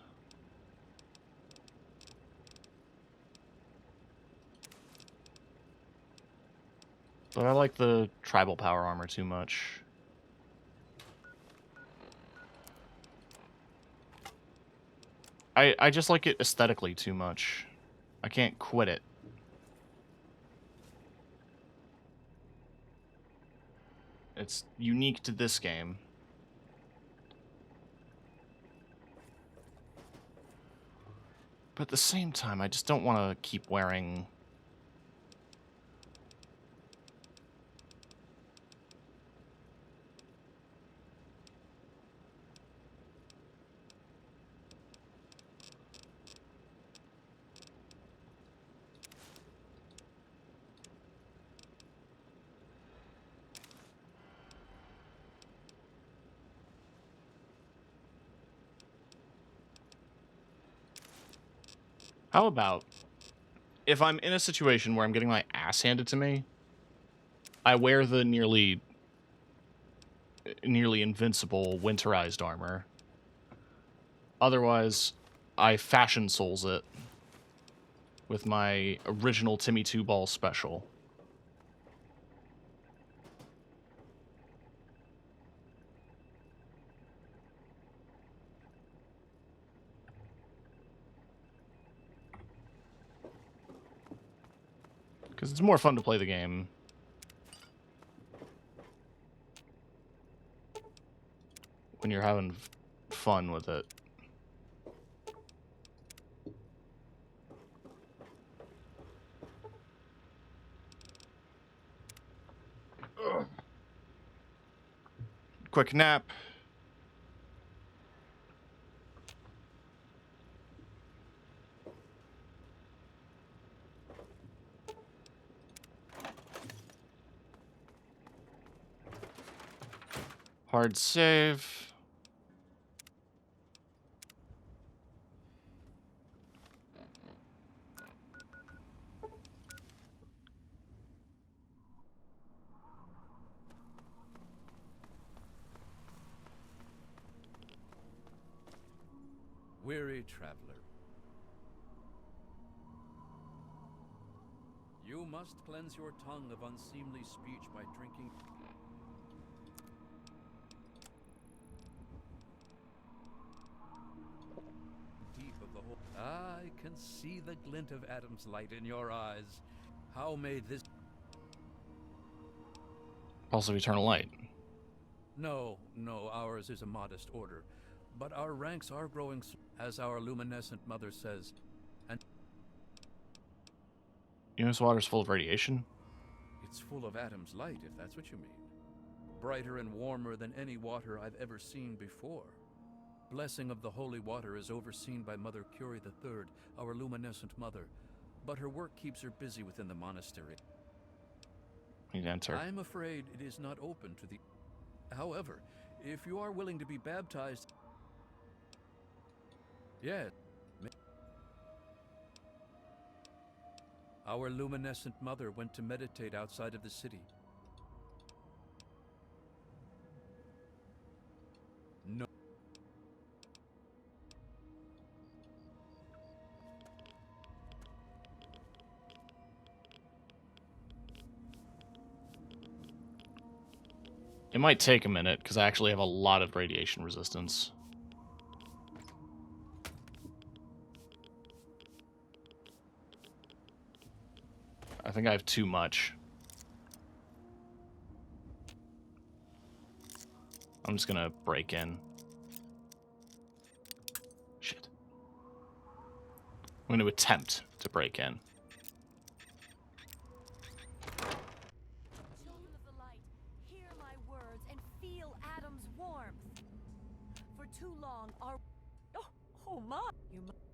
But I like the tribal power armor too much. I just like it aesthetically too much. I can't quit it. It's unique to this game. But at the same time, I just don't want to keep wearing... How about, if I'm in a situation where I'm getting my ass handed to me, I wear the nearly invincible winterized armor. Otherwise, I fashion souls it with my original Timmy 2-ball special. Because it's more fun to play the game when you're having fun with it. Ugh. Quick nap. Hard save. Weary traveler. You must cleanse your tongue of unseemly speech by drinking... deep of the whole... I can see the glint of Adam's light in your eyes. How may this... Also eternal light. No, ours is a modest order. But our ranks are growing, as our luminescent mother says. And You know this water's full of radiation? it's full of Adam's light, if that's what you mean. Brighter and warmer than any water I've ever seen before. Blessing of the holy water is overseen by Mother Curie III, our luminescent mother. But her work keeps her busy within the monastery. You'd enter. I'm afraid it is not open to the... However, if you are willing to be baptized... Yeah. Our luminescent mother went to meditate outside of the city. No. It might take a minute, because I actually have a lot of radiation resistance. I think I have too much. I'm just gonna break in. Shit. I'm gonna attempt to break in. Children of the light, hear my words and feel Adam's warmth. For too long, our... Oh my...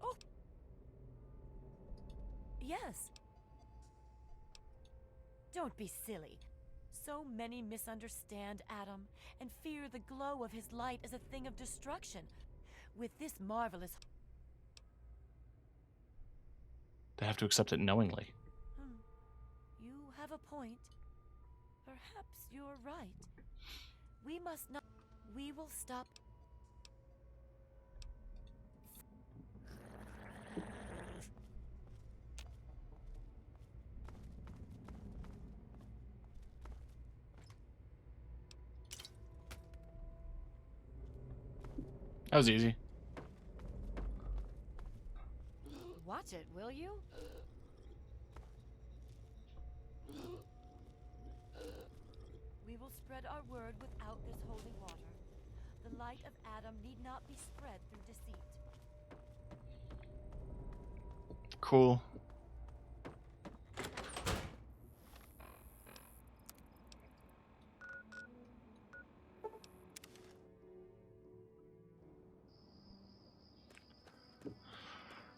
Oh. Yes. Don't be silly. So many misunderstand Adam and fear the glow of his light as a thing of destruction. With this marvelous... They have to accept it knowingly. You have a point. Perhaps you're right. We must not. We will stop. That was easy. Watch it, will you? We will spread our word without this holy water. The light of Adam need not be spread through deceit. Cool.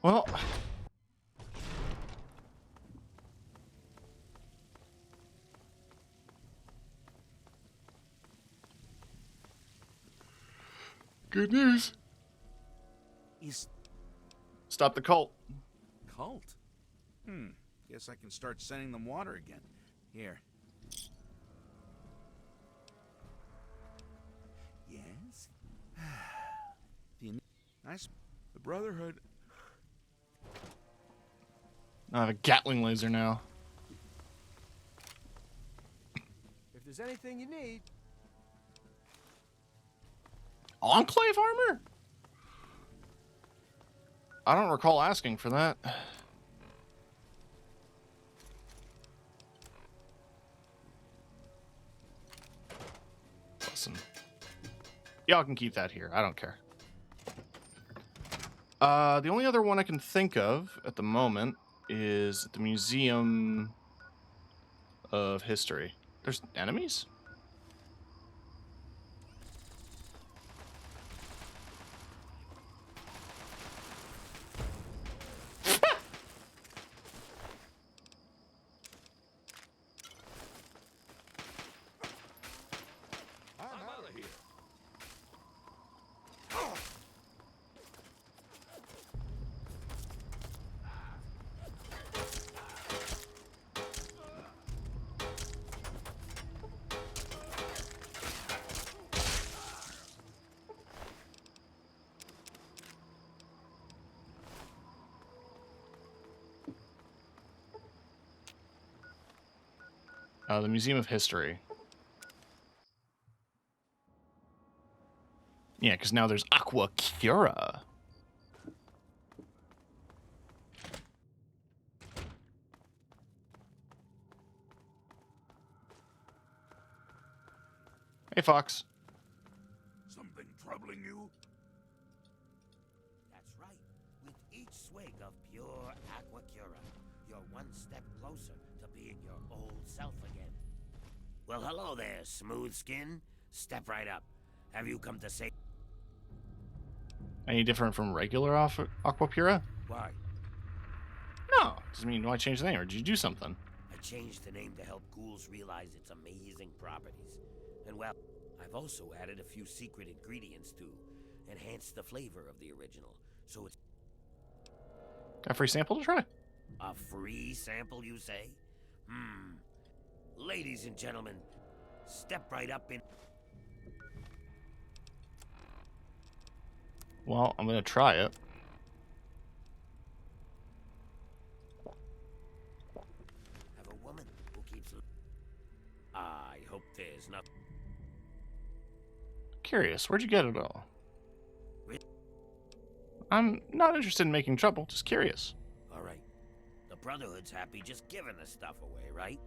Well, good news. Stop the cult. Cult? Guess I can start sending them water again. Here. Yes? The Brotherhood... I have a Gatling laser now. If there's anything you need... Enclave armor? I don't recall asking for that. Listen. Y'all can keep that here. I don't care. The only other one I can think of at the moment is the Museum of History. There's enemies? The Museum of History. Yeah, because now there's Aqua Cura. Hey, Fox. Something troubling you? That's right. With each swig of pure Aquacura, you're one step closer to being your old self again. Well, hello there, smooth skin. Step right up. Have you come to say... Any different from regular Aqua Pura? Why? No. Doesn't mean why change the name, or did you do something? I changed the name to help ghouls realize its amazing properties. And well, I've also added a few secret ingredients to enhance the flavor of the original. So it's... Got a free sample to try? A free sample, you say? Ladies and gentlemen, step right up in... Well, I'm gonna try it. Have a woman who keeps... I hope there's nothing... Curious, where'd you get it all? I'm not interested in making trouble, just curious. All right. The Brotherhood's happy just giving the stuff away, right?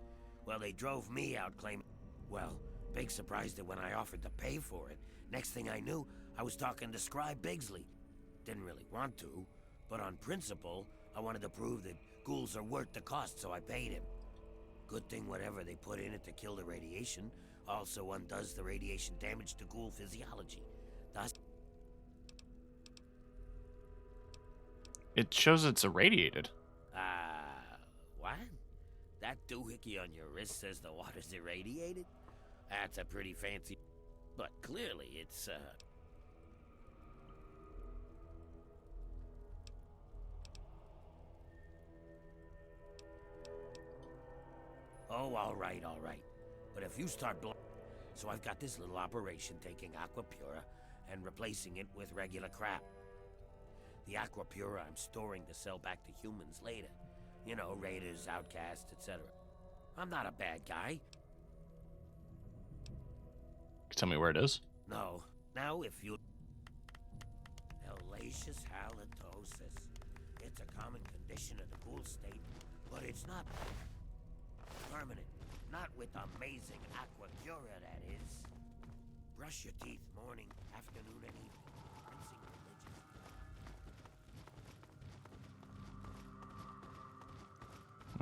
Well, they drove me out claiming... Well, big surprise that when I offered to pay for it, next thing I knew, I was talking to Scribe Bigsley. Didn't really want to, but on principle, I wanted to prove that ghouls are worth the cost, so I paid him. Good thing whatever they put in it to kill the radiation also undoes the radiation damage to ghoul physiology. Thus... It shows it's irradiated. What? That doohickey on your wrist says the water's irradiated? That's a pretty fancy... But clearly it's, Oh, all right. But if you start So I've got this little operation taking Aquapura and replacing it with regular crap. The Aquapura I'm storing to sell back to humans later. You know, raiders, outcasts, etc. I'm not a bad guy. Tell me where it is. No. Now if you... Hellacious halitosis. It's a common condition of the ghoul state, but it's not permanent. Not with amazing Aquacura, that is. Brush your teeth morning, afternoon, and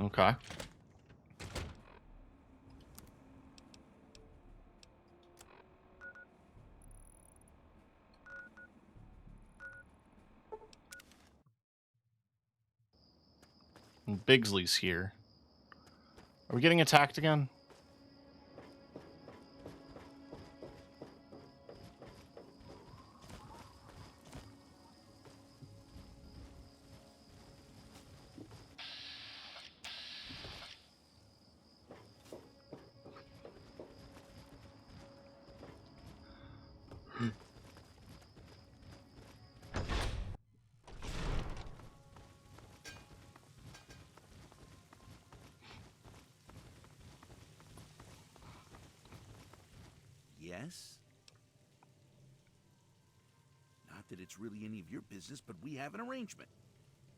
evening. Okay. Bigsley's here. Are we getting attacked again? Yes? Not that it's really any of your business, but we have an arrangement.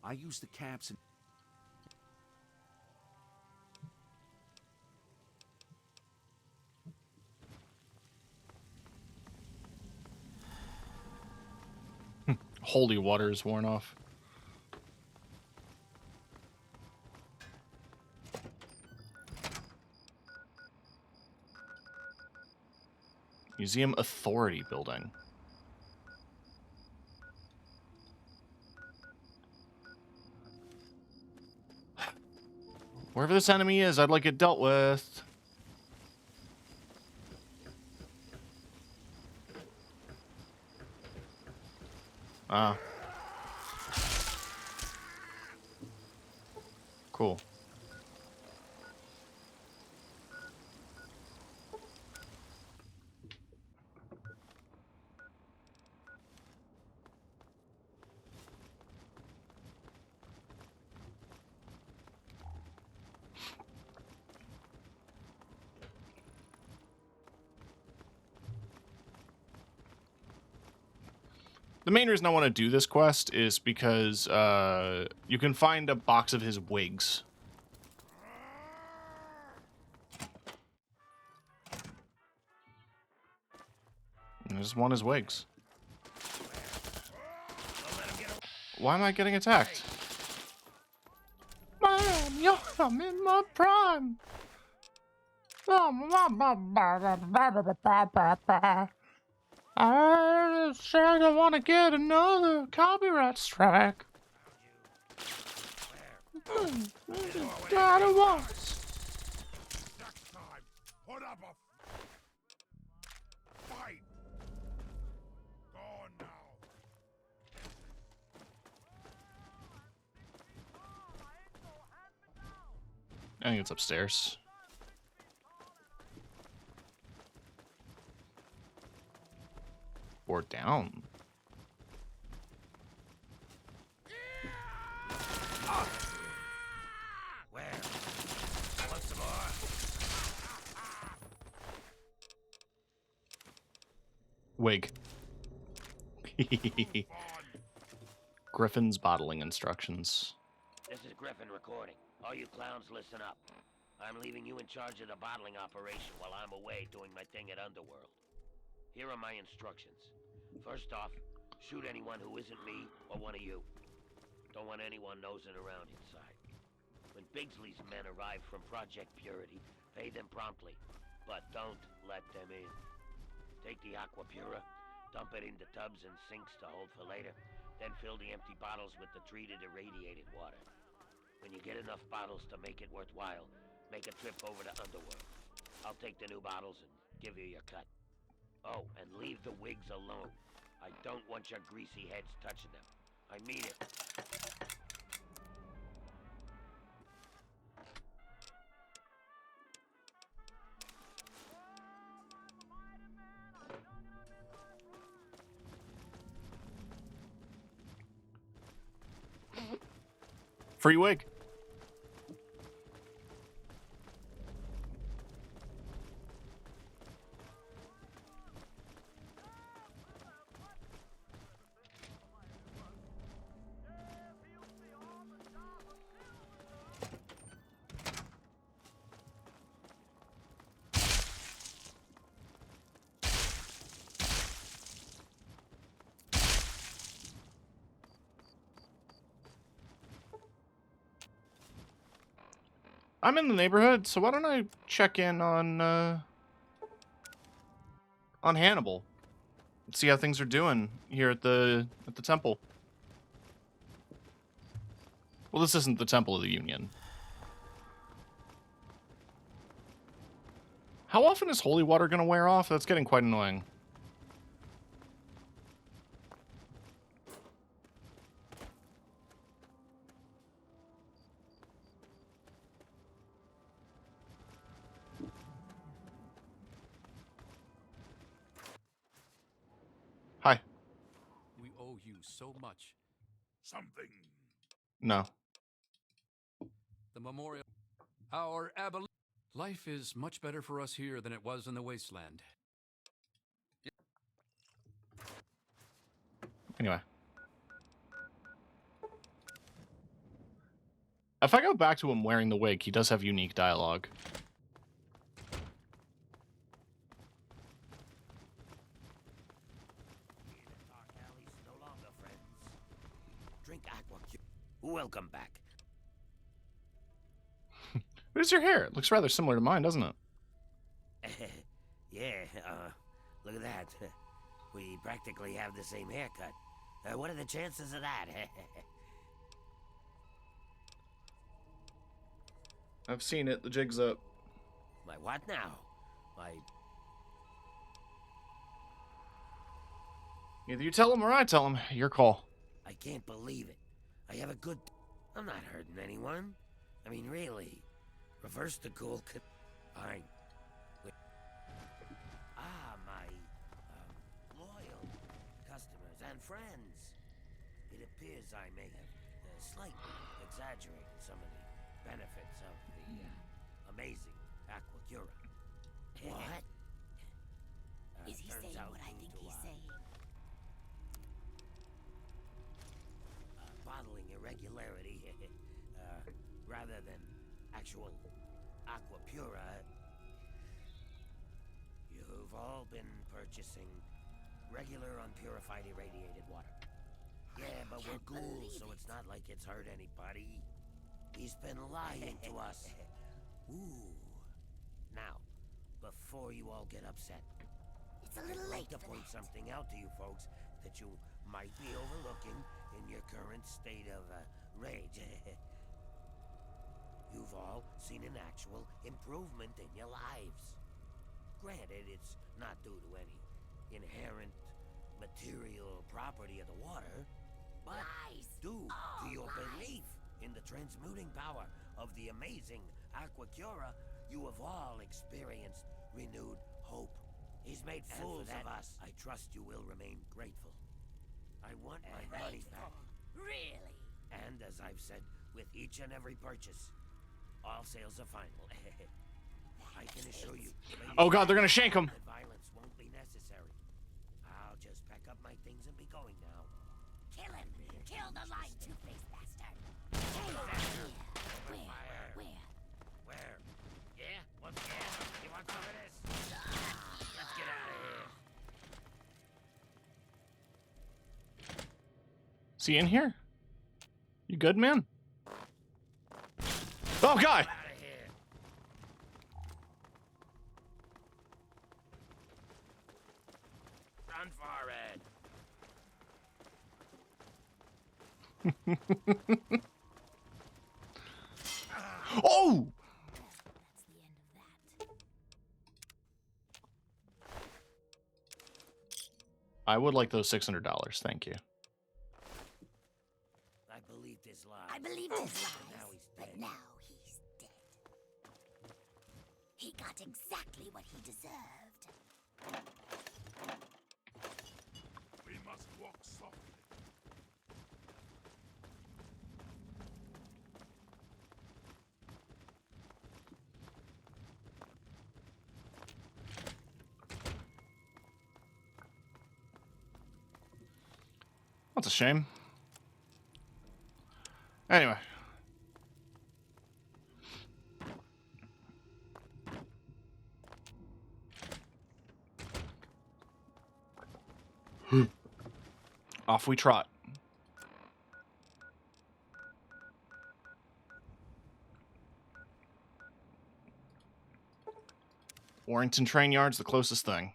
I use the caps and... Holy water is worn off. Museum Authority Building. Wherever this enemy is, I'd like it dealt with. Ah. Cool. The main reason I want to do this quest is because you can find a box of his wigs. I just want his wigs. Why am I getting attacked? Man, yo, I'm in my prime. I sure don't want to get another copyright strike. God, it was. Next time, put up a fight. Gone now. I think it's upstairs. Or down. Where? Want some more? Wig. Griffin's bottling instructions. This is Griffin recording. All you clowns, listen up. I'm leaving you in charge of the bottling operation while I'm away doing my thing at Underworld. Here are my instructions. First off, shoot anyone who isn't me or one of you. Don't want anyone nosing around inside. When Bigsley's men arrive from Project Purity, pay them promptly, but don't let them in. Take the Aquapura, dump it into tubs and sinks to hold for later, then fill the empty bottles with the treated irradiated water. When you get enough bottles to make it worthwhile, make a trip over to Underworld. I'll take the new bottles and give you your cut. Oh, and leave the wigs alone. I don't want your greasy heads touching them. I mean it. Free wig. I'm in the neighborhood, so why don't I check in on Hannibal? See how things are doing here at the temple. Well, this isn't the Temple of the Union. How often is holy water going to wear off? That's getting quite annoying. Hi. We owe you so much. Something. No. The memorial. Our abolition. Life is much better for us here than it was in the Wasteland. Anyway. If I go back to him wearing the wig, he does have unique dialogue. Drink aqua. Welcome back. Who's your hair? It looks rather similar to mine, doesn't it? Yeah, look at that. We practically have the same haircut. What are the chances of that? I've seen it. The jig's up. My what now? My... Either you tell him or I tell him. Your call. I can't believe it. I have a good... I'm not hurting anyone. I mean, really. Reverse the cool... Fine. My loyal customers and friends. It appears I may have slightly exaggerated some of the benefits of the amazing Aquacura. What? Is he saying what I think he's saying? Bottling irregularity, rather than actual Aquapura. You've all been purchasing regular unpurified irradiated water. Yeah, but we're ghouls, so it's not like it's hurt anybody. He's been lying to us. Ooh. Now, before you all get upset, it's a little late to point something out to you folks that you might be overlooking in your current state of rage. You've all seen an actual improvement in your lives. Granted, it's not due to any inherent material property of the water, but due to your belief in the transmuting power of the amazing Aquacura, you have all experienced renewed hope. He's made fools of us. I trust you will remain grateful. I want my money back. Really? And as I've said, with each and every purchase, all sales are final. I can assure you. Oh god, they're gonna shank him. Violence won't be necessary. I'll just pack up my things and be going now. Kill him! Kill the lying two-faced bastard! Where? Yeah? What's You want some of this? Let's get out of here. Is he in here? You good, man? Oh god! Run for it. Oh! I would like those $600, thank you. I believed his lies. I believed his lies, Now he's but dead. now he's dead. He got exactly what he deserved. We must walk softly. That's a shame. Anyway. Off we trot. Warrington Train Yard's the closest thing.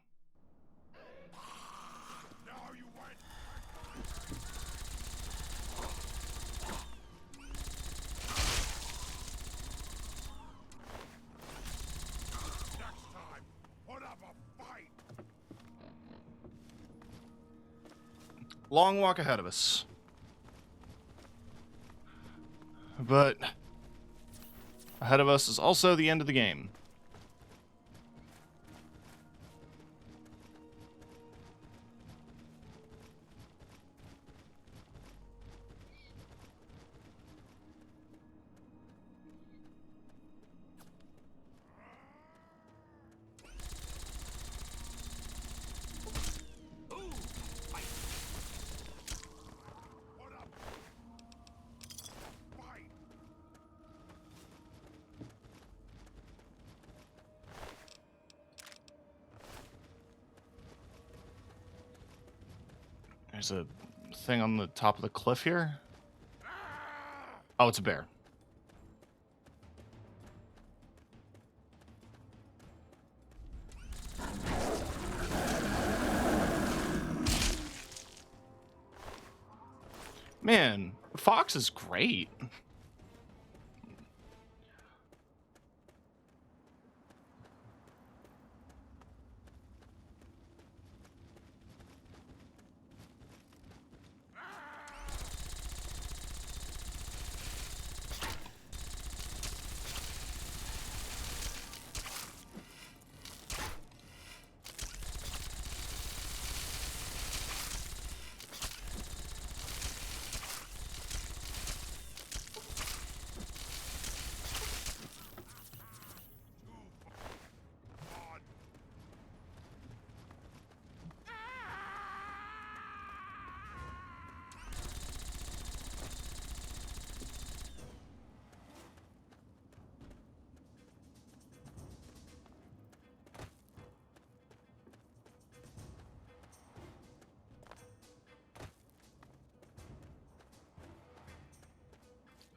Long walk ahead of us. But ahead of us is also the end of the game. There's a thing on the top of the cliff here. Oh, it's a bear. Man, Fox is great.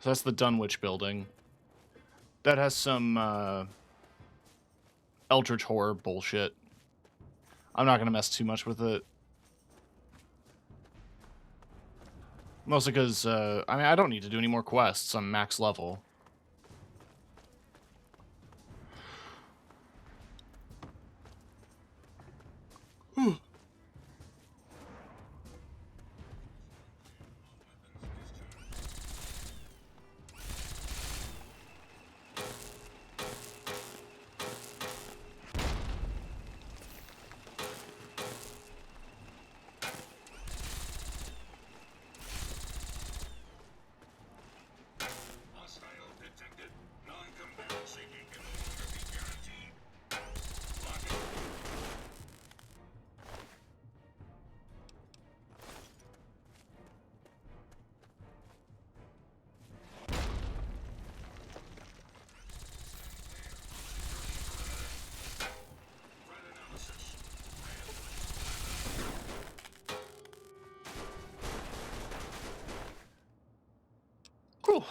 So that's the Dunwich building. That has some Eldritch Horror bullshit. I'm not going to mess too much with it. Mostly because, I mean, I don't need to do any more quests. I'm max level. Cool.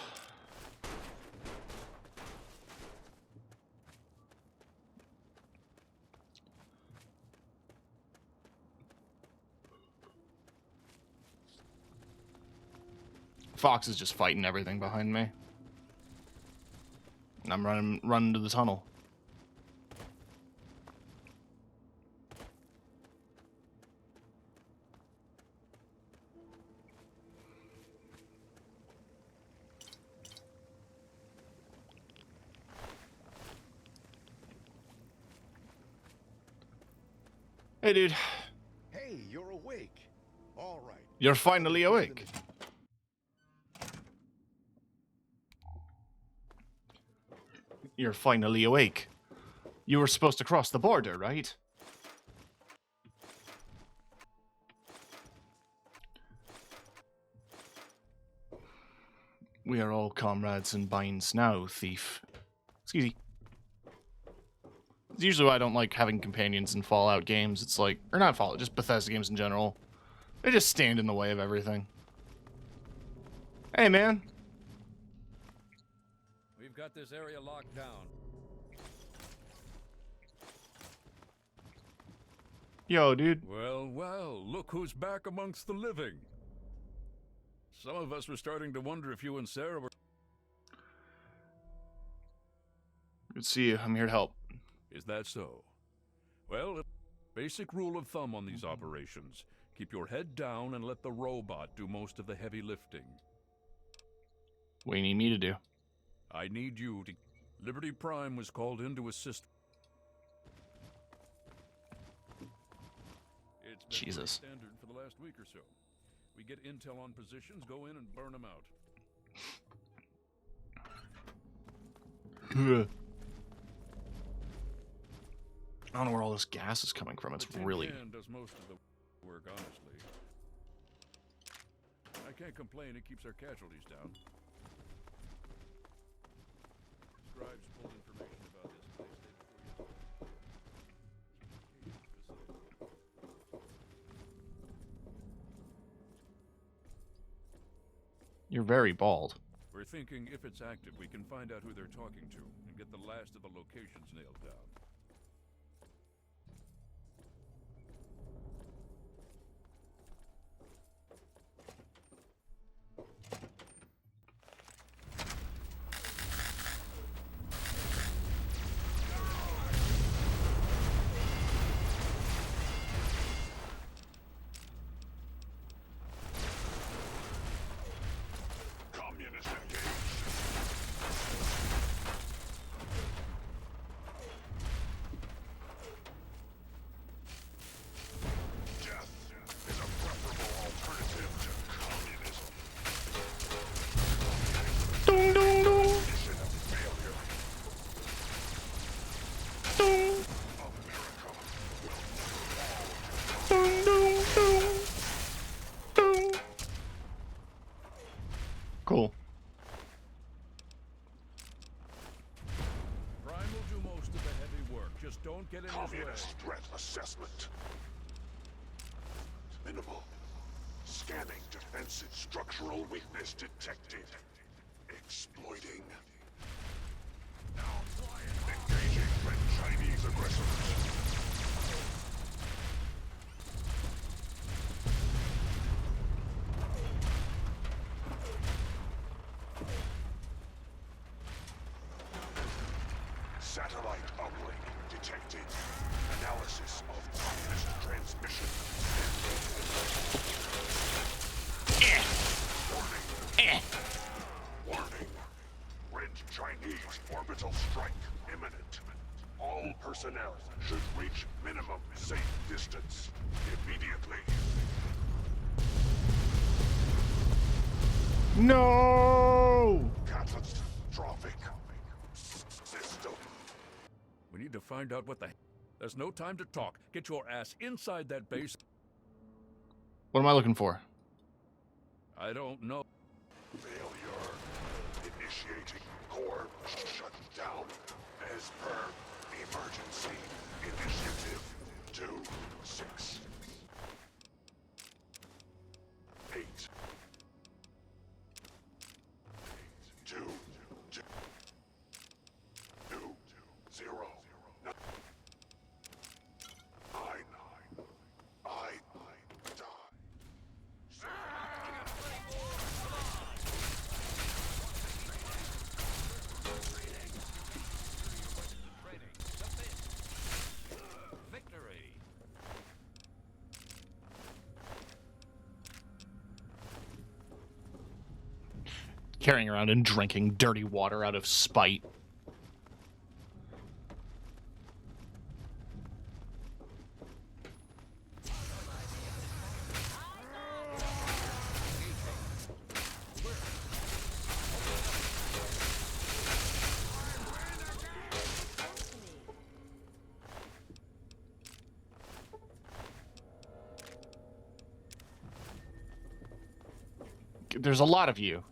Fox is just fighting everything behind me. And I'm running to the tunnel. Hey, dude. Hey, you're awake. All right. You're finally awake. You're finally awake. You were supposed to cross the border, right? We are all comrades in binds now, thief. Excuse me. It's usually why I don't like having companions in Fallout games. It's like, or not Fallout, just Bethesda games in general. They just stand in the way of everything. Hey, man. We've got this area locked down. Yo, dude. Well, well, look who's back amongst the living. Some of us were starting to wonder if you and Sarah were... Good to see you. I'm here to help. Is that so? Well, basic rule of thumb on these operations. Keep your head down and let the robot do most of the heavy lifting. What do you need me to do? I need you to... Liberty Prime was called in to assist... It's been Jesus. standard for the last week or so. We get intel on positions, go in and burn them out. I don't know where all this gas is coming from. It's The tin really... can does most of the work, honestly. I can't complain. It keeps our casualties down. Scribes pulled information about this place day before you. You're very bald. We're thinking if it's active, we can find out who they're talking to and get the last of the locations nailed down. Communist engaged. Death is a preferable alternative to communism. Dong, dong, dong. Mission of failure. Dong. America will Dong, dong, dong. Dong. Cool. Prime will do most of the heavy work. Just don't get in his way. Communist threat assessment. Minimal. Scanning defensive structural weakness detected. Exploiting. Engaging Red Chinese aggressors. Satellite uplink detected. Analysis of communist transmission. Warning. Red Chinese orbital strike imminent. All personnel should reach minimum safe distance immediately. No! Catastrophic system. We need to find out what the... There's no time to talk. Get your ass inside that base. What am I looking for? I don't know. Failure. Initiating core shutdown as per emergency initiative 2-6. 8. 2 2 2 0 9 I die. Victory. Carrying around and drinking dirty water out of spite. There's a lot of you.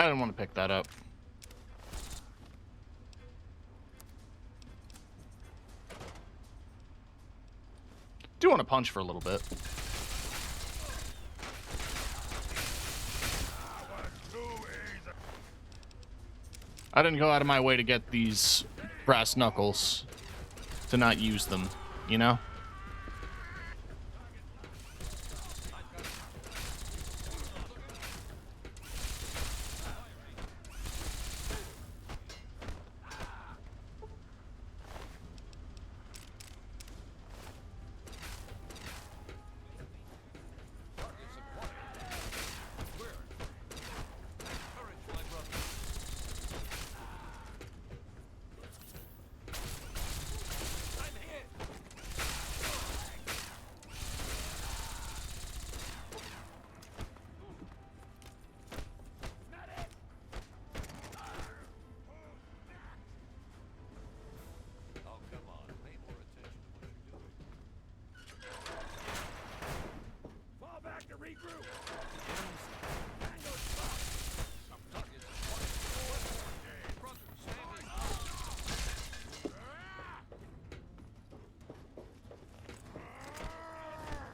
I didn't want to pick that up. Do want to punch for a little bit. I didn't go out of my way to get these brass knuckles to not use them, you know?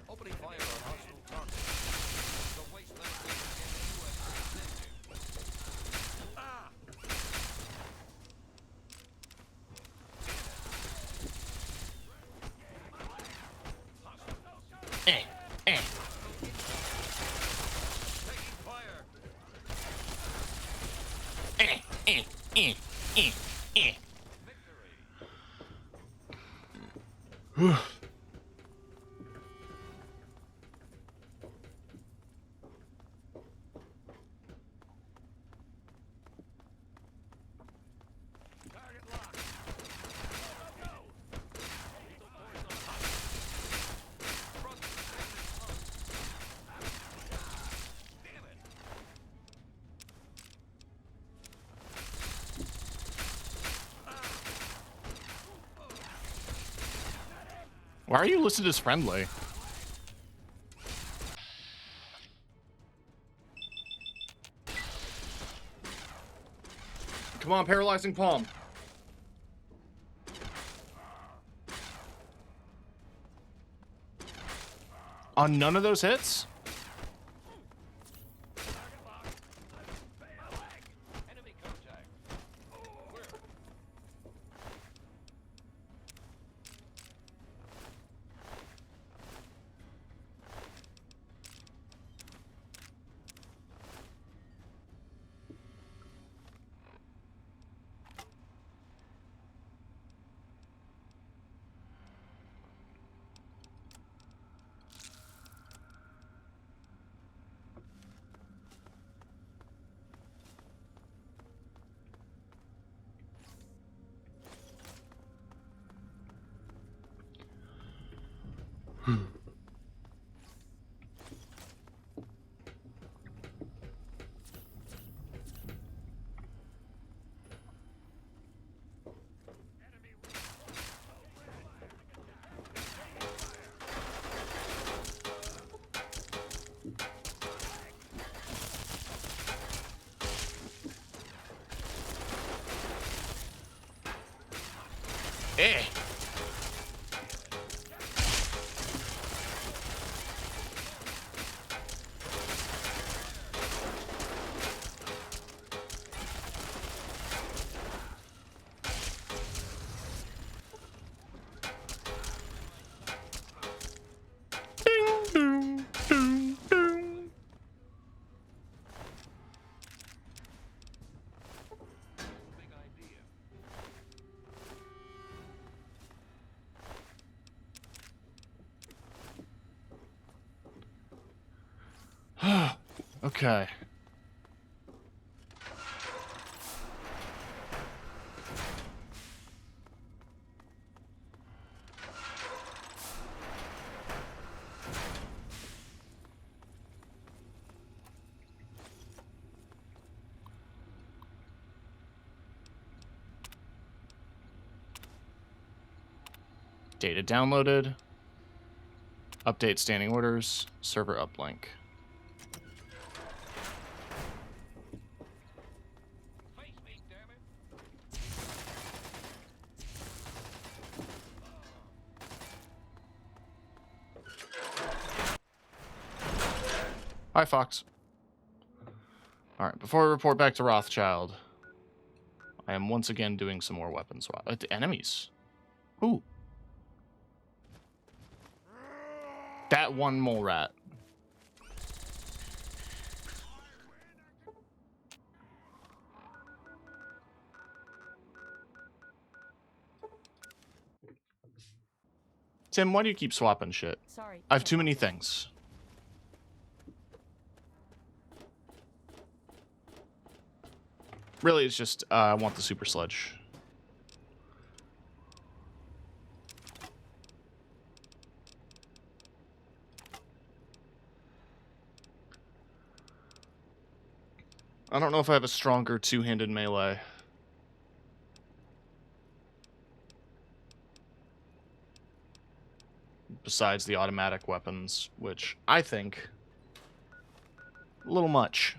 Opening fire on hostile targets. The Wasteland is Why are you listed as friendly? Come on, paralyzing palm. On none of those hits? Eh. Okay. Data downloaded. Update standing orders. Server uplink. Hi, Fox. Alright, before we report back to Rothschild, I am once again doing some more weapon swap. Enemies. Ooh. That one mole rat. Tim, why do you keep swapping shit? Sorry. I have too many things. Really, it's just, I want the super sledge. I don't know if I have a stronger two-handed melee. Besides the automatic weapons, which I think a little much.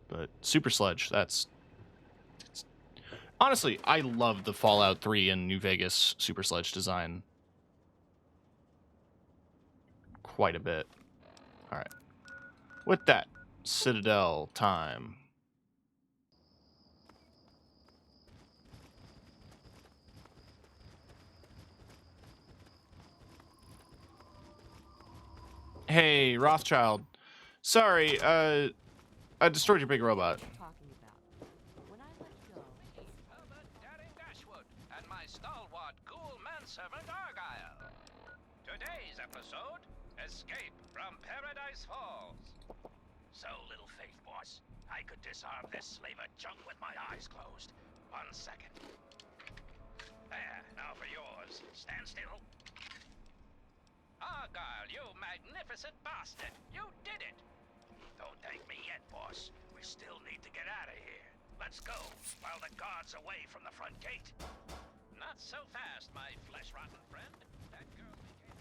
But Super Sledge, honestly, I love the Fallout 3 and New Vegas Super Sledge design quite a bit. Alright. With that, Citadel time. Hey, Rothschild. Sorry, I destroyed your big robot. And my stalwart, cool manservant Argyle. Today's episode, Escape from Paradise Falls. So, little faith, boss, I could disarm this slaver junk with my eyes closed. 1 second. There, now for yours. Stand still. Argyle, you magnificent bastard. You did it. Don't thank me yet, boss. We still need to get out of here. Let's go, while the guard's away from the front gate. Not so fast, my flesh-rotten friend. That girl we came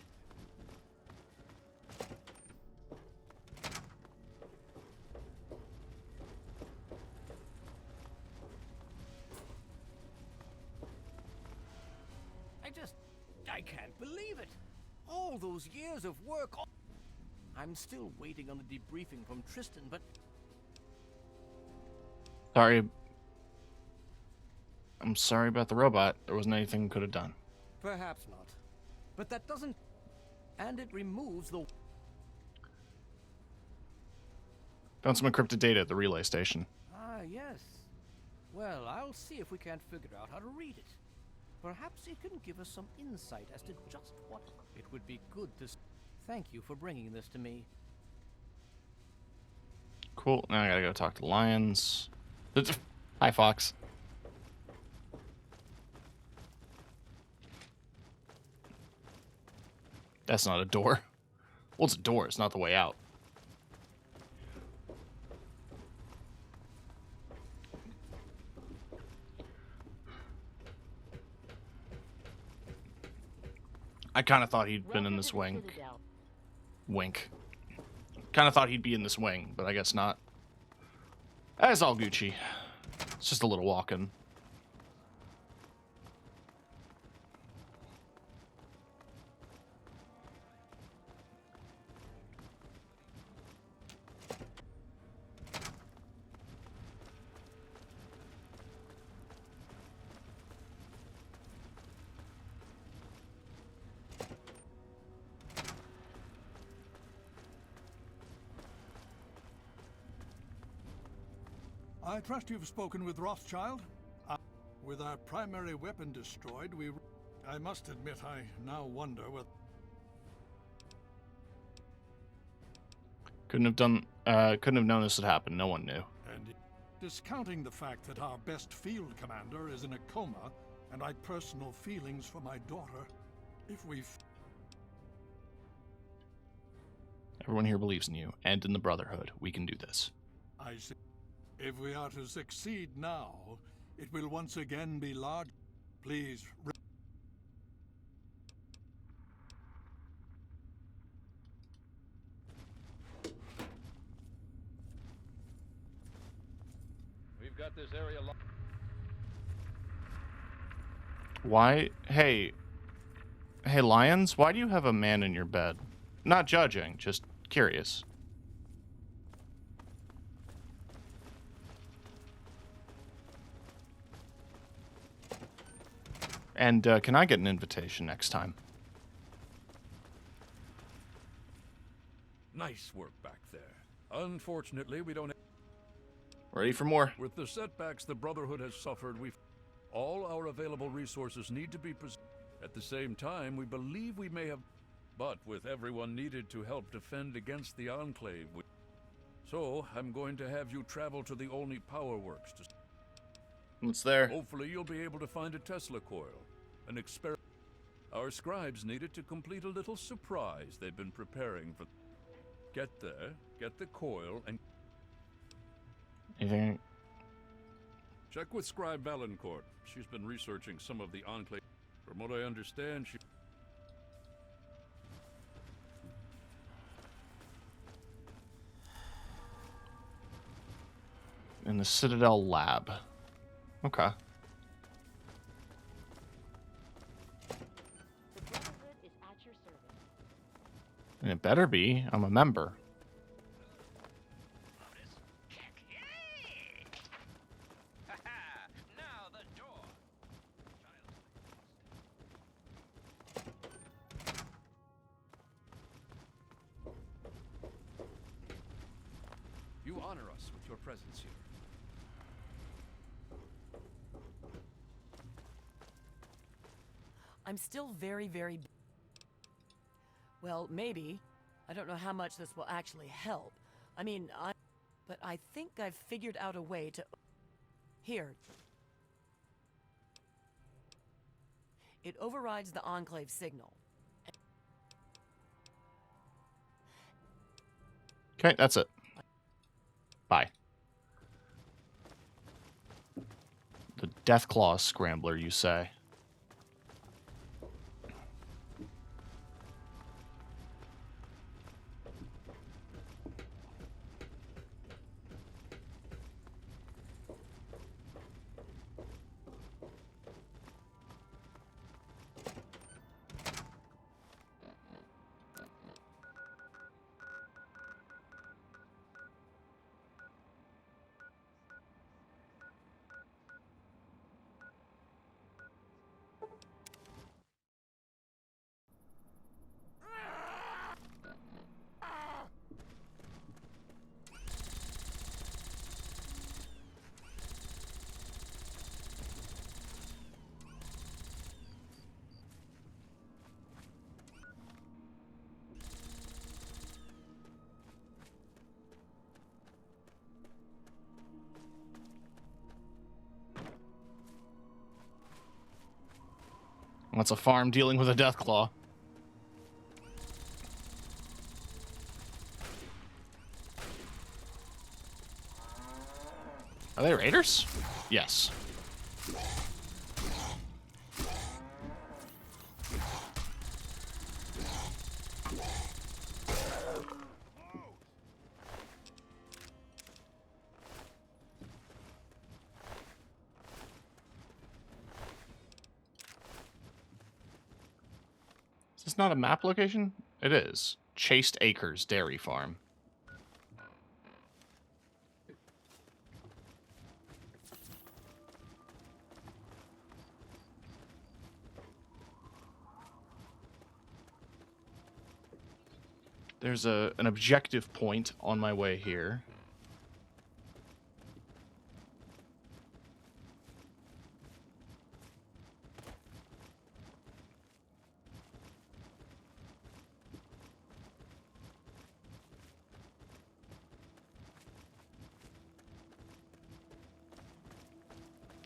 I can't believe it. All those years of work. I'm still waiting on the debriefing from Tristan, but... Sorry. I'm sorry about the robot. There wasn't anything we could have done. Perhaps not. But that doesn't... And it removes the... Found some encrypted data at the relay station. Ah, yes. Well, I'll see if we can't figure out how to read it. Perhaps it can give us some insight as to just what... It would be good to... Thank you for bringing this to me. Cool. Now I gotta go talk to the lions. Hi, Fox. That's not a door. Well, it's a door. It's not the way out. I kind of thought he'd been in this wing. Wink. Kind of thought he'd be in this wing, but I guess not. That's all Gucci. It's just a little walk-in. I trust you've spoken with Rothschild. With our primary weapon destroyed, I must admit I now wonder what... Couldn't have known this would happen. No one knew. And discounting the fact that our best field commander is in a coma, and I personal feelings for my daughter, if we've... Everyone here believes in you, and in the Brotherhood. We can do this. I see. If we are to succeed now, it will once again be large. Please. We've got this area locked. Why? Hey, lions, why do you have a man in your bed? Not judging, just curious. And can I get an invitation next time? Nice work back there. Unfortunately, we don't... Ready for more. With the setbacks the Brotherhood has suffered, all our available resources need to be at the same time, we believe we may have... But with everyone needed to help defend against the Enclave... So, I'm going to have you travel to the Olney Power Works to... What's there? Hopefully you'll be able to find a Tesla coil. An experiment. Our scribes needed to complete a little surprise they've been preparing for... Get there, get the coil, and... Anything? Check with Scribe Valancourt. She's been researching some of the Enclave. From what I understand, she... In the Citadel lab. Okay. And it better be. I'm a member. You honor us with your presence here. I'm still very, very... Well, maybe. I don't know how much this will actually help. I mean, but I think I've figured out a way to... Here. It overrides the Enclave signal. Okay, that's it. Bye. The Deathclaw Scrambler, you say? That's a farm dealing with a Deathclaw. Are they raiders? Yes. Is this not a map location? It is. Chased Acres Dairy Farm. There's an objective point on my way here.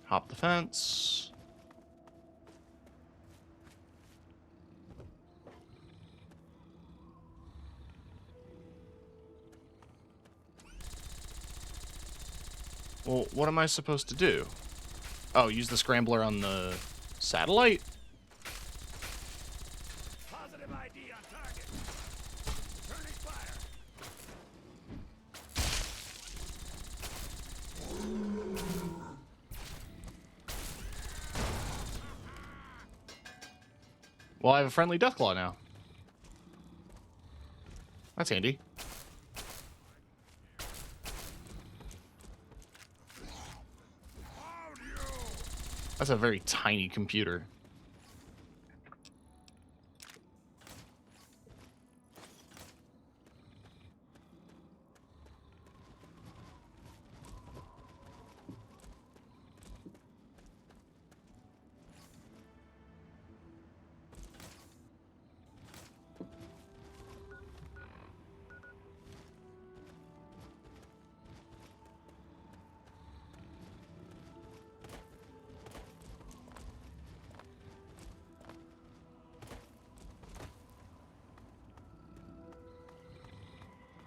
Hop the fence. Well, what am I supposed to do? Oh, use the scrambler on the satellite? Positive ID on target. Returning fire. Well, I have a friendly Deathclaw now. That's handy. That's a very tiny computer.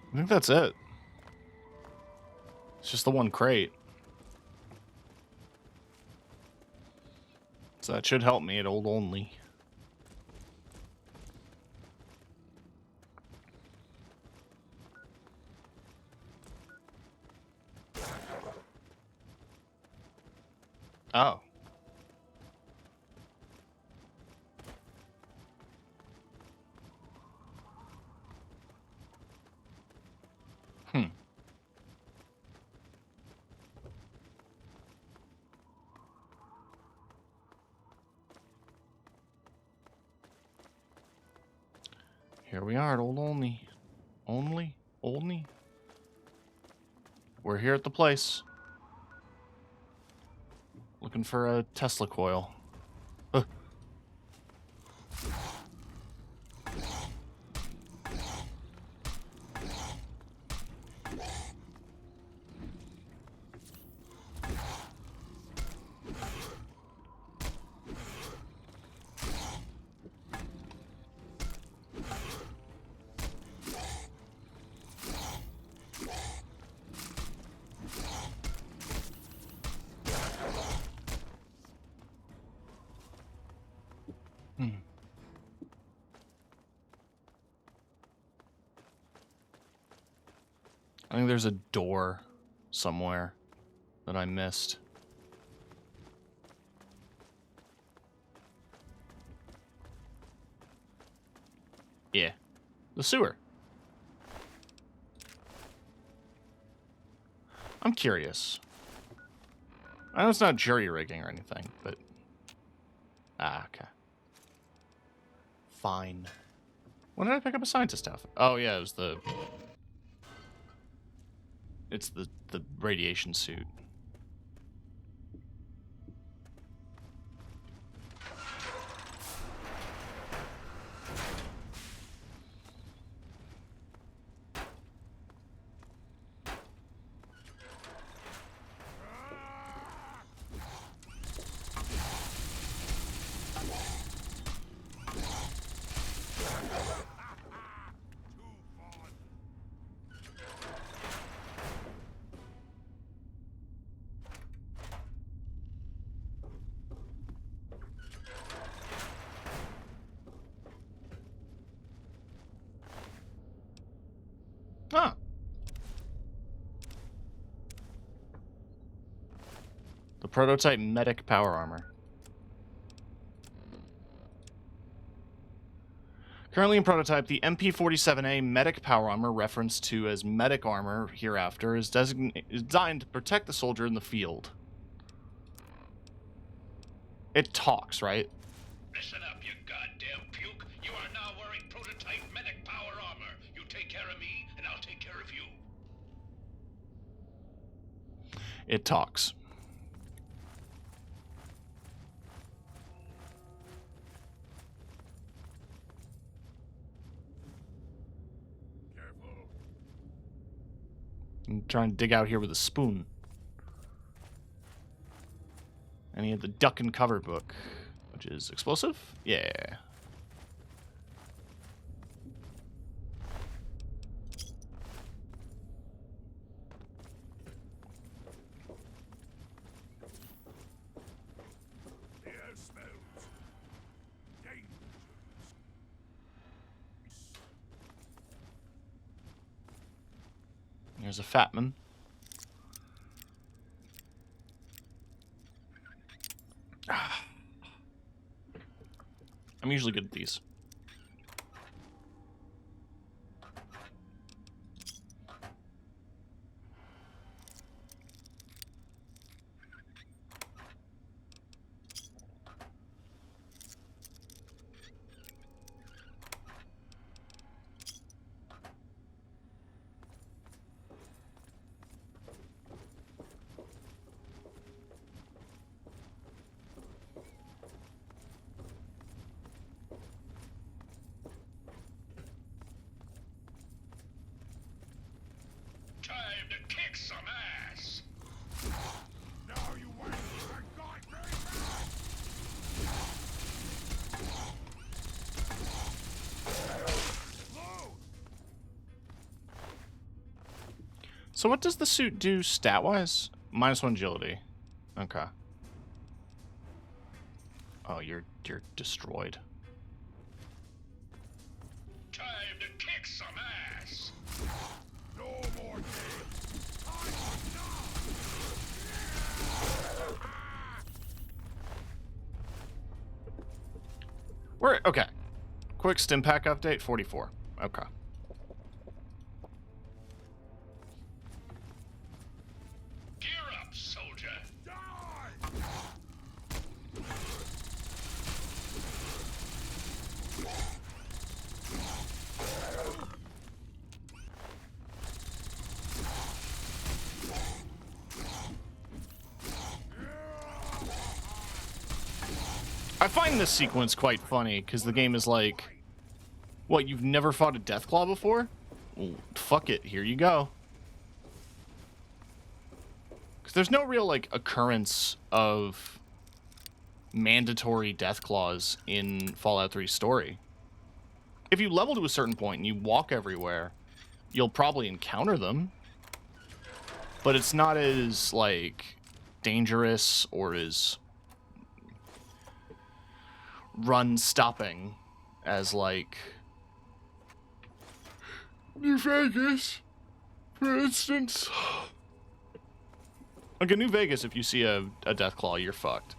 I think that's it. It's just the one crate. So that should help me at Old Only. Oh. Here we are at Old Only. Only? We're here at the place. Looking for a Tesla coil. I think there's a door somewhere that I missed. Yeah, the sewer. I'm curious. I know it's not jury-rigging or anything, but... Ah, okay. Fine. When did I pick up a scientist outfit? Oh, yeah, it was the... It's the radiation suit. Ah. The prototype medic power armor. Currently in prototype, the MP-47A medic power armor, referenced to as medic armor hereafter, is designed to protect the soldier in the field. It talks, right? Listen up, you goddamn puke. You are now wearing prototype medic power armor. You take care of me, and I'll take care of you. It talks. I'm trying to dig out here with a spoon. And he had the duck and cover book, which is explosive? Yeah. The air smells dangerous. There's a fatman. I'm usually good at these. to kick some ass. Now you wait. I got very So what does the suit do stat-wise? -1 agility. Okay. Oh, you're destroyed. time to kick some ass. No more games. We're okay. Quick stim pack update 44. Okay. Gear up, soldier. Die! I find this sequence quite funny because the game is like, what, you've never fought a Deathclaw before? Well, fuck it, here you go. Because there's no real like occurrence of mandatory Deathclaws in Fallout 3 story. If you level to a certain point and you walk everywhere, you'll probably encounter them. But it's not as like dangerous or as run stopping as like New Vegas, for instance. Like in New Vegas, if you see a Deathclaw, you're fucked.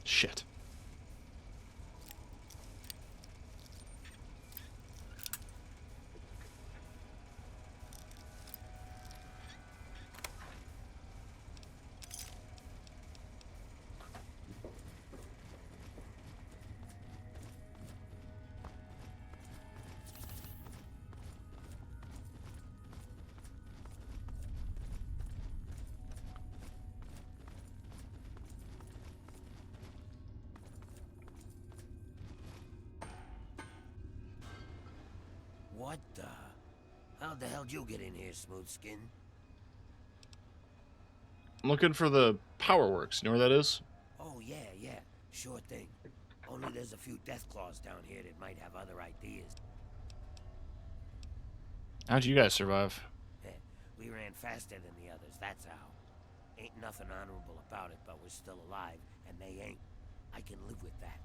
Shit. What the? How the hell did you get in here, Smooth Skin? I'm looking for the Power Works. You know where that is? Oh, yeah, sure thing. Only there's a few Deathclaws down here that might have other ideas. How'd you guys survive? We ran faster than the others, that's how. Ain't nothing honorable about it, but we're still alive, and they ain't. I can live with that.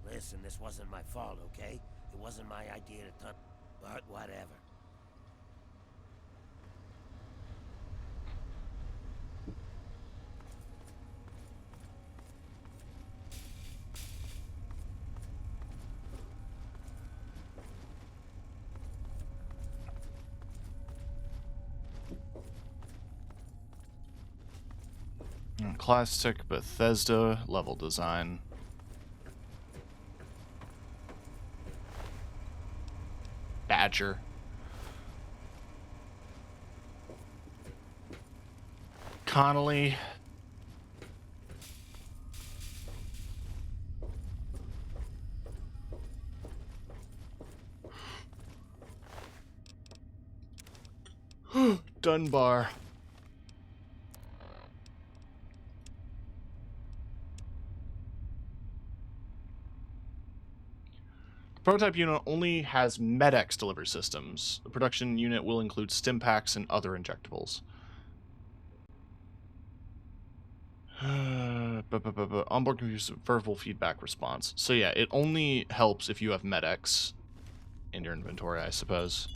Listen, this wasn't my fault, okay? It wasn't my idea to turn... But whatever. Classic Bethesda level design. Badger. Connolly. Dunbar. Prototype unit only has Med-X delivery systems. The production unit will include stim packs and other injectables. Onboard computer verbal feedback response. So yeah, it only helps if you have Med-X in your inventory, I suppose.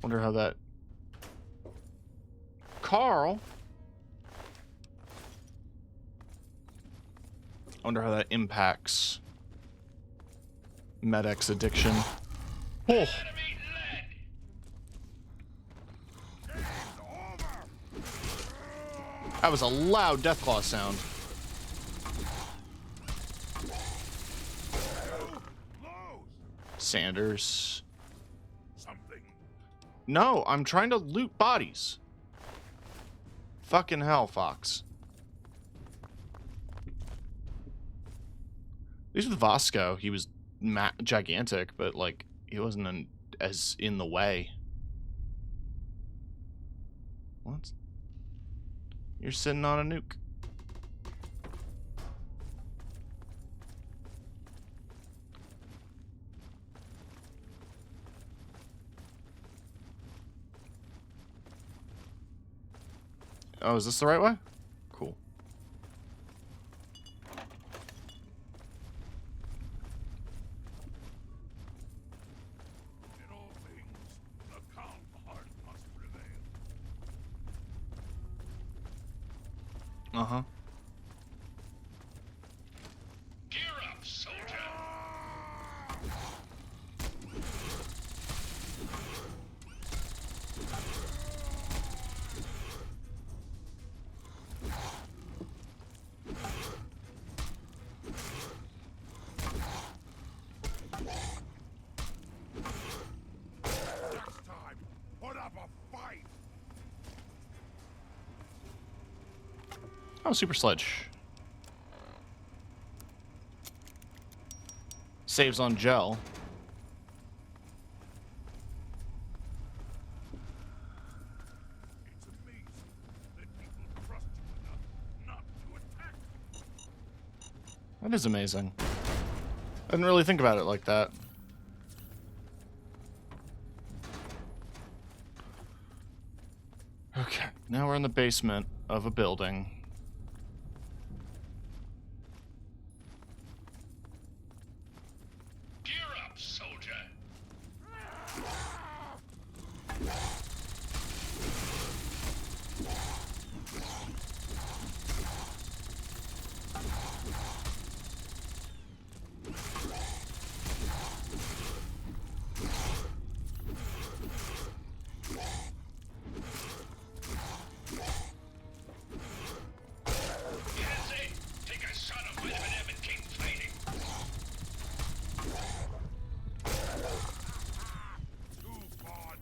Wonder how that... Carl? Wonder how that impacts Med-X addiction. Oh! That was a loud Deathclaw sound. Sanders. Something. No, I'm trying to loot bodies. Fucking hell, Fox. At least with Vasco, he was gigantic, but like he wasn't as in the way. What? You're sitting on a nuke. Oh, is this the right way? Cool. In all things, a calm heart must prevail. Uh-huh. Gear up, soldier! Next time, put up a fight! Oh, super sledge. Saves on gel. It's amazing that people trust you enough not to attack. That is amazing. I didn't really think about it like that. Okay, now we're in the basement of a building. Gear up, soldier! Kenzie, take a shot of vitamin M and keep fighting. Too fun.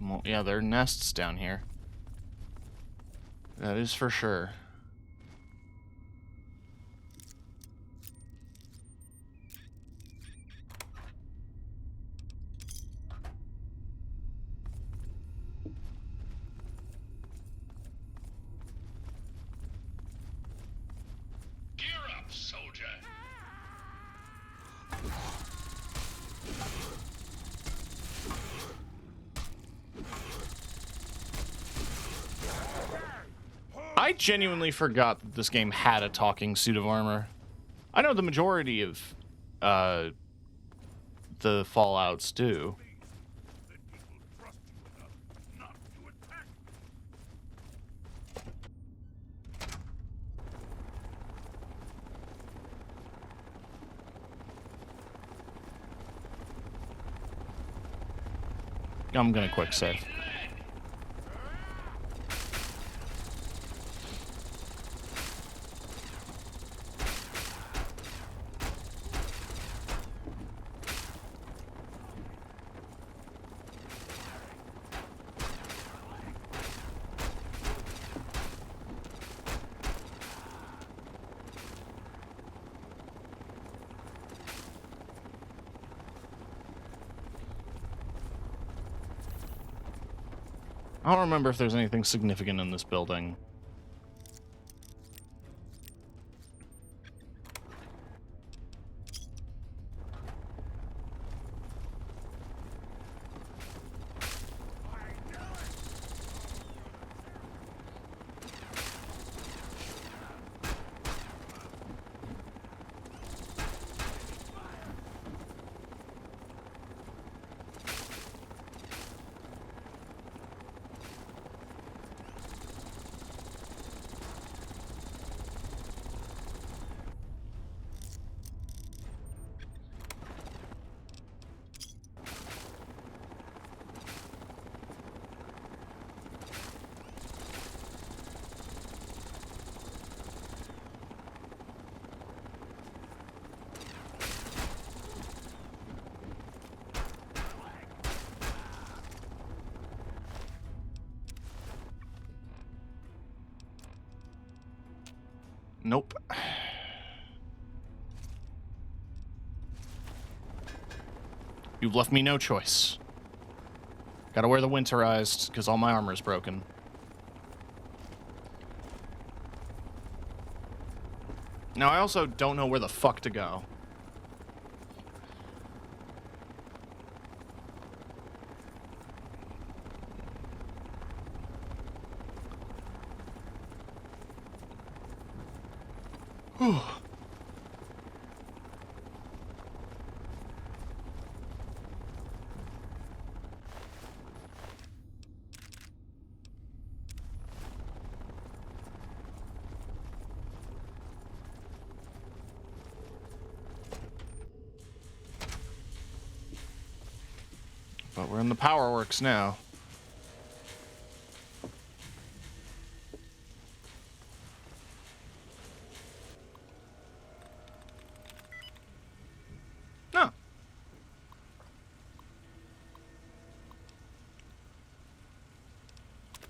Well, yeah, there are nests down here. That is for sure. Gear up, soldier! I genuinely forgot that this game had a talking suit of armor. I know the majority of the Fallouts do. I'm gonna quick save. I don't remember if there's anything significant in this building. Nope. You've left me no choice. Gotta wear the winterized, because all my armor is broken. Now, I also don't know where the fuck to go. Whew. But we're in the power works now. No.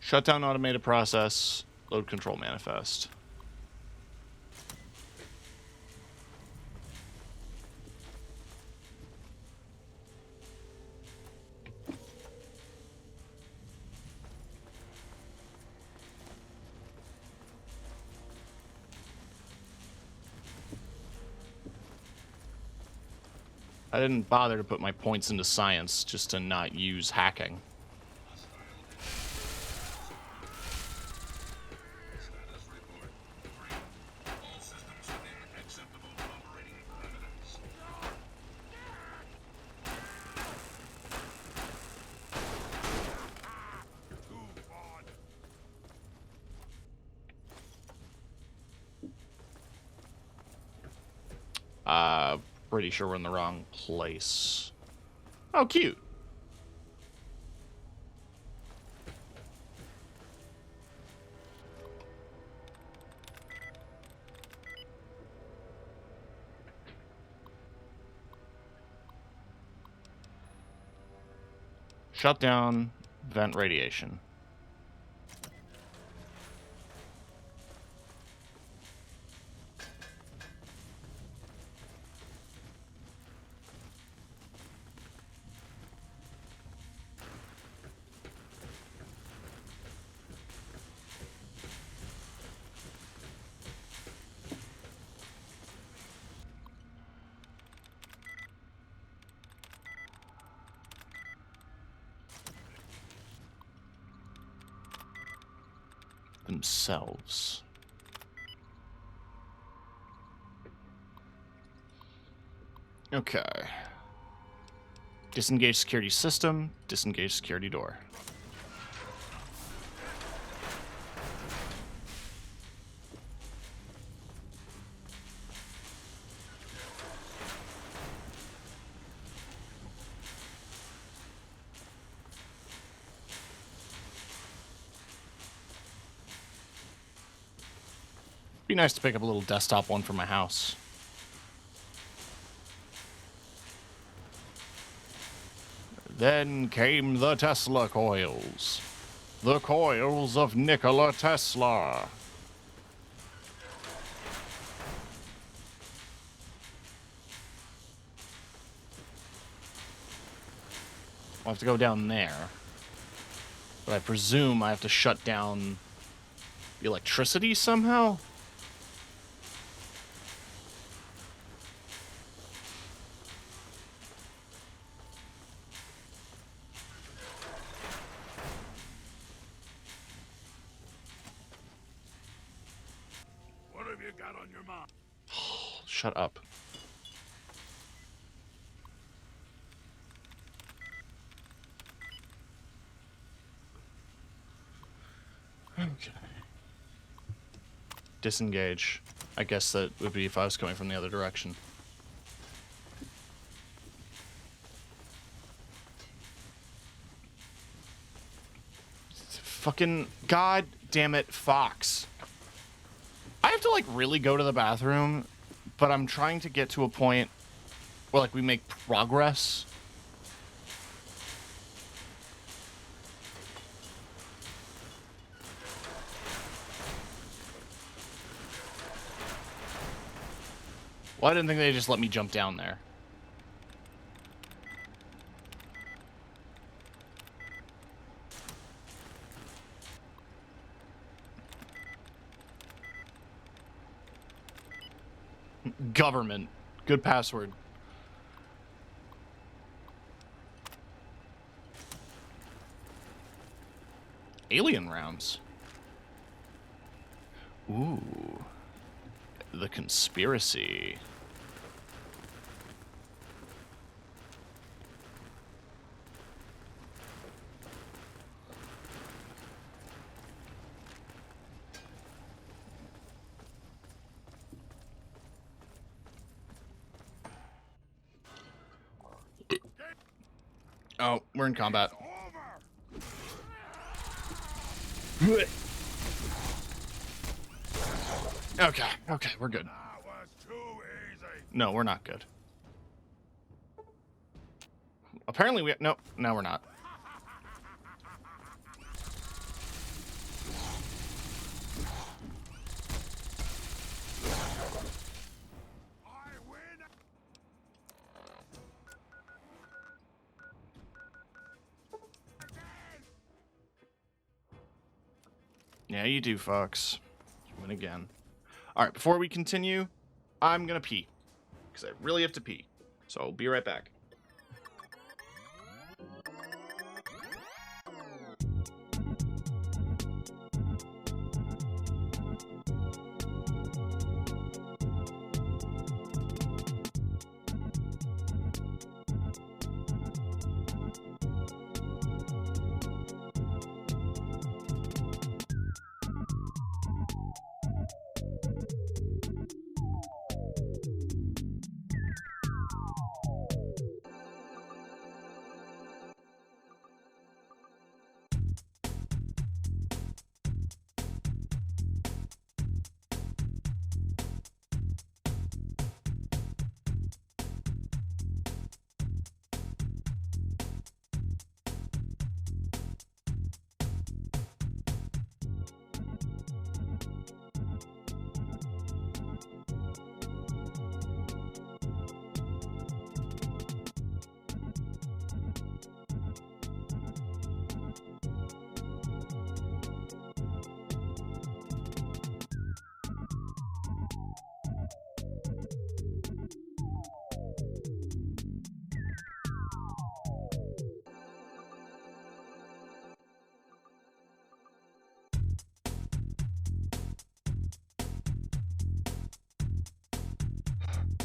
Shut down automated process. Load control manifest. I didn't bother to put my points into science just to not use hacking. Pretty sure we're in the wrong place. Oh, cute. Shut down vent radiation. Themselves. Okay. Disengage security system, disengage security door. Be nice to pick up a little desktop one for my house. Then came the Tesla coils. The coils of Nikola Tesla. I'll have to go down there. But I presume I have to shut down the electricity somehow? What have you got on your mind? Shut up. Okay. Disengage. I guess that would be if I was coming from the other direction. Fucking god damn it, Fox. I have to like really go to the bathroom, but I'm trying to get to a point where like we make progress. Well, I didn't think they just let me jump down there. Government. Good password. Alien rounds. Ooh. The conspiracy. Oh, we're in combat. Okay, we're good. No, we're not good. Apparently no, we're not. Yeah, you do, Fox. You win again. Alright, before we continue, I'm gonna pee. Because I really have to pee. So I'll be right back.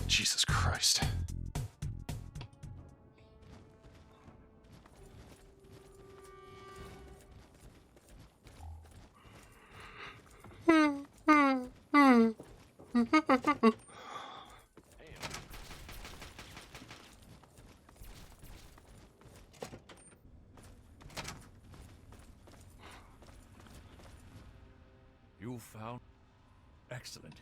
Jesus Christ. You found... Excellent.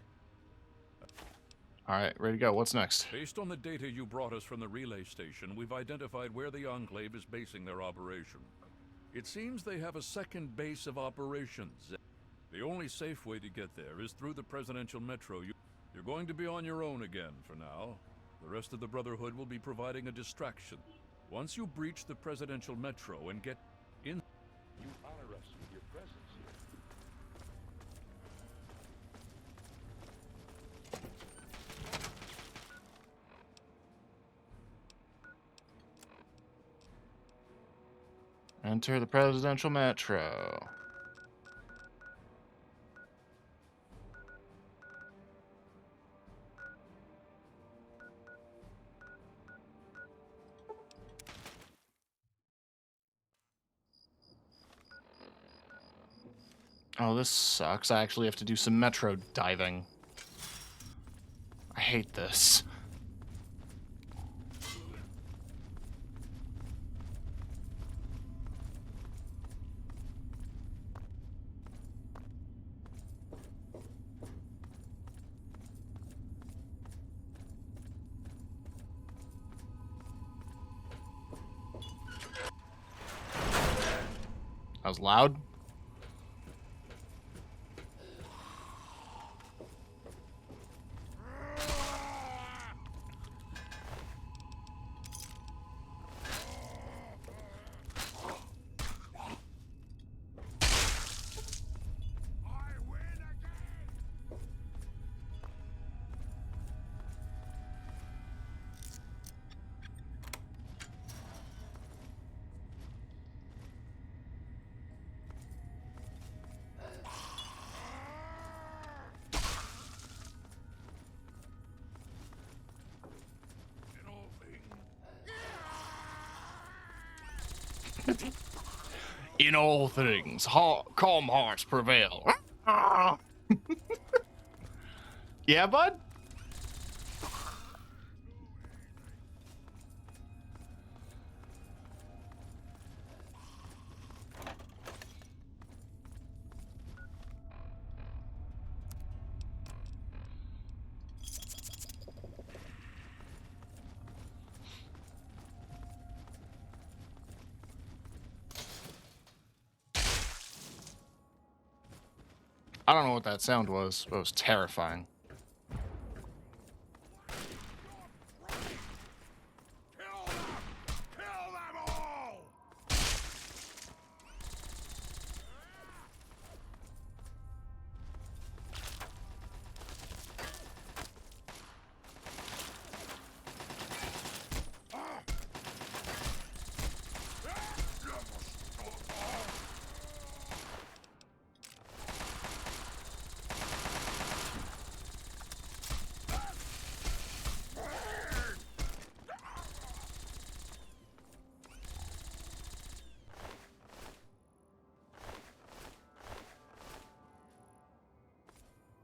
Alright, ready to go. What's next? Based on the data you brought us from the relay station, we've identified where the Enclave is basing their operation. It seems they have a second base of operations. The only safe way to get there is through the Presidential Metro. You're going to be on your own again for now. The rest of the Brotherhood will be providing a distraction. Once you breach the Presidential Metro and get in... You honor us with your presence here. Enter the Presidential Metro. Oh, this sucks. I actually have to do some metro diving. I hate this. That was loud. In all things, calm hearts prevail. Yeah, bud? I don't know what that sound was, but it was terrifying.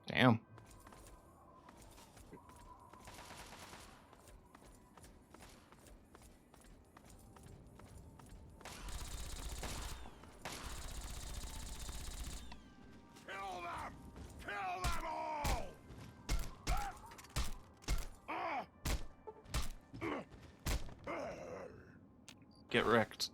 Damn. Get wrecked.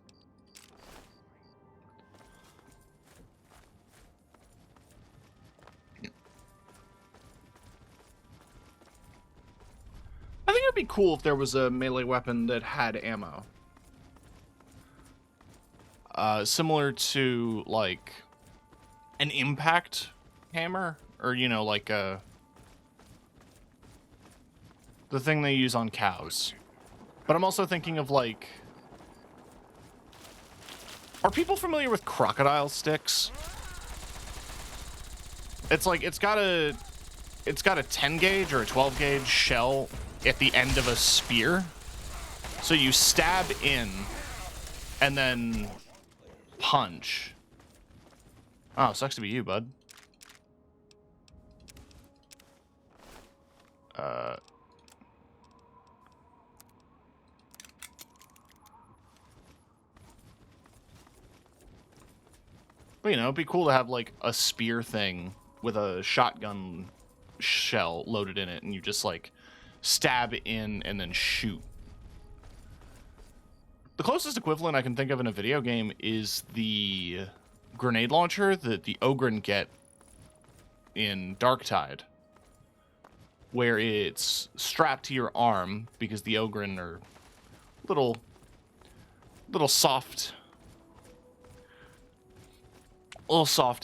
I think it'd be cool if there was a melee weapon that had ammo. Similar to, like, an impact hammer, or, you know, like the thing they use on cows. But I'm also thinking of, like, are people familiar with crocodile sticks? It's like, it's got a 10 gauge or a 12 gauge shell at the end of a spear. So you stab in and then punch. Oh, sucks to be you, bud. But, you know, it'd be cool to have, like, a spear thing with a shotgun shell loaded in it, and you just, like, stab in and then shoot. The closest equivalent I can think of in a video game is the grenade launcher that the Ogren get in Darktide, where it's strapped to your arm because the Ogren are little soft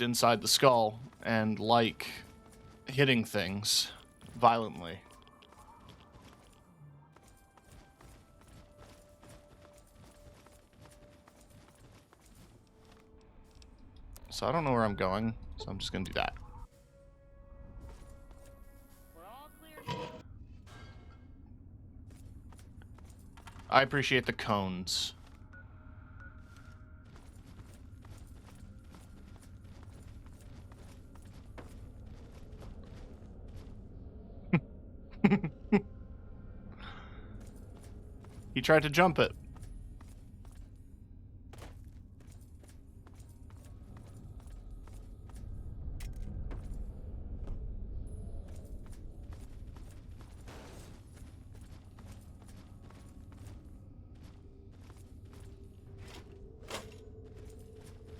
inside the skull and like hitting things violently. So I don't know where I'm going, so I'm just gonna do that. I appreciate the cones. He tried to jump it.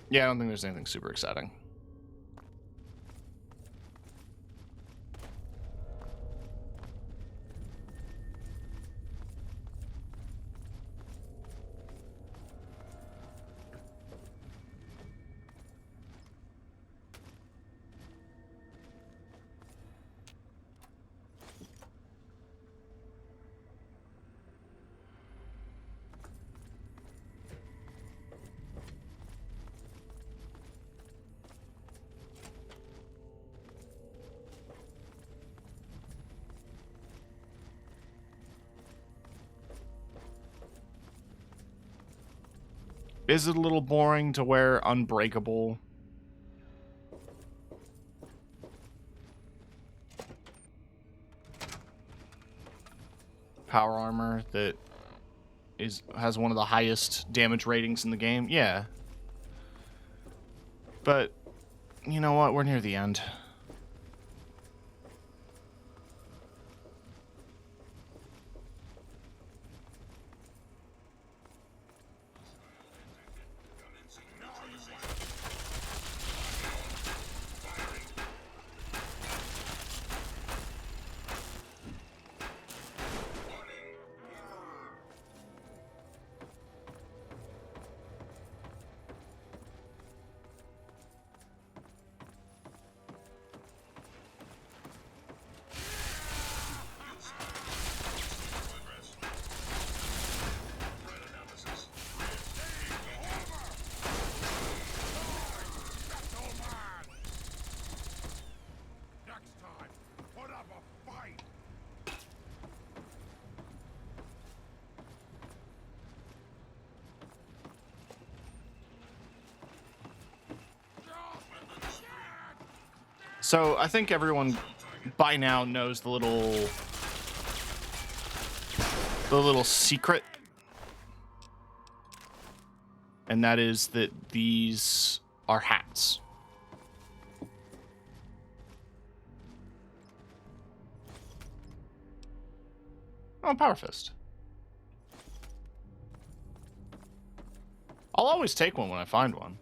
Yeah, I don't think there's anything super exciting. Is it a little boring to wear unbreakable? Power armor that has one of the highest damage ratings in the game? Yeah. But, you know what? We're near the end. So I think everyone by now knows the little secret, and that is that these are hats. Oh, Power Fist. I'll always take one when I find one.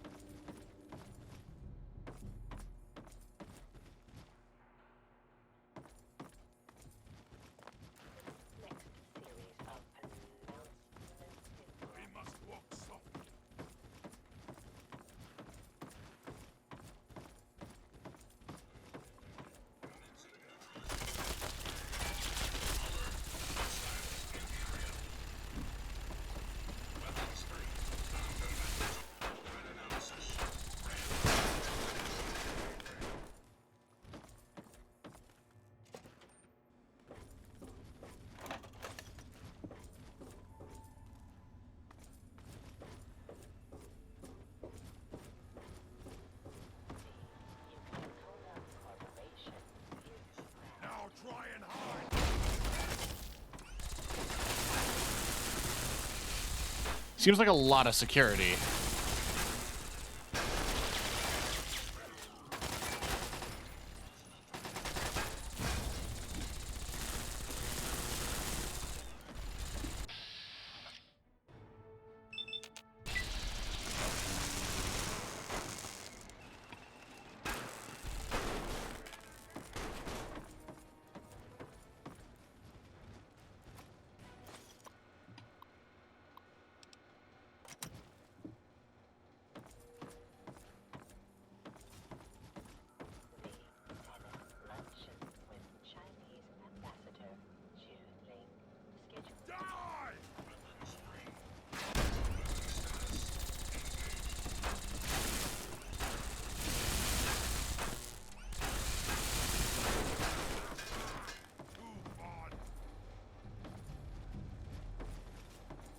Seems like a lot of security.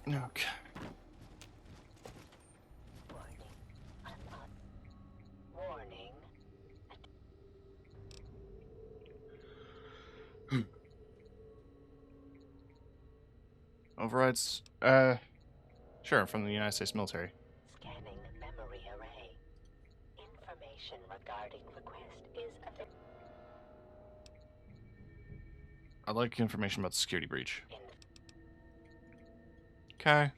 Okay. Overrides? Sure, from the United States military. Scanning memory array. Information regarding request is available. I'd like information about the security breach. Okay.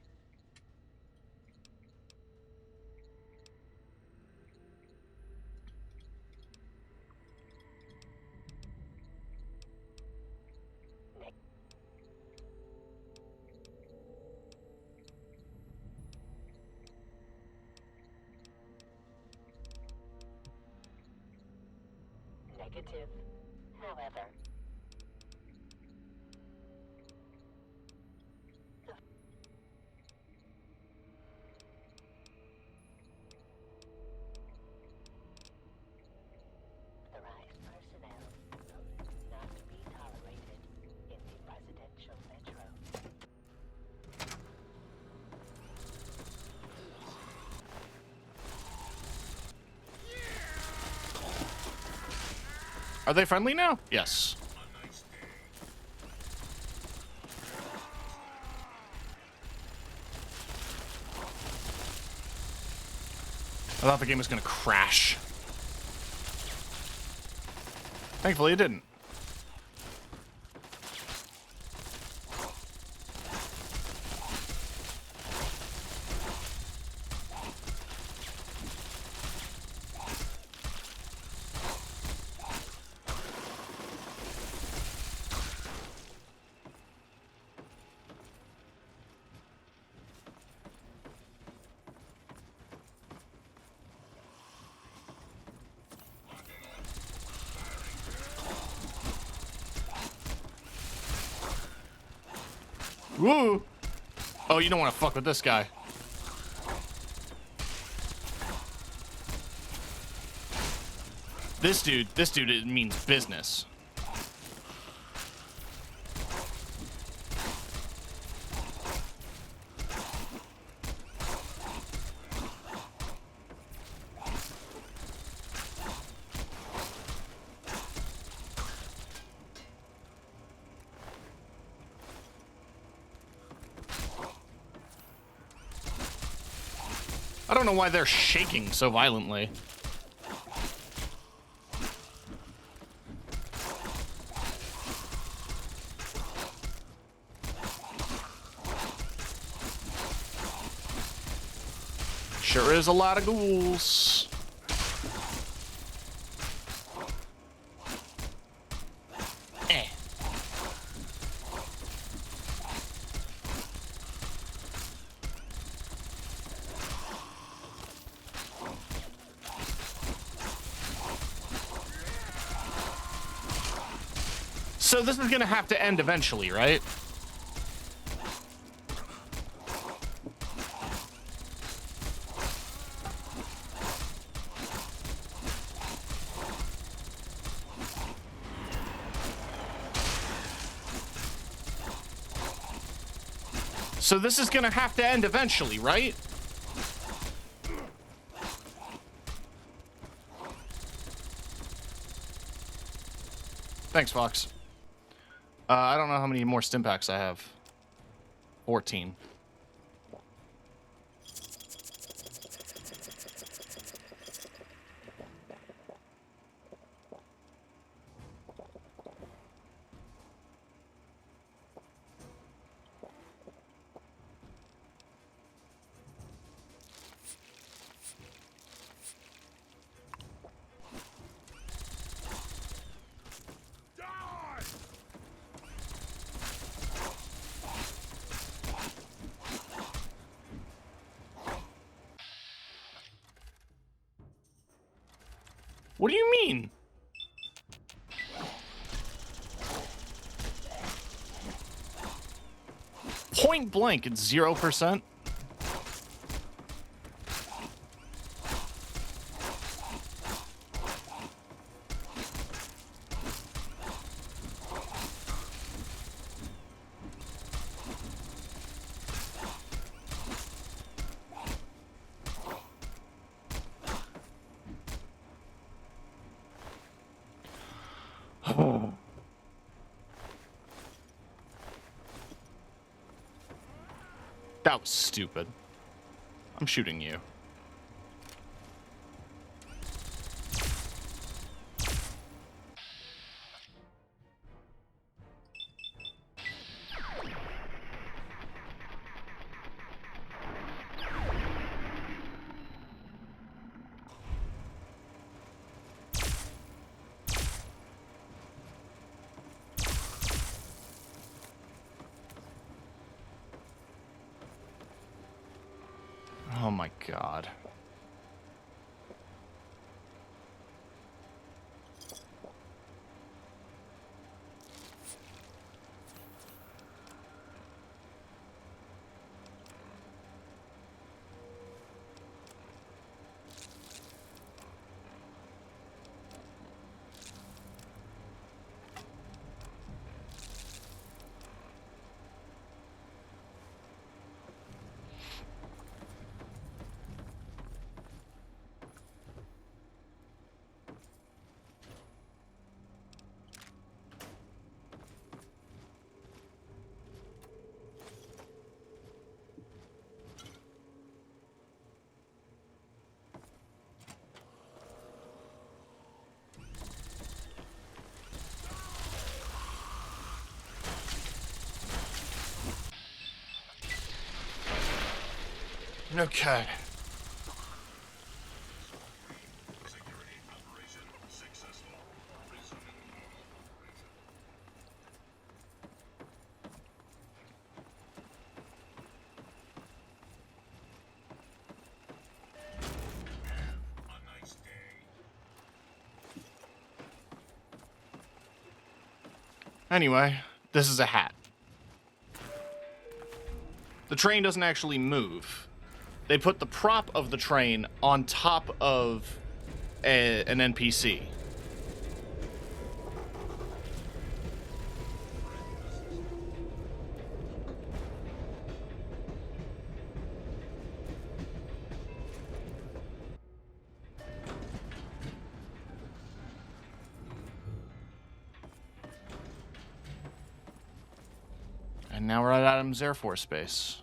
Negative. However, authorized personnel not to be tolerated in the residential metro. Are they friendly now? Yes. I thought the game was gonna crash. Thankfully, it didn't. Woo! Oh, you don't want to fuck with this guy. This dude, it means business. I don't know why they're shaking so violently. Sure is a lot of ghouls. Eh. So this is gonna have to end eventually, right? So this is gonna have to end eventually, right? Thanks, Fox. I don't know how many more stim packs I have. 14. What do you mean? Point blank, it's 0%. That was stupid. I'm shooting you. Oh my god. Okay. Anyway, this is a hat. The train doesn't actually move. They put the prop of the train on top of an NPC. And now we're at Adams Air Force Base.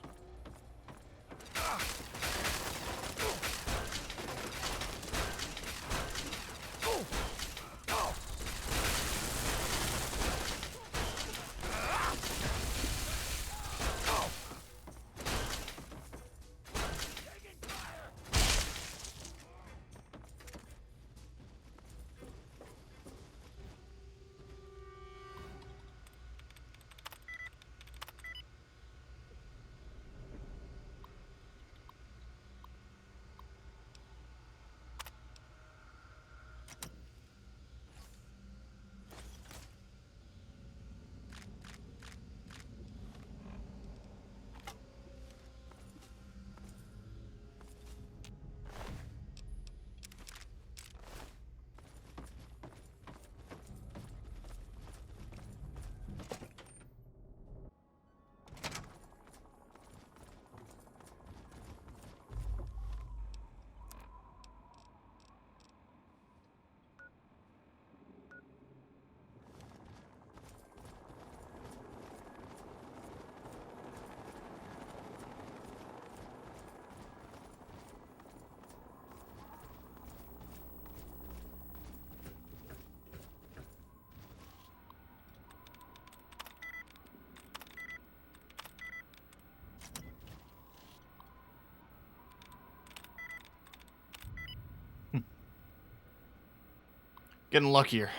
Getting luckier.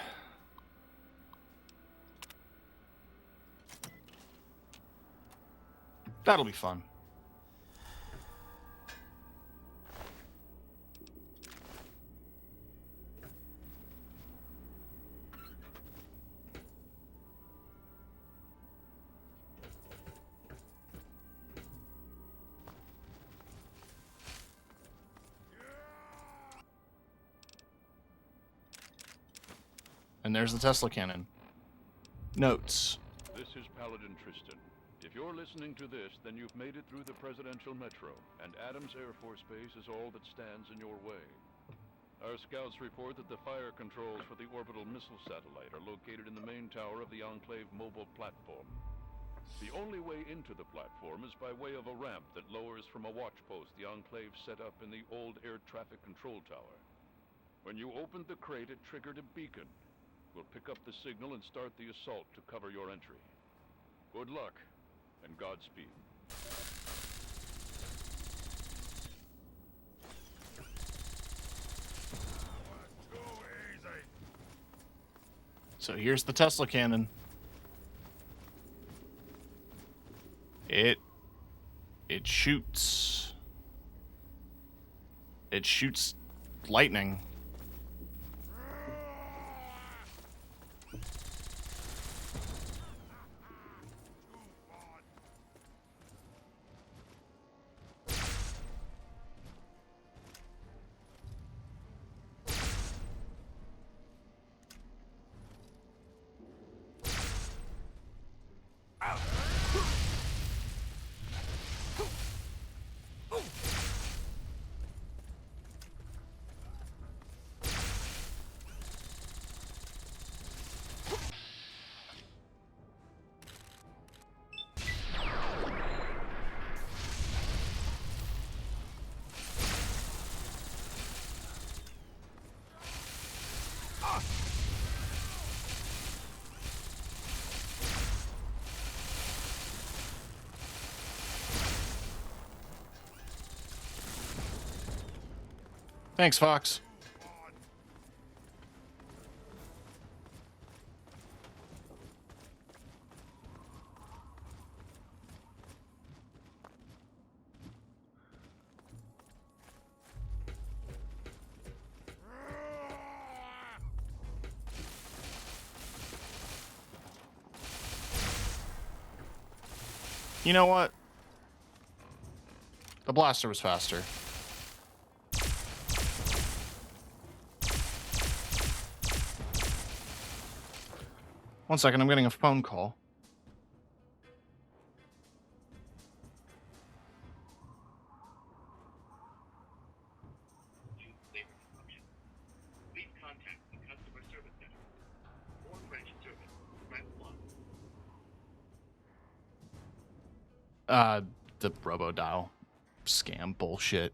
That'll be fun. And there's the Tesla cannon. Notes. This is Paladin Tristan. If you're listening to this, then you've made it through the Presidential Metro, and Adams Air Force Base is all that stands in your way. Our scouts report that the fire controls for the orbital missile satellite are located in the main tower of the Enclave mobile platform. The only way into the platform is by way of a ramp that lowers from a watch post the Enclave set up in the old air traffic control tower. When you opened the crate, it triggered a beacon. We'll pick up the signal and start the assault to cover your entry. Good luck, and Godspeed. So here's the Tesla cannon. It shoots. It shoots lightning. Thanks, Fox. You know what? The blaster was faster. One second, I'm getting a phone call. Please contact the customer service center or French service. Press 1. The RoboDial scam bullshit.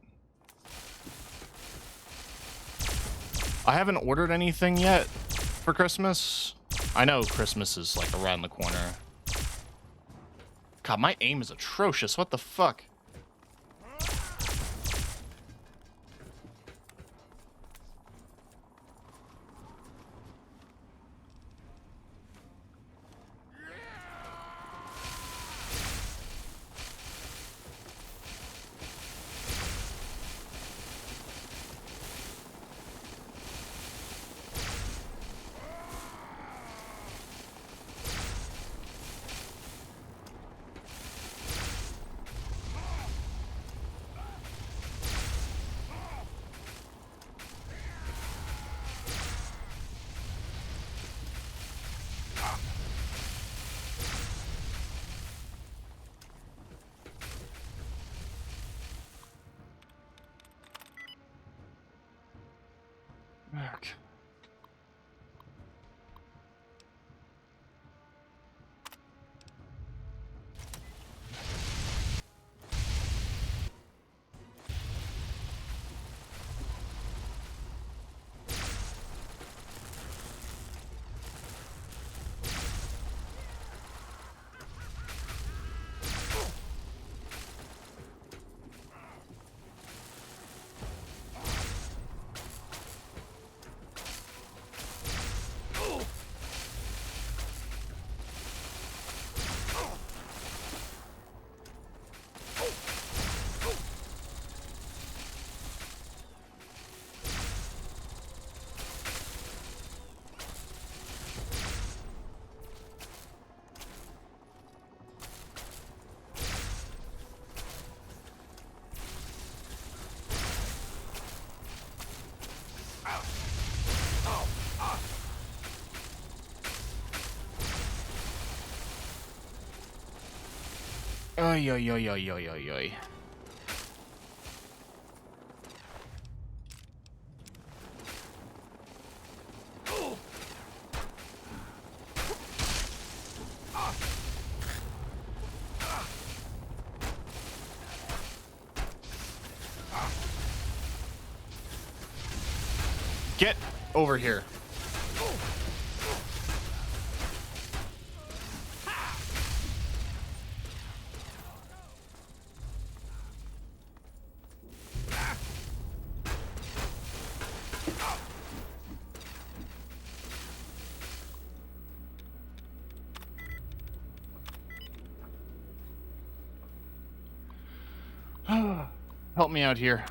I haven't ordered anything yet for Christmas. I know Christmas is like around the corner. God, my aim is atrocious. What the fuck? Okay. Oy, oy, oy, oy, oy, oy, oy. Get over here. Help me out here.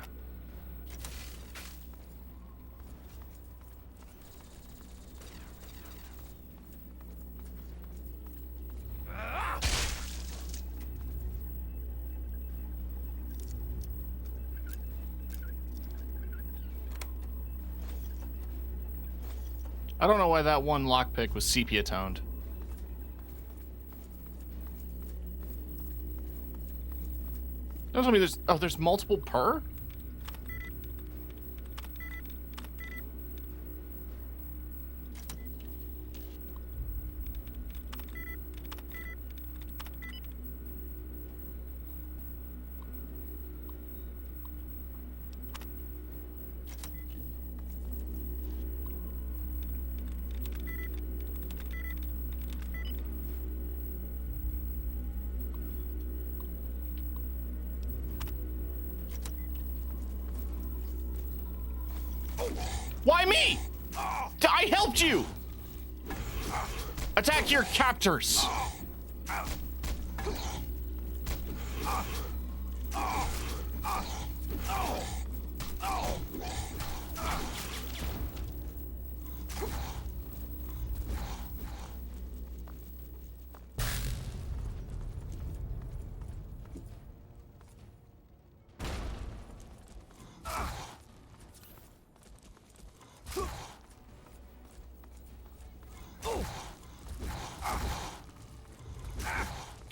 I don't know why that one lockpick was sepia toned. Don't tell me there's multiple per? Why me? I helped you! Attack your captors!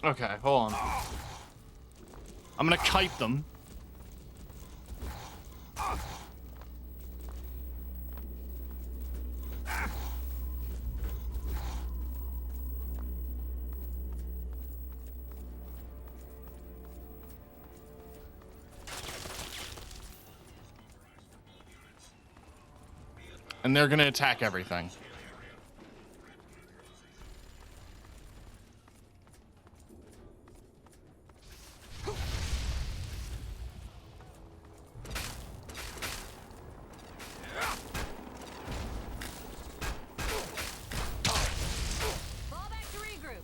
Okay, hold on. I'm gonna kite them. And they're gonna attack everything. Fall back to regroup.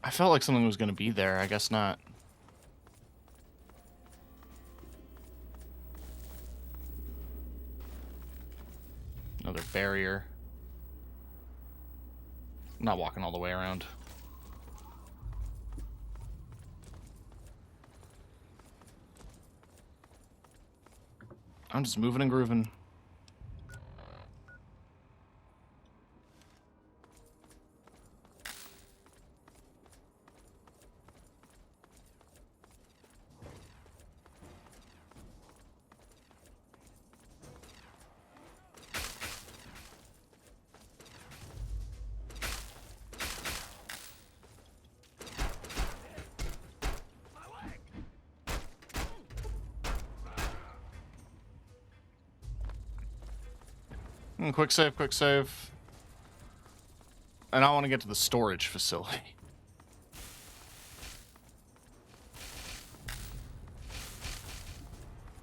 I felt like something was gonna be there. I guess not. Another barrier. I'm not walking all the way around. I'm just moving and grooving. Quick save, quick save. And I want to get to the storage facility.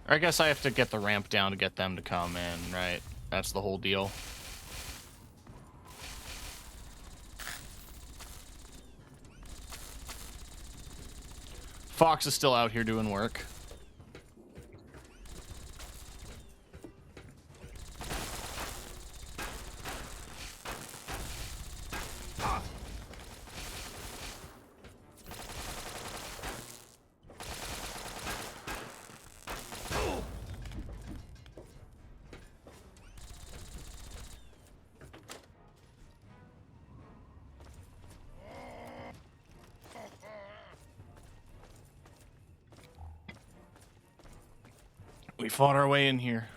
I guess I have to get the ramp down to get them to come in, right? That's the whole deal. Fox is still out here doing work. We fought our way in here.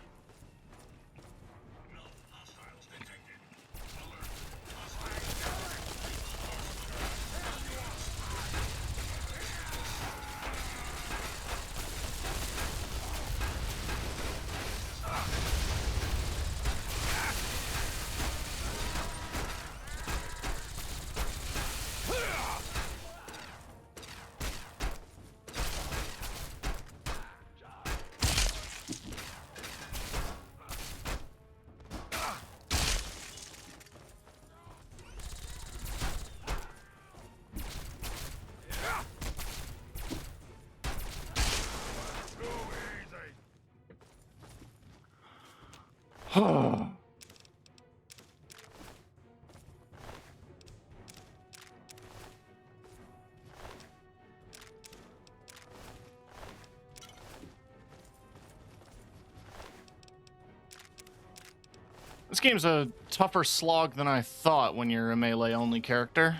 This game's a tougher slog than I thought when you're a melee-only character.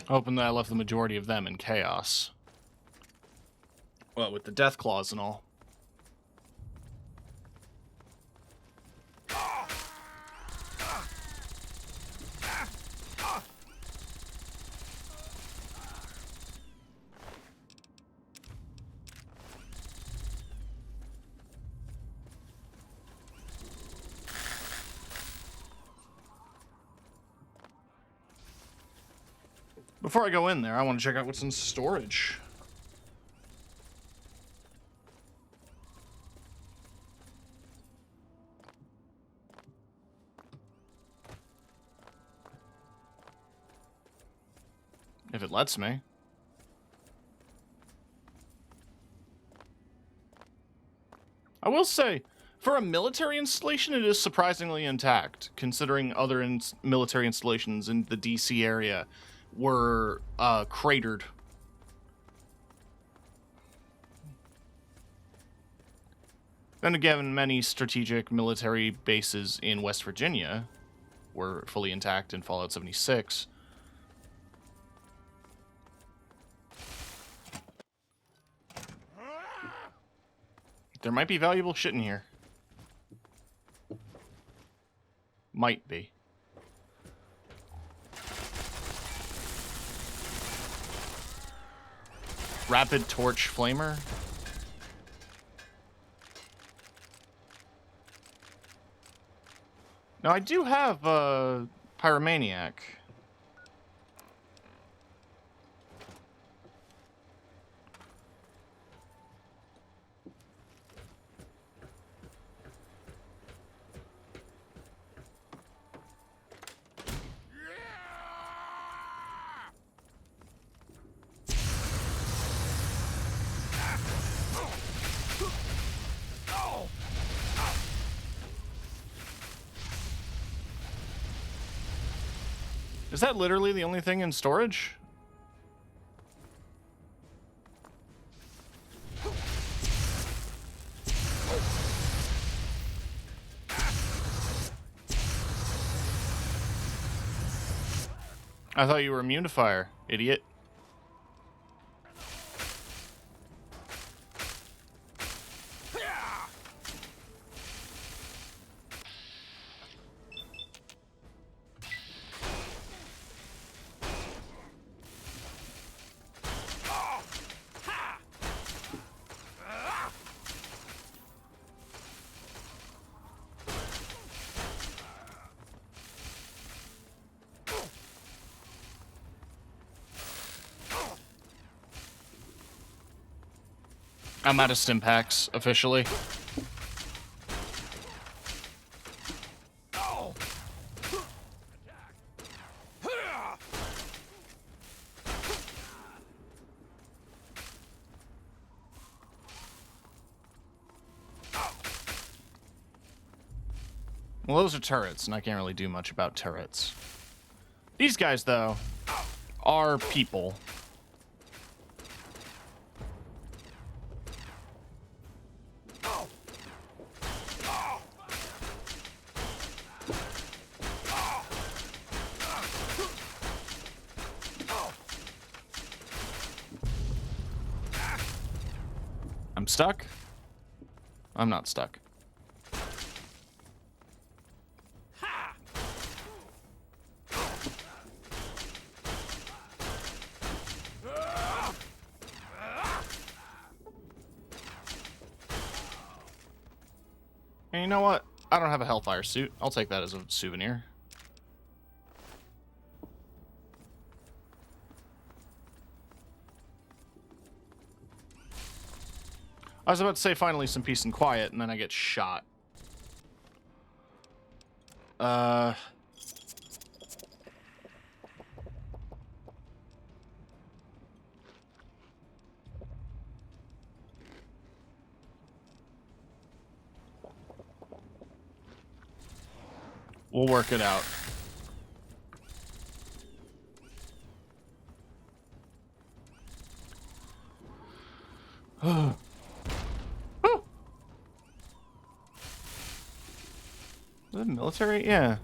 Hoping that I left the majority of them in chaos. Well, with the death claws and all. Before I go in there, I want to check out what's in storage. If it lets me. I will say, for a military installation, it is surprisingly intact, considering other military installations in the DC area were cratered. Then again, many strategic military bases in West Virginia were fully intact in Fallout 76. There might be valuable shit in here. Might be. Rapid torch flamer. Now I do have pyromaniac. Is that literally the only thing in storage? I thought you were immune to fire, idiot. I'm out of stim packs, officially. Well, those are turrets, and I can't really do much about turrets. These guys, though, are people. I'm stuck? I'm not stuck. And you know what? I don't have a Hellfire suit. I'll take that as a souvenir. I was about to say finally some peace and quiet, and then I get shot. We'll work it out. Is it military? Yeah.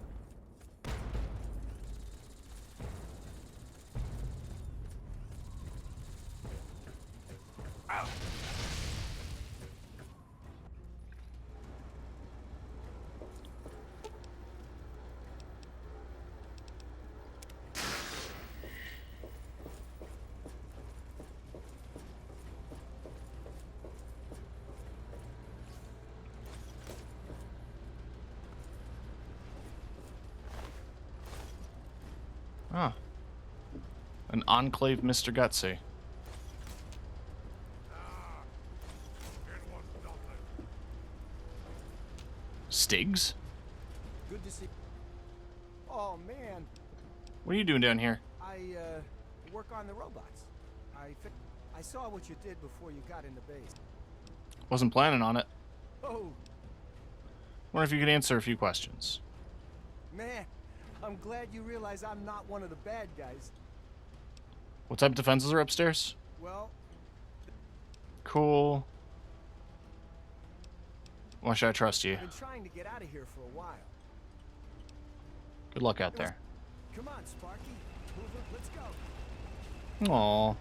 Huh. An Enclave Mr. Gutsy. Stiggs? Good to see. Oh man, What are you doing down here? I work on the robots. I saw what you did before you got into base. Wasn't planning on it. Oh Wonder if you could answer a few questions. man, I'm glad you realize I'm not one of the bad guys. What type of defenses are upstairs? Well, Cool. Why should I trust you? I've been trying to get out of here for a while. Good luck out there. Come on, Sparky. Move up, let's go. Aww.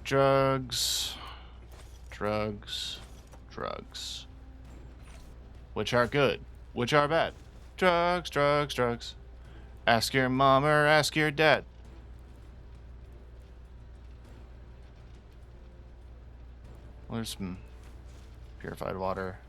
Drugs. Drugs. Drugs. Which are good? Which are bad? Drugs, drugs, drugs. Ask your mom or ask your dad. Well, there's some purified water.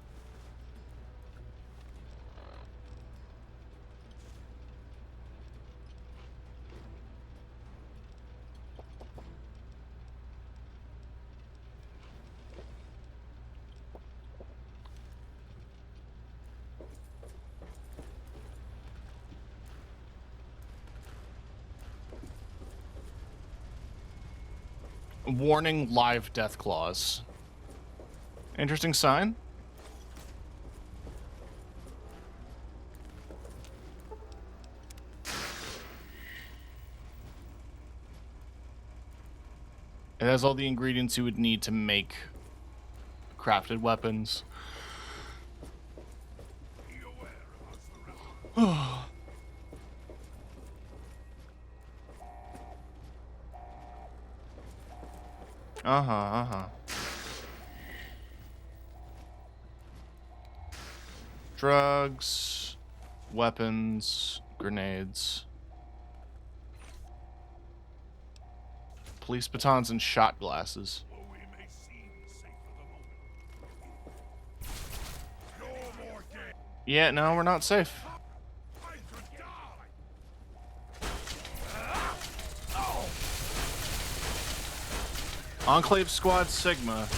Warning, live death claws. Interesting sign. It has all the ingredients you would need to make crafted weapons. Drugs, weapons, grenades, police batons, and shot glasses. Yeah, no, we're not safe. Enclave Squad Sigma.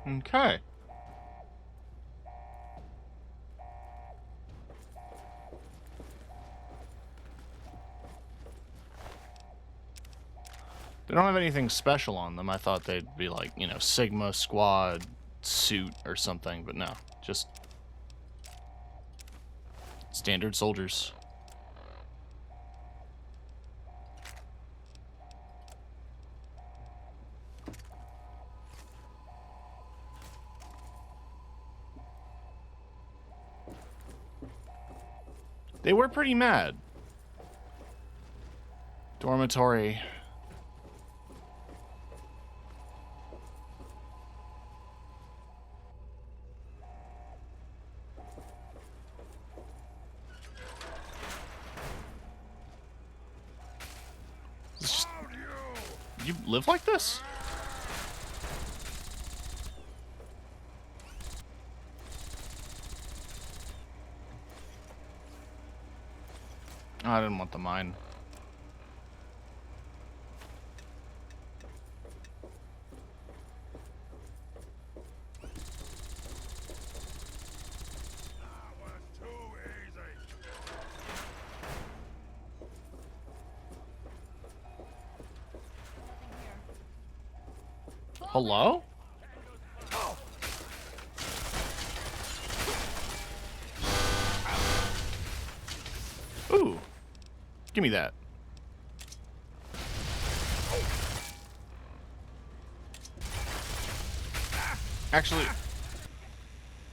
Okay. They don't have anything special on them. I thought they'd be like, you know, Sigma Squad suit or something, but no. Just standard soldiers. They were pretty mad. Dormitory. You live like this? Oh, I didn't want the mine. Hello? Ooh. Give me that. Actually,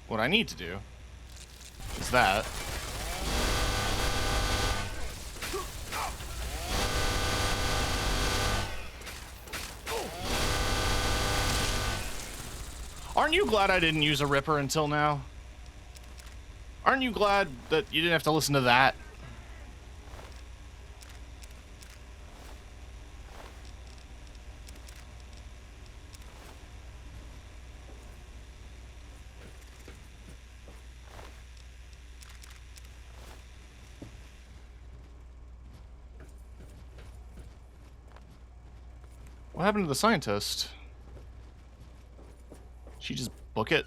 what I need to do is that. Aren't you glad I didn't use a Ripper until now? Aren't you glad that you didn't have to listen to that? What happened to the scientist? She just book it?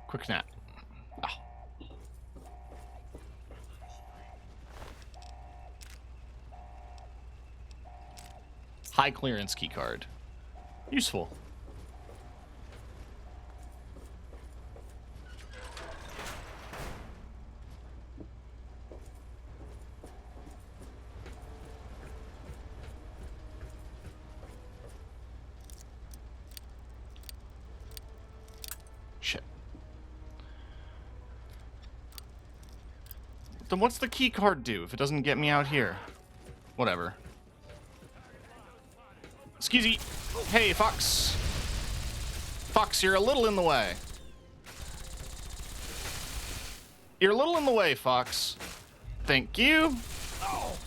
Quick nap. Ah. High clearance keycard. Useful. Shit. Then what's the key card do if it doesn't get me out here? Whatever. Excuse me. Hey, Fox. Fox, you're a little in the way. You're a little in the way, Fox. Thank you. Oh.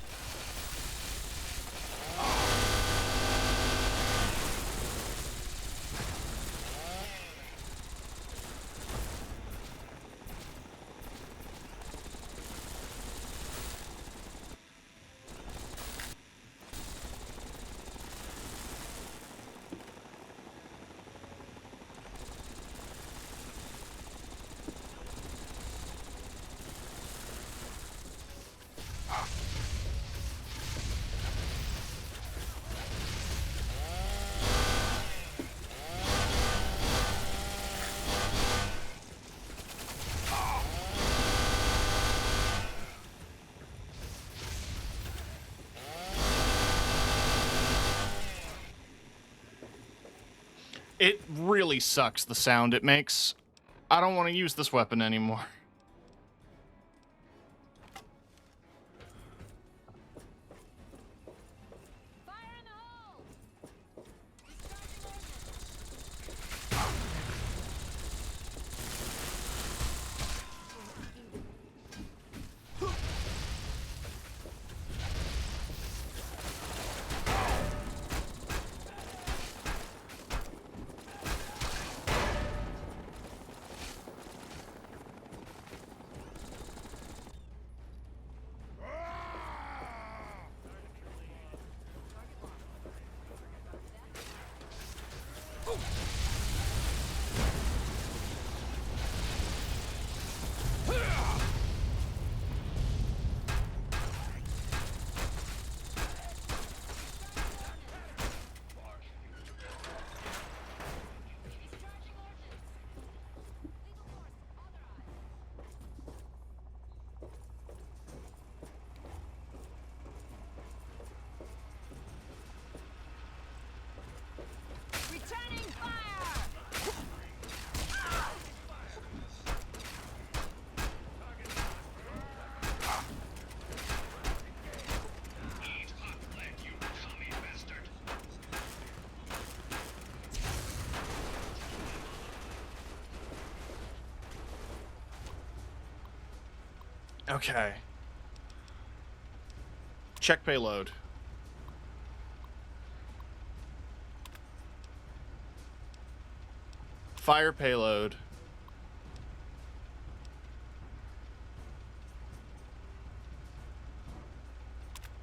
It really sucks, the sound it makes. I don't want to use this weapon anymore. Okay. Check payload. Fire payload.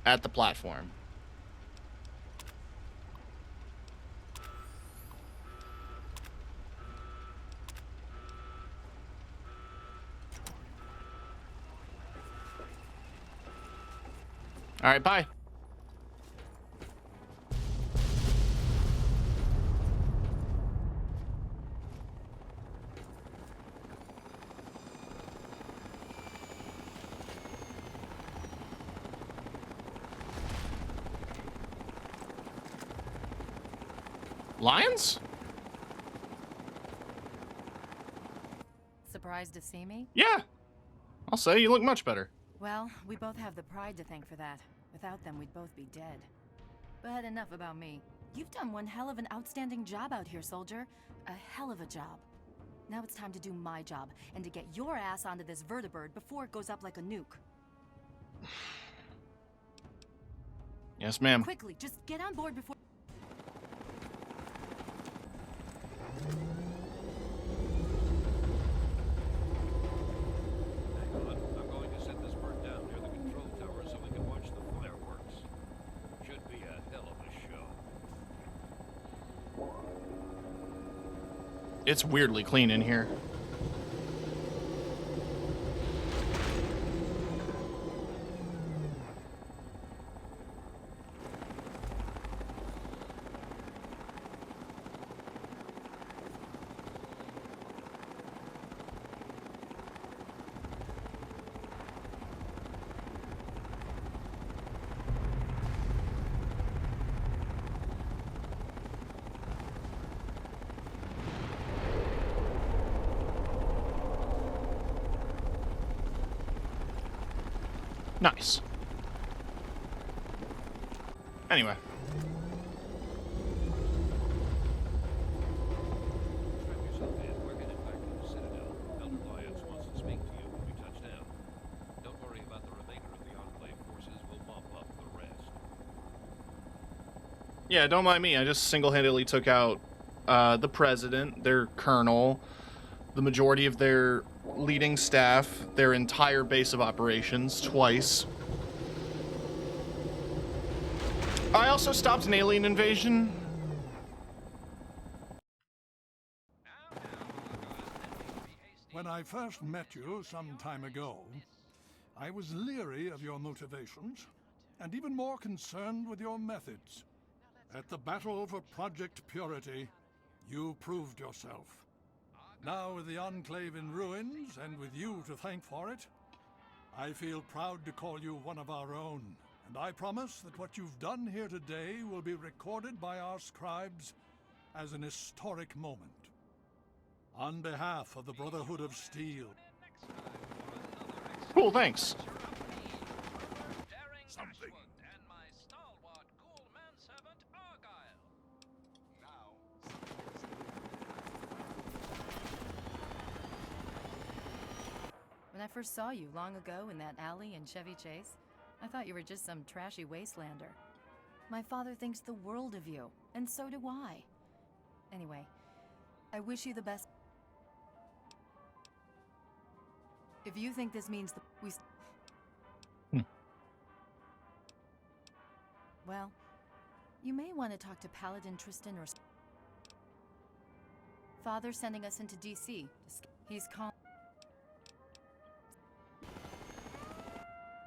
At the platform. All right, bye. Lions? Surprised to see me? Yeah. I'll say you look much better. Well, we both have the pride to thank for that. Without them, we'd both be dead. But enough about me. You've done one hell of an outstanding job out here, soldier. A hell of a job. Now it's time to do my job, and to get your ass onto this vertibird before it goes up like a nuke. Yes, ma'am. Quickly, just get on board before... Hang on, I'm going to set this bird down near the control tower so we can watch the fireworks. Should be a hell of a show. It's weirdly clean in here. Nice. Anyway. Strap yourself in. We're headed back to the Citadel. Elder Lyons wants to speak to you when we touch down. Don't worry about the remainder of the Enclave forces. We'll mop up the rest. Yeah, don't mind me. I just single-handedly took out the president, their colonel, the majority of their leading staff, their entire base of operations twice. I also stopped an alien invasion. When I first met you some time ago, I was leery of your motivations and even more concerned with your methods. At the battle for Project Purity, you proved yourself. Now, with the Enclave in ruins, and with you to thank for it, I feel proud to call you one of our own. And I promise that what you've done here today will be recorded by our scribes as an historic moment. On behalf of the Brotherhood of Steel. Cool, thanks. Something. When I first saw you long ago in that alley in Chevy Chase, I thought you were just some trashy wastelander. My father thinks the world of you, and so do I. Anyway, I wish you the best. If you think this means well, you may want to talk to Paladin Tristan or... Father's sending us into D.C. He's calm.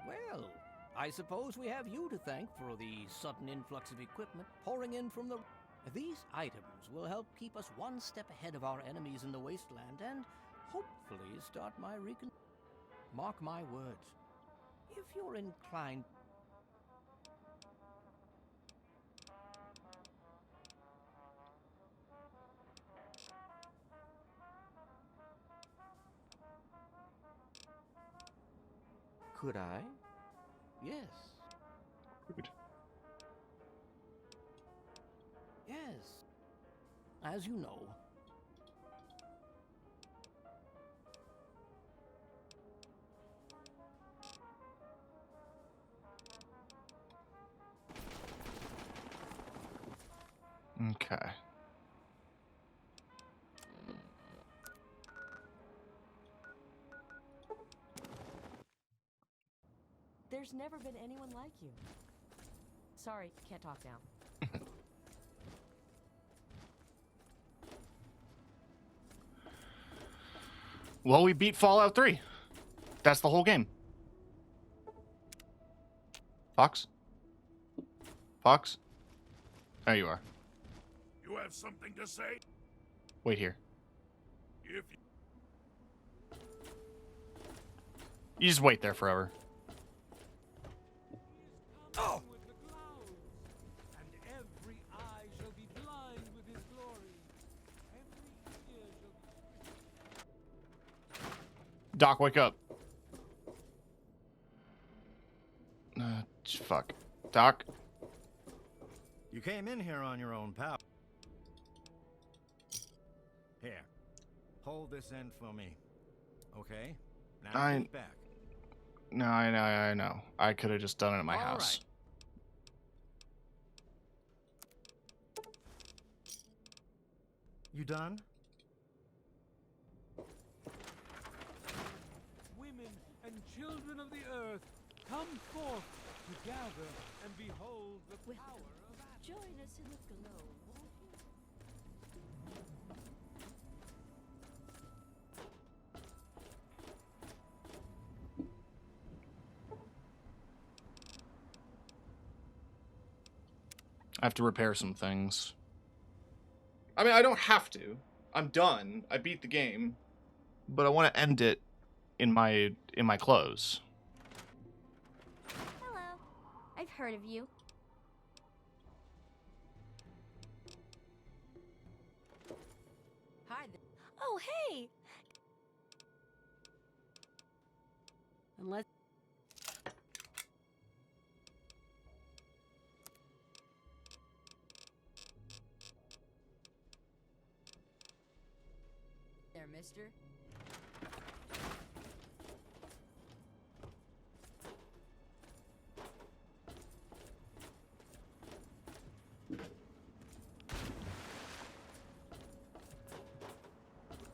Well, I suppose we have you to thank for the sudden influx of equipment pouring in from the... These items will help keep us one step ahead of our enemies in the Wasteland and hopefully start my recon... Mark my words. If you're inclined... Could I? Yes. Good. Yes. As you know. Okay. There's never been anyone like you. Sorry, can't talk now. Well, we beat Fallout 3. That's the whole game. Fox? Fox? There you are. You have something to say? Wait here. If You just wait there forever. Oh! And every eye shall be blind with his Doc, wake up. Fuck. Doc? You came in here on your own power. Here. Hold this end for me. Okay? Now get back. No, I know. I could have just done it at my All house. Right. You done? Women and children of the earth, come forth to gather and behold the power of Adam. Join us in the glow, won't you? I have to repair some things. I mean, I don't have to. I'm done. I beat the game. But I want to end it in my clothes. Hello. I've heard of you. Hi. Oh, hey! Unless... There, mister.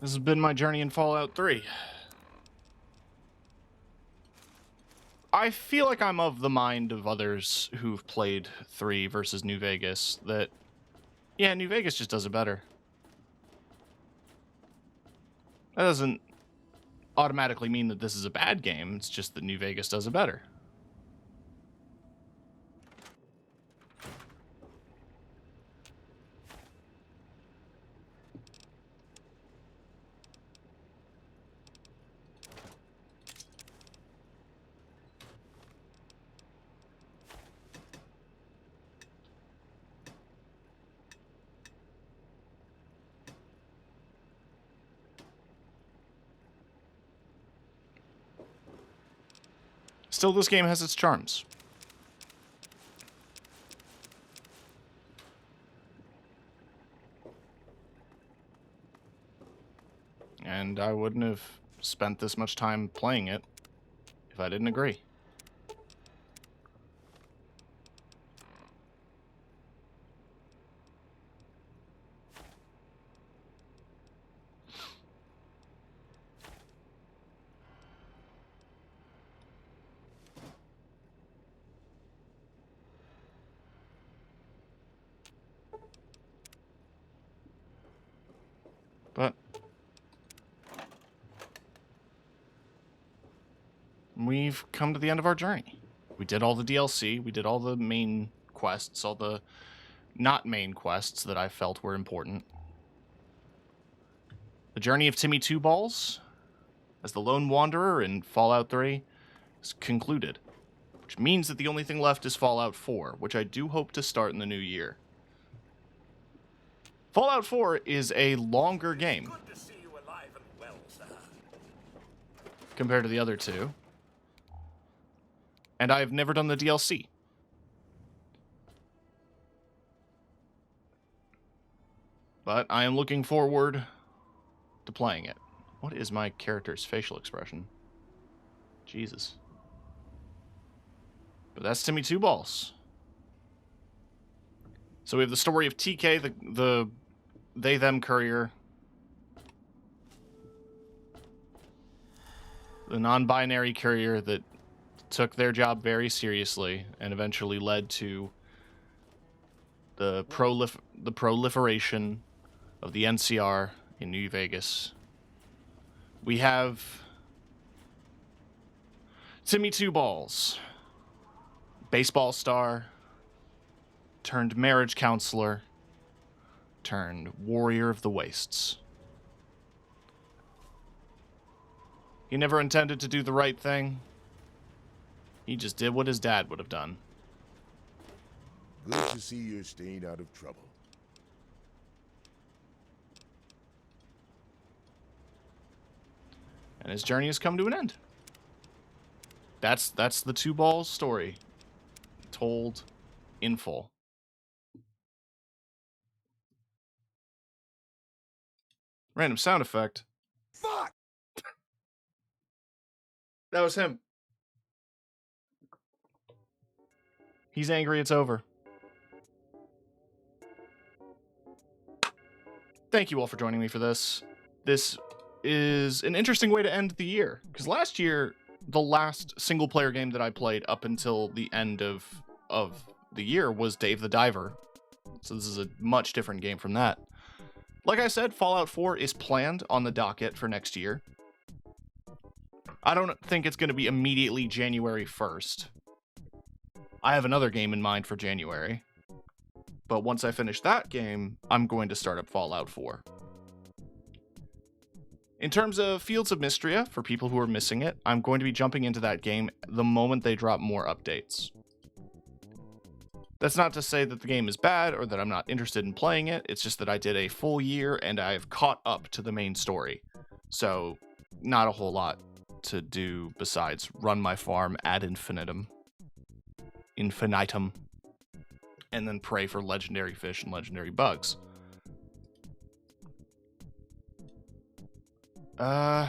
This has been my journey in Fallout 3. I feel like I'm of the mind of others who've played 3 versus New Vegas that, yeah, New Vegas just does it better. That doesn't automatically mean that this is a bad game. It's just that New Vegas does it better. Still, this game has its charms. And I wouldn't have spent this much time playing it if I didn't agree. But we've come to the end of our journey. We did all the DLC, we did all the main quests, all the not main quests that I felt were important. The journey of Timmy Two Balls as the lone wanderer in Fallout 3 is concluded, which means that the only thing left is Fallout 4, which I do hope to start in the new year. Fallout 4 is a longer game compared to the other two, and I've never done the DLC. But I am looking forward to playing it. What is my character's facial expression? Jesus. But that's Timmy Two Balls. So we have the story of TK, the they-them courier, the non-binary courier that took their job very seriously and eventually led to the proliferation of the NCR in New Vegas. We have Timmy Two Balls, baseball star, turned marriage counselor, turned warrior of the wastes. He never intended to do the right thing. He just did what his dad would have done. Good to see you're staying out of trouble. And his journey has come to an end. That's the Two Balls story. Told in full. Random sound effect. Fuck! That was him. He's angry it's over. Thank you all for joining me for this. This is an interesting way to end the year. Because last year, the last single-player game that I played up until the end of the year was Dave the Diver. So this is a much different game from that. Like I said, Fallout 4 is planned on the docket for next year. I don't think it's going to be immediately January 1st. I have another game in mind for January. But once I finish that game, I'm going to start up Fallout 4. In terms of Fields of Mystria, for people who are missing it, I'm going to be jumping into that game the moment they drop more updates. That's not to say that the game is bad or that I'm not interested in playing it, it's just that I did a full year and I've caught up to the main story. So, not a whole lot to do besides run my farm ad infinitum. And then pray for legendary fish and legendary bugs. So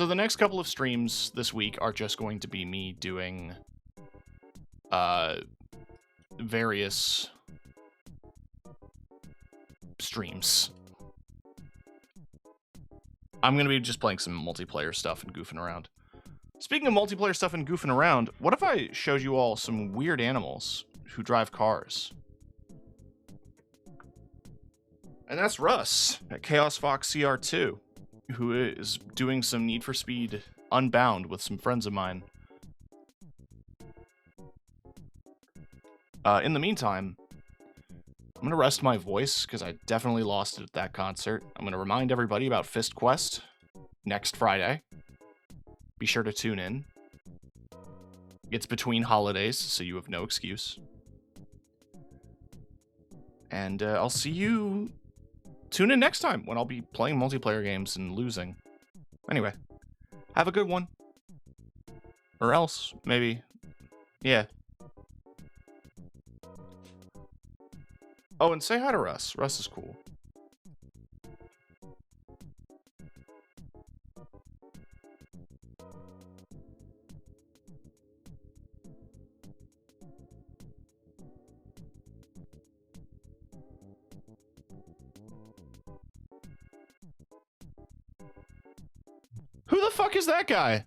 the next couple of streams this week are just going to be me doing various streams. I'm going to be just playing some multiplayer stuff and goofing around. Speaking of multiplayer stuff and goofing around, what if I showed you all some weird animals who drive cars? And that's Russ at Chaos Fox CR2, who is doing some Need for Speed Unbound with some friends of mine. In the meantime, I'm going to rest my voice because I definitely lost it at that concert. I'm going to remind everybody about Fist Quest next Friday. Be sure to tune in. It's between holidays, so you have no excuse. And I'll see you... Tune in next time when I'll be playing multiplayer games and losing. Anyway, have a good one. Or else, maybe. Yeah. Oh, and say hi to Russ. Russ is cool. Who the fuck is that guy?